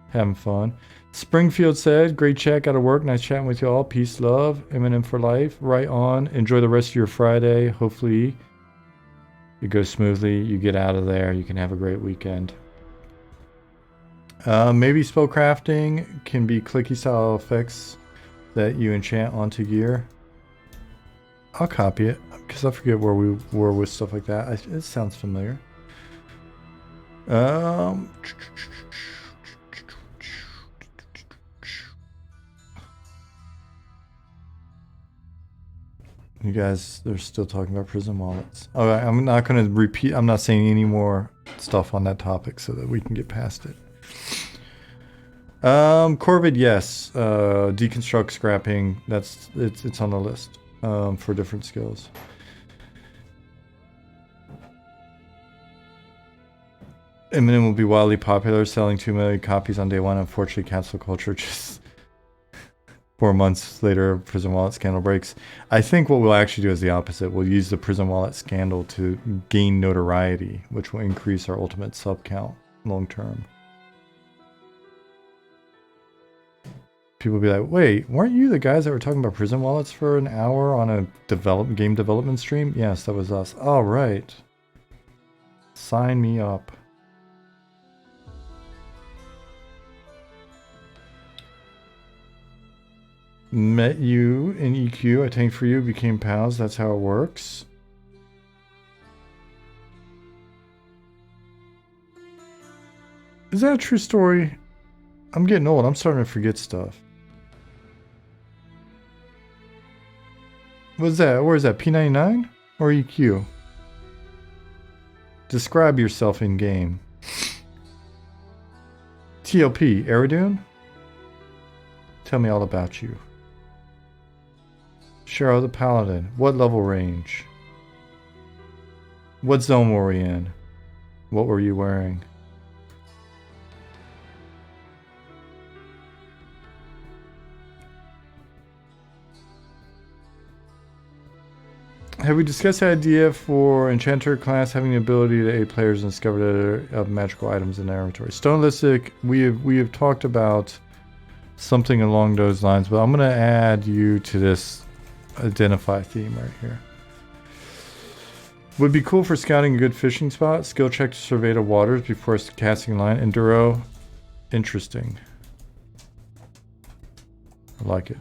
having fun. Springfield said, "Great chat, gotta work. Nice chatting with you all. Peace, love, Eminem for life. Right on. Enjoy the rest of your Friday. Hopefully it goes smoothly. You get out of there. You can have a great weekend." Maybe spellcrafting can be clicky style effects that you enchant onto gear. I'll copy it because I forget where we were with stuff like that. It sounds familiar. You guys, they're still talking about prison wallets. Alright, I'm not going to repeat. I'm not saying any more stuff on that topic so that we can get past it. Corvid, yes. Deconstruct, scrapping. It's on the list for different skills. Eminem will be wildly popular, selling 2 million copies on day one. Unfortunately, cancel culture just 4 months later, prison wallet scandal breaks. I think what we'll actually do is the opposite. We'll use the prison wallet scandal to gain notoriety, which will increase our ultimate sub count long term. People will be like, "Wait, weren't you the guys that were talking about prison wallets for an hour on a game development stream?" Yes, that was us. All right. Sign me up. Met you in EQ. I tanked for you, became pals. That's how it works. Is that a true story? I'm getting old. I'm starting to forget stuff. What's that? Where is that? P99 or EQ? Describe yourself in game. TLP, Eridune? Tell me all about you. Cheryl the Paladin. What level range? What zone were we in? What were you wearing? Have we discussed the idea for Enchanter class having the ability to aid players and discover of magical items in their inventory? Stonelistic, we have talked about something along those lines, but I'm going to add you to this identify theme right here. Would be cool for scouting a good fishing spot. Skill check to survey the waters before casting line. Enduro, interesting. I like it.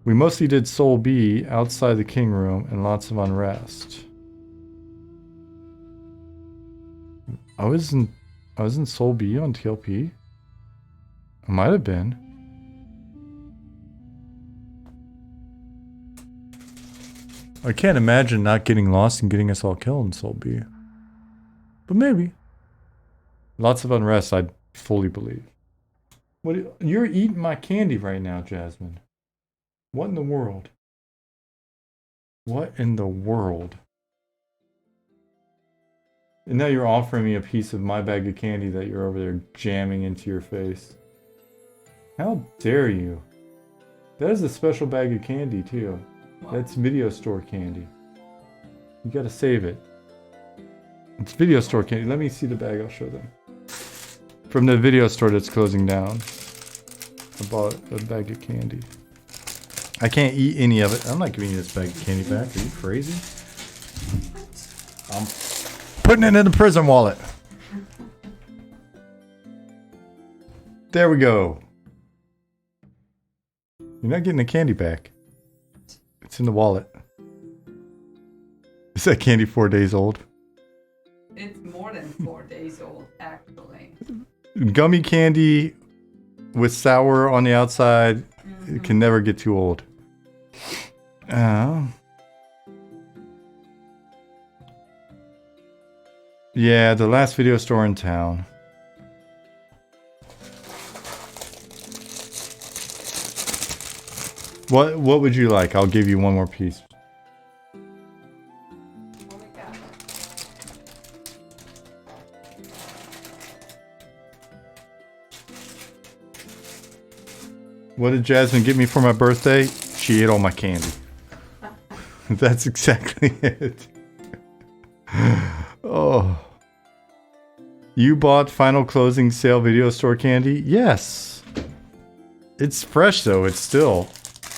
We mostly did Soul B outside the King Room and lots of unrest. I was in Soul B on TLP. I might have been. I can't imagine not getting lost and getting us all killed in Soul B. But maybe. Lots of unrest, I fully believe. You're eating my candy right now, Jasmine. What in the world? What in the world? And now you're offering me a piece of my bag of candy that you're over there jamming into your face. How dare you? That is a special bag of candy too. That's video store candy. You gotta save it. It's video store candy. Let me see the bag, I'll show them. From the video store that's closing down. I bought a bag of candy. I can't eat any of it. I'm not giving you this bag of candy back. Are you crazy? I'm putting it in the prison wallet. There we go. You're not getting the candy back. It's in the wallet. Is that candy 4 days old? It's more than 4 days old, actually. Gummy candy with sour on the outside. It can never get too old. Yeah, the last video store in town. What would you like? I'll give you one more piece. What did Jasmine get me for my birthday? She ate all my candy. That's exactly it. Oh. You bought final closing sale video store candy? Yes. It's fresh though. It's still...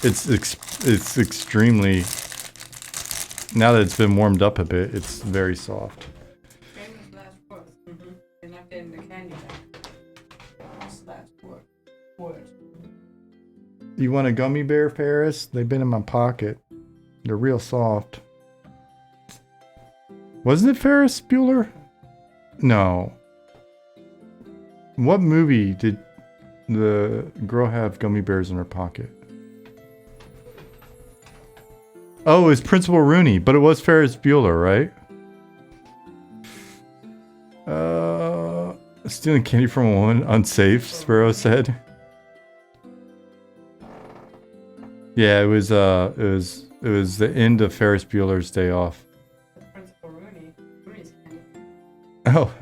It's extremely... Now that it's been warmed up a bit, it's very soft. Famous last words. You're not getting the candy back. That's last word. You want a gummy bear, Ferris? They've been in my pocket. They're real soft. Wasn't it Ferris Bueller? No. What movie did the girl have gummy bears in her pocket? Oh, it's Principal Rooney, but it was Ferris Bueller, right? Stealing candy from a woman, unsafe, Sparrow said. Yeah, it was the end of Ferris Bueller's Day Off. Principal Rooney's candy. Oh.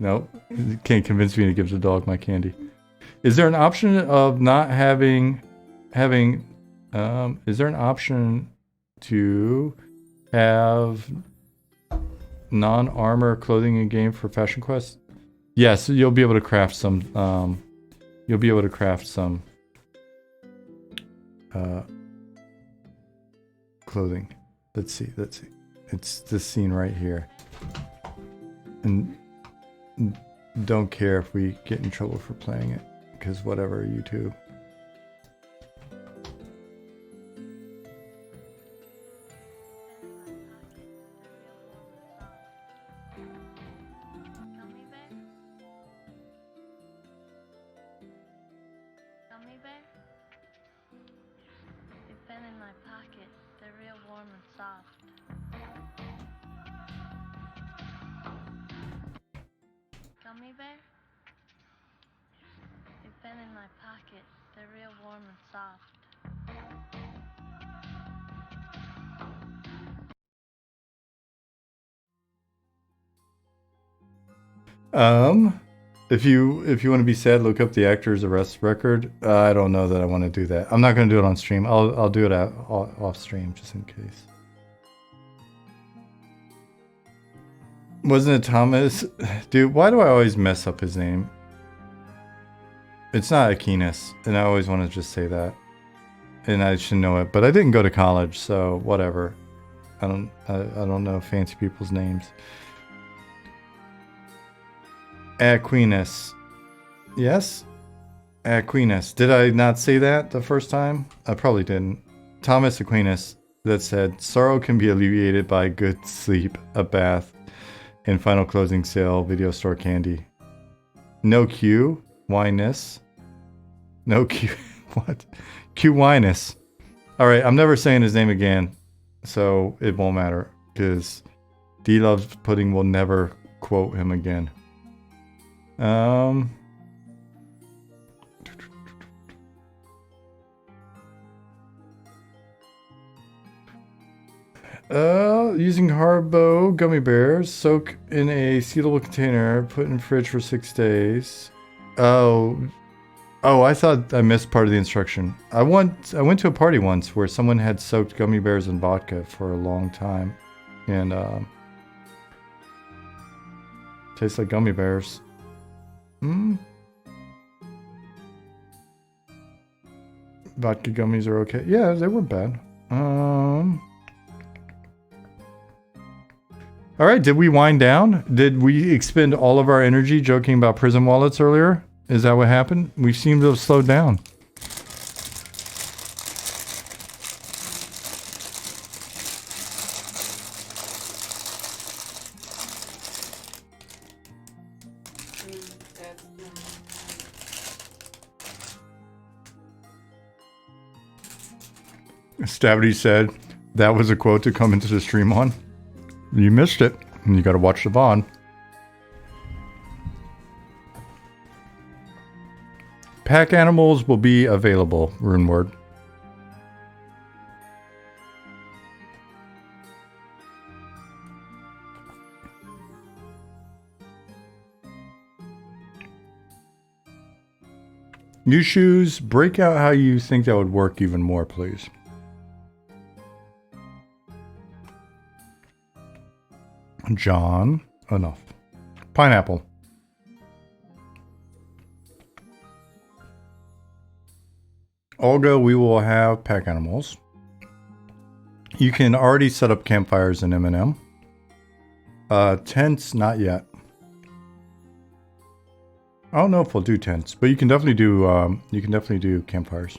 No, you can't convince me to give the dog my candy. Is there an option of not having is there an option to have non-armor clothing in game for Fashion Quest? Yes, you'll be able to craft some clothing. Let's see. It's this scene right here. And don't care if we get in trouble for playing it, because whatever, YouTube. my pocket. They're real warm and soft. If you want to be sad, look up the actor's arrest record. I don't know that I want to do that. I'm not going to do it on stream. I'll do it off stream just in case. Wasn't it Thomas? Dude, why do I always mess up his name? It's not Aquinas, and I always want to just say that. And I should know it, but I didn't go to college, so whatever. I don't know fancy people's names. Aquinas. Yes? Aquinas. Did I not say that the first time? I probably didn't. Thomas Aquinas that said, sorrow can be alleviated by good sleep, a bath, and final closing sale, video store candy. No Q. Winus. No Q. What? Q Winus. Alright, I'm never saying his name again, so it won't matter, because D Loves Pudding will never quote him again. Using Haribo gummy bears, soak in a sealable container, put in fridge for 6 days. Oh, I thought I missed part of the instruction. I went to a party once where someone had soaked gummy bears in vodka for a long time, and tastes like gummy bears. Vodka gummies are okay. Yeah, they weren't bad. Alright, did we wind down? Did we expend all of our energy joking about prison wallets earlier? Is that what happened? We seem to have slowed down. Stavity said that was a quote to come into the stream on. You missed it, and you gotta watch the VOD. Pack animals will be available, Runeword. New shoes, break out how you think that would work even more, please. John, enough. Pineapple. Olga, we will have pack animals. You can already set up campfires in M&M. Tents, not yet. I don't know if we'll do tents, but you can definitely do campfires.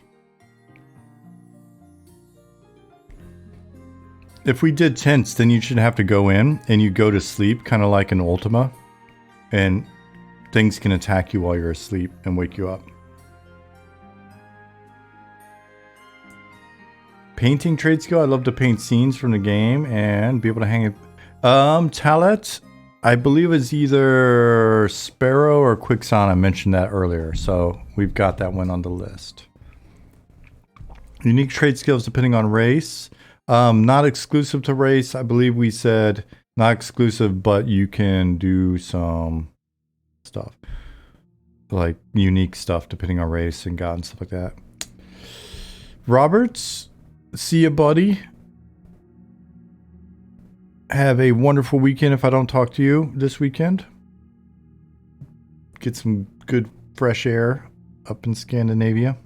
If we did tents, then you should have to go in and you go to sleep, kind of like an Ultima, and things can attack you while you're asleep and wake you up. Painting trade skill. I love to paint scenes from the game and be able to hang it. Talet, I believe it's either Sparrow or Quixana. Mentioned that earlier, so we've got that one on the list. Unique trade skills depending on race. Not exclusive to race. I believe we said not exclusive, but you can do some stuff. Like unique stuff depending on race and god and stuff like that. Roberts, see ya, buddy. Have a wonderful weekend if I don't talk to you this weekend. Get some good fresh air up in Scandinavia.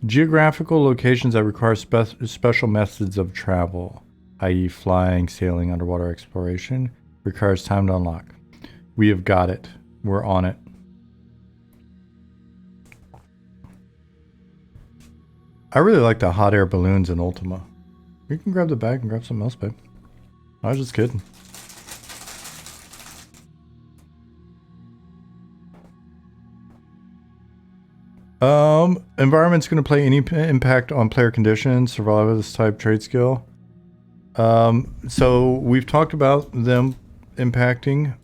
Geographical locations that require special methods of travel, i.e. flying, sailing, underwater exploration, requires time to unlock. We have got it. We're on it. I really like the hot air balloons in Ultima. You can grab the bag and grab something else, babe. I was just kidding. Environment's going to play any impact on player conditions, survival of this type, trade skill. So we've talked about them impacting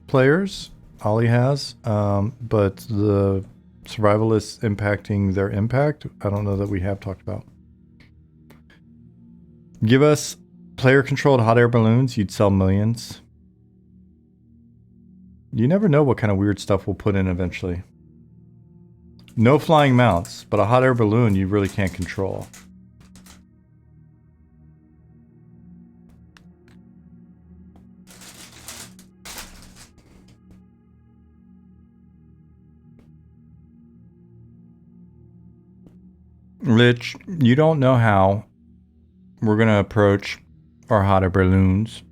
players. Ollie has, but the survivalists impacting their impact, I don't know that we have talked about. Give us player-controlled hot air balloons, you'd sell millions. You never know what kind of weird stuff we'll put in eventually. No flying mounts, but a hot air balloon you really can't control. Rich, you don't know how we're going to approach our hot air balloons.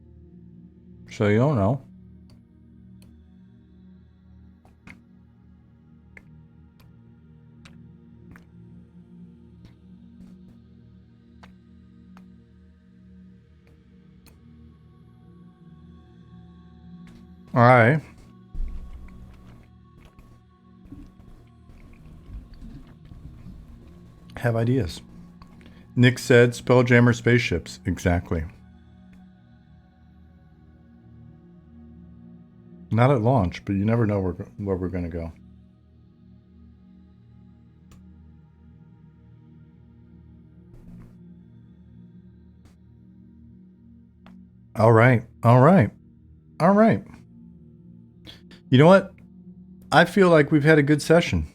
So you don't know. All right. Have ideas. Nick said Spelljammer spaceships. Exactly. Not at launch, but you never know where we're going to go. All right. All right. All right. You know what? I feel like we've had a good session.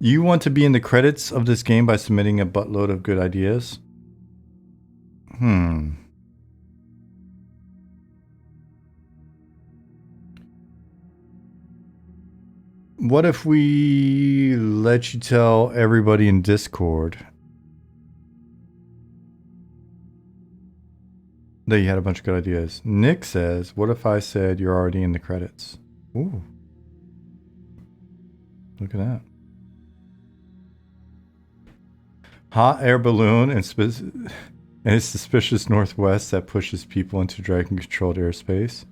You want to be in the credits of this game by submitting a buttload of good ideas? What if we let you tell everybody in Discord that you had a bunch of good ideas? Nick says, what if I said you're already in the credits? Ooh. Look at that. Hot air balloon and a suspicious northwest that pushes people into dragon-controlled airspace.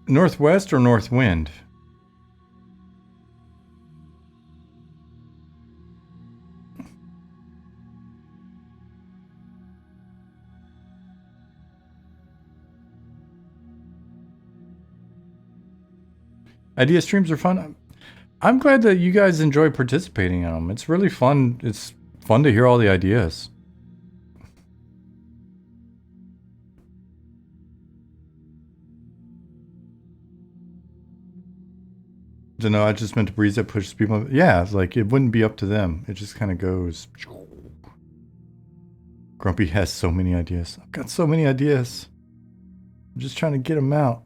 Northwest or north wind? Idea streams are fun. I'm glad that you guys enjoy participating in them. It's really fun. It's fun to hear all the ideas. Don't know, I just meant to breeze that pushes people. Yeah, like it wouldn't be up to them. It just kind of goes. Grumpy has so many ideas. I've got so many ideas. I'm just trying to get them out.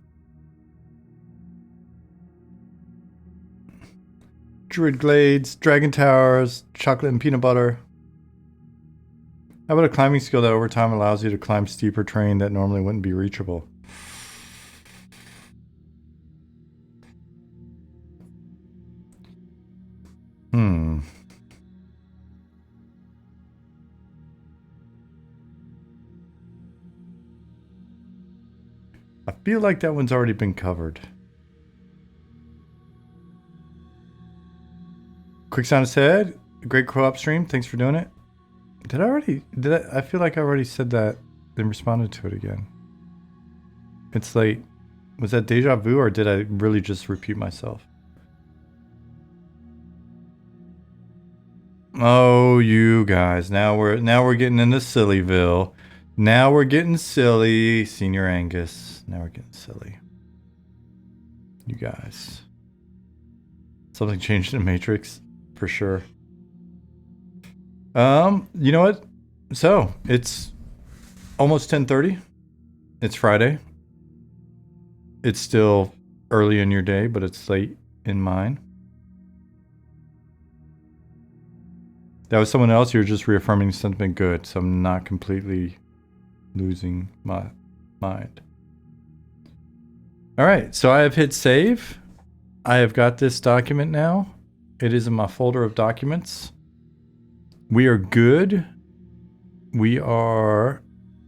Druid Glades, Dragon Towers, chocolate and peanut butter. How about a climbing skill that over time allows you to climb steeper terrain that normally wouldn't be reachable? I feel like that one's already been covered. Quick Sound said, great co-op stream. Thanks for doing it. I feel like I already said that, then responded to it again. It's late. Was that deja vu or did I really just repeat myself? Oh, you guys. Now we're getting into Sillyville. Now we're getting silly. Senior Angus. Now we're getting silly. You guys. Something changed in the Matrix. For sure. You know what? So, it's almost 10:30. It's Friday. It's still early in your day, but it's late in mine. That was someone else. You're just reaffirming something good, so I'm not completely losing my mind. All right, so I have hit save. I have got this document now. It is in my folder of documents. We are good. We're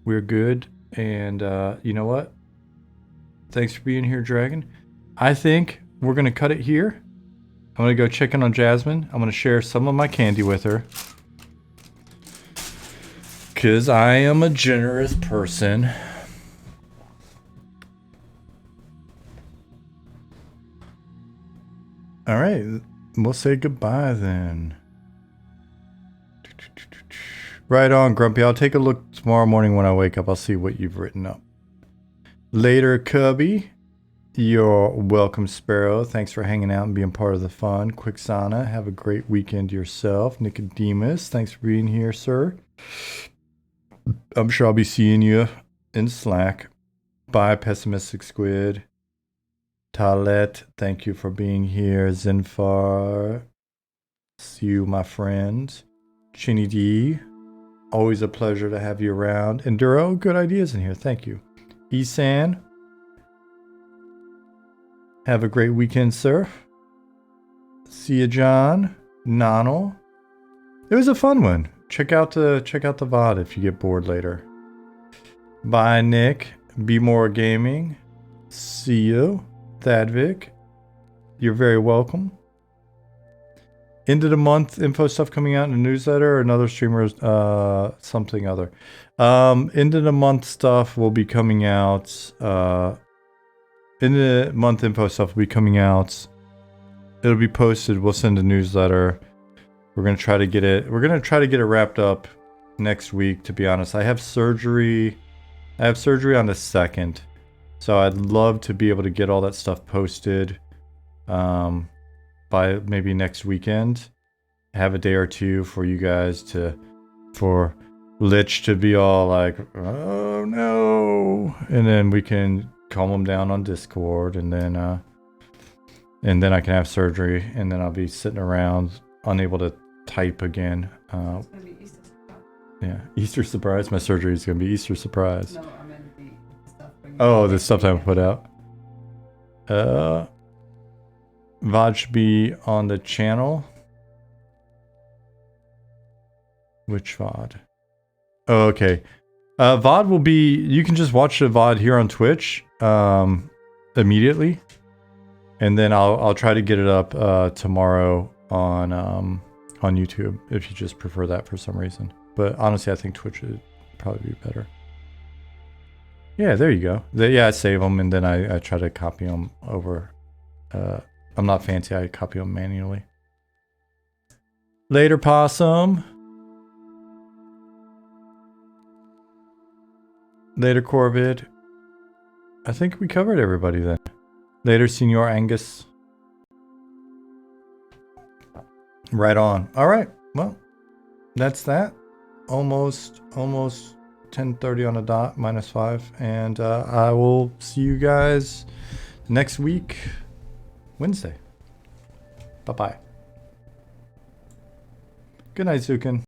good. And you know what? Thanks for being here, Dragon. I think we're going to cut it here. I'm going to go check in on Jasmine. I'm going to share some of my candy with her. Because I am a generous person. All right, we'll say goodbye then. Right on, Grumpy. I'll take a look tomorrow morning when I wake up. I'll see what you've written up. Later, Cubby. You're welcome, Sparrow. Thanks for hanging out and being part of the fun. Quixana, have a great weekend yourself. Nicodemus, thanks for being here, sir. I'm sure I'll be seeing you in Slack. Bye, Pessimistic Squid. Talet, thank you for being here. Zinfar, see you, my friend. Chinny D, always a pleasure to have you around. Enduro, good ideas in here. Thank you. Isan, have a great weekend, sir. See you, John. Nonal, it was a fun one. Check out the VOD if you get bored later. Bye, Nick. Be More Gaming. See you. Thadvic, you're very welcome. End of the month info stuff coming out in the newsletter, or another streamer, something other. End of the month stuff will be coming out. End of the month info stuff will be coming out. It'll be posted. We'll send a newsletter. We're gonna try to get it. We're gonna try to get it wrapped up next week. To be honest, I have surgery. I have surgery on the 2nd. So I'd love to be able to get all that stuff posted by maybe next weekend. Have a day or two for you guys for Lich to be all like, oh no, and then we can calm them down on Discord, and then I can have surgery, and then I'll be sitting around unable to type again. It's gonna be Easter surprise. Yeah, Easter surprise. My surgery is gonna be Easter surprise. No, I meant the stuff. Oh, the stuff I put out. VOD should be on the channel. Which VOD? Oh, okay. VOD will be, you can just watch the VOD here on Twitch immediately. And then I'll try to get it up tomorrow on YouTube if you just prefer that for some reason. But honestly, I think Twitch would probably be better. Yeah, there you go. Yeah, I save them and then I try to copy them over. I'm not fancy. I copy them manually. Later, Possum. Later, Corvid. I think we covered everybody then. Later, Senor Angus. Right on. All right. Well, that's that. Almost 10:30 on the dot, -5. And I will see you guys next week, Wednesday. Bye-bye. Good night, Zukin.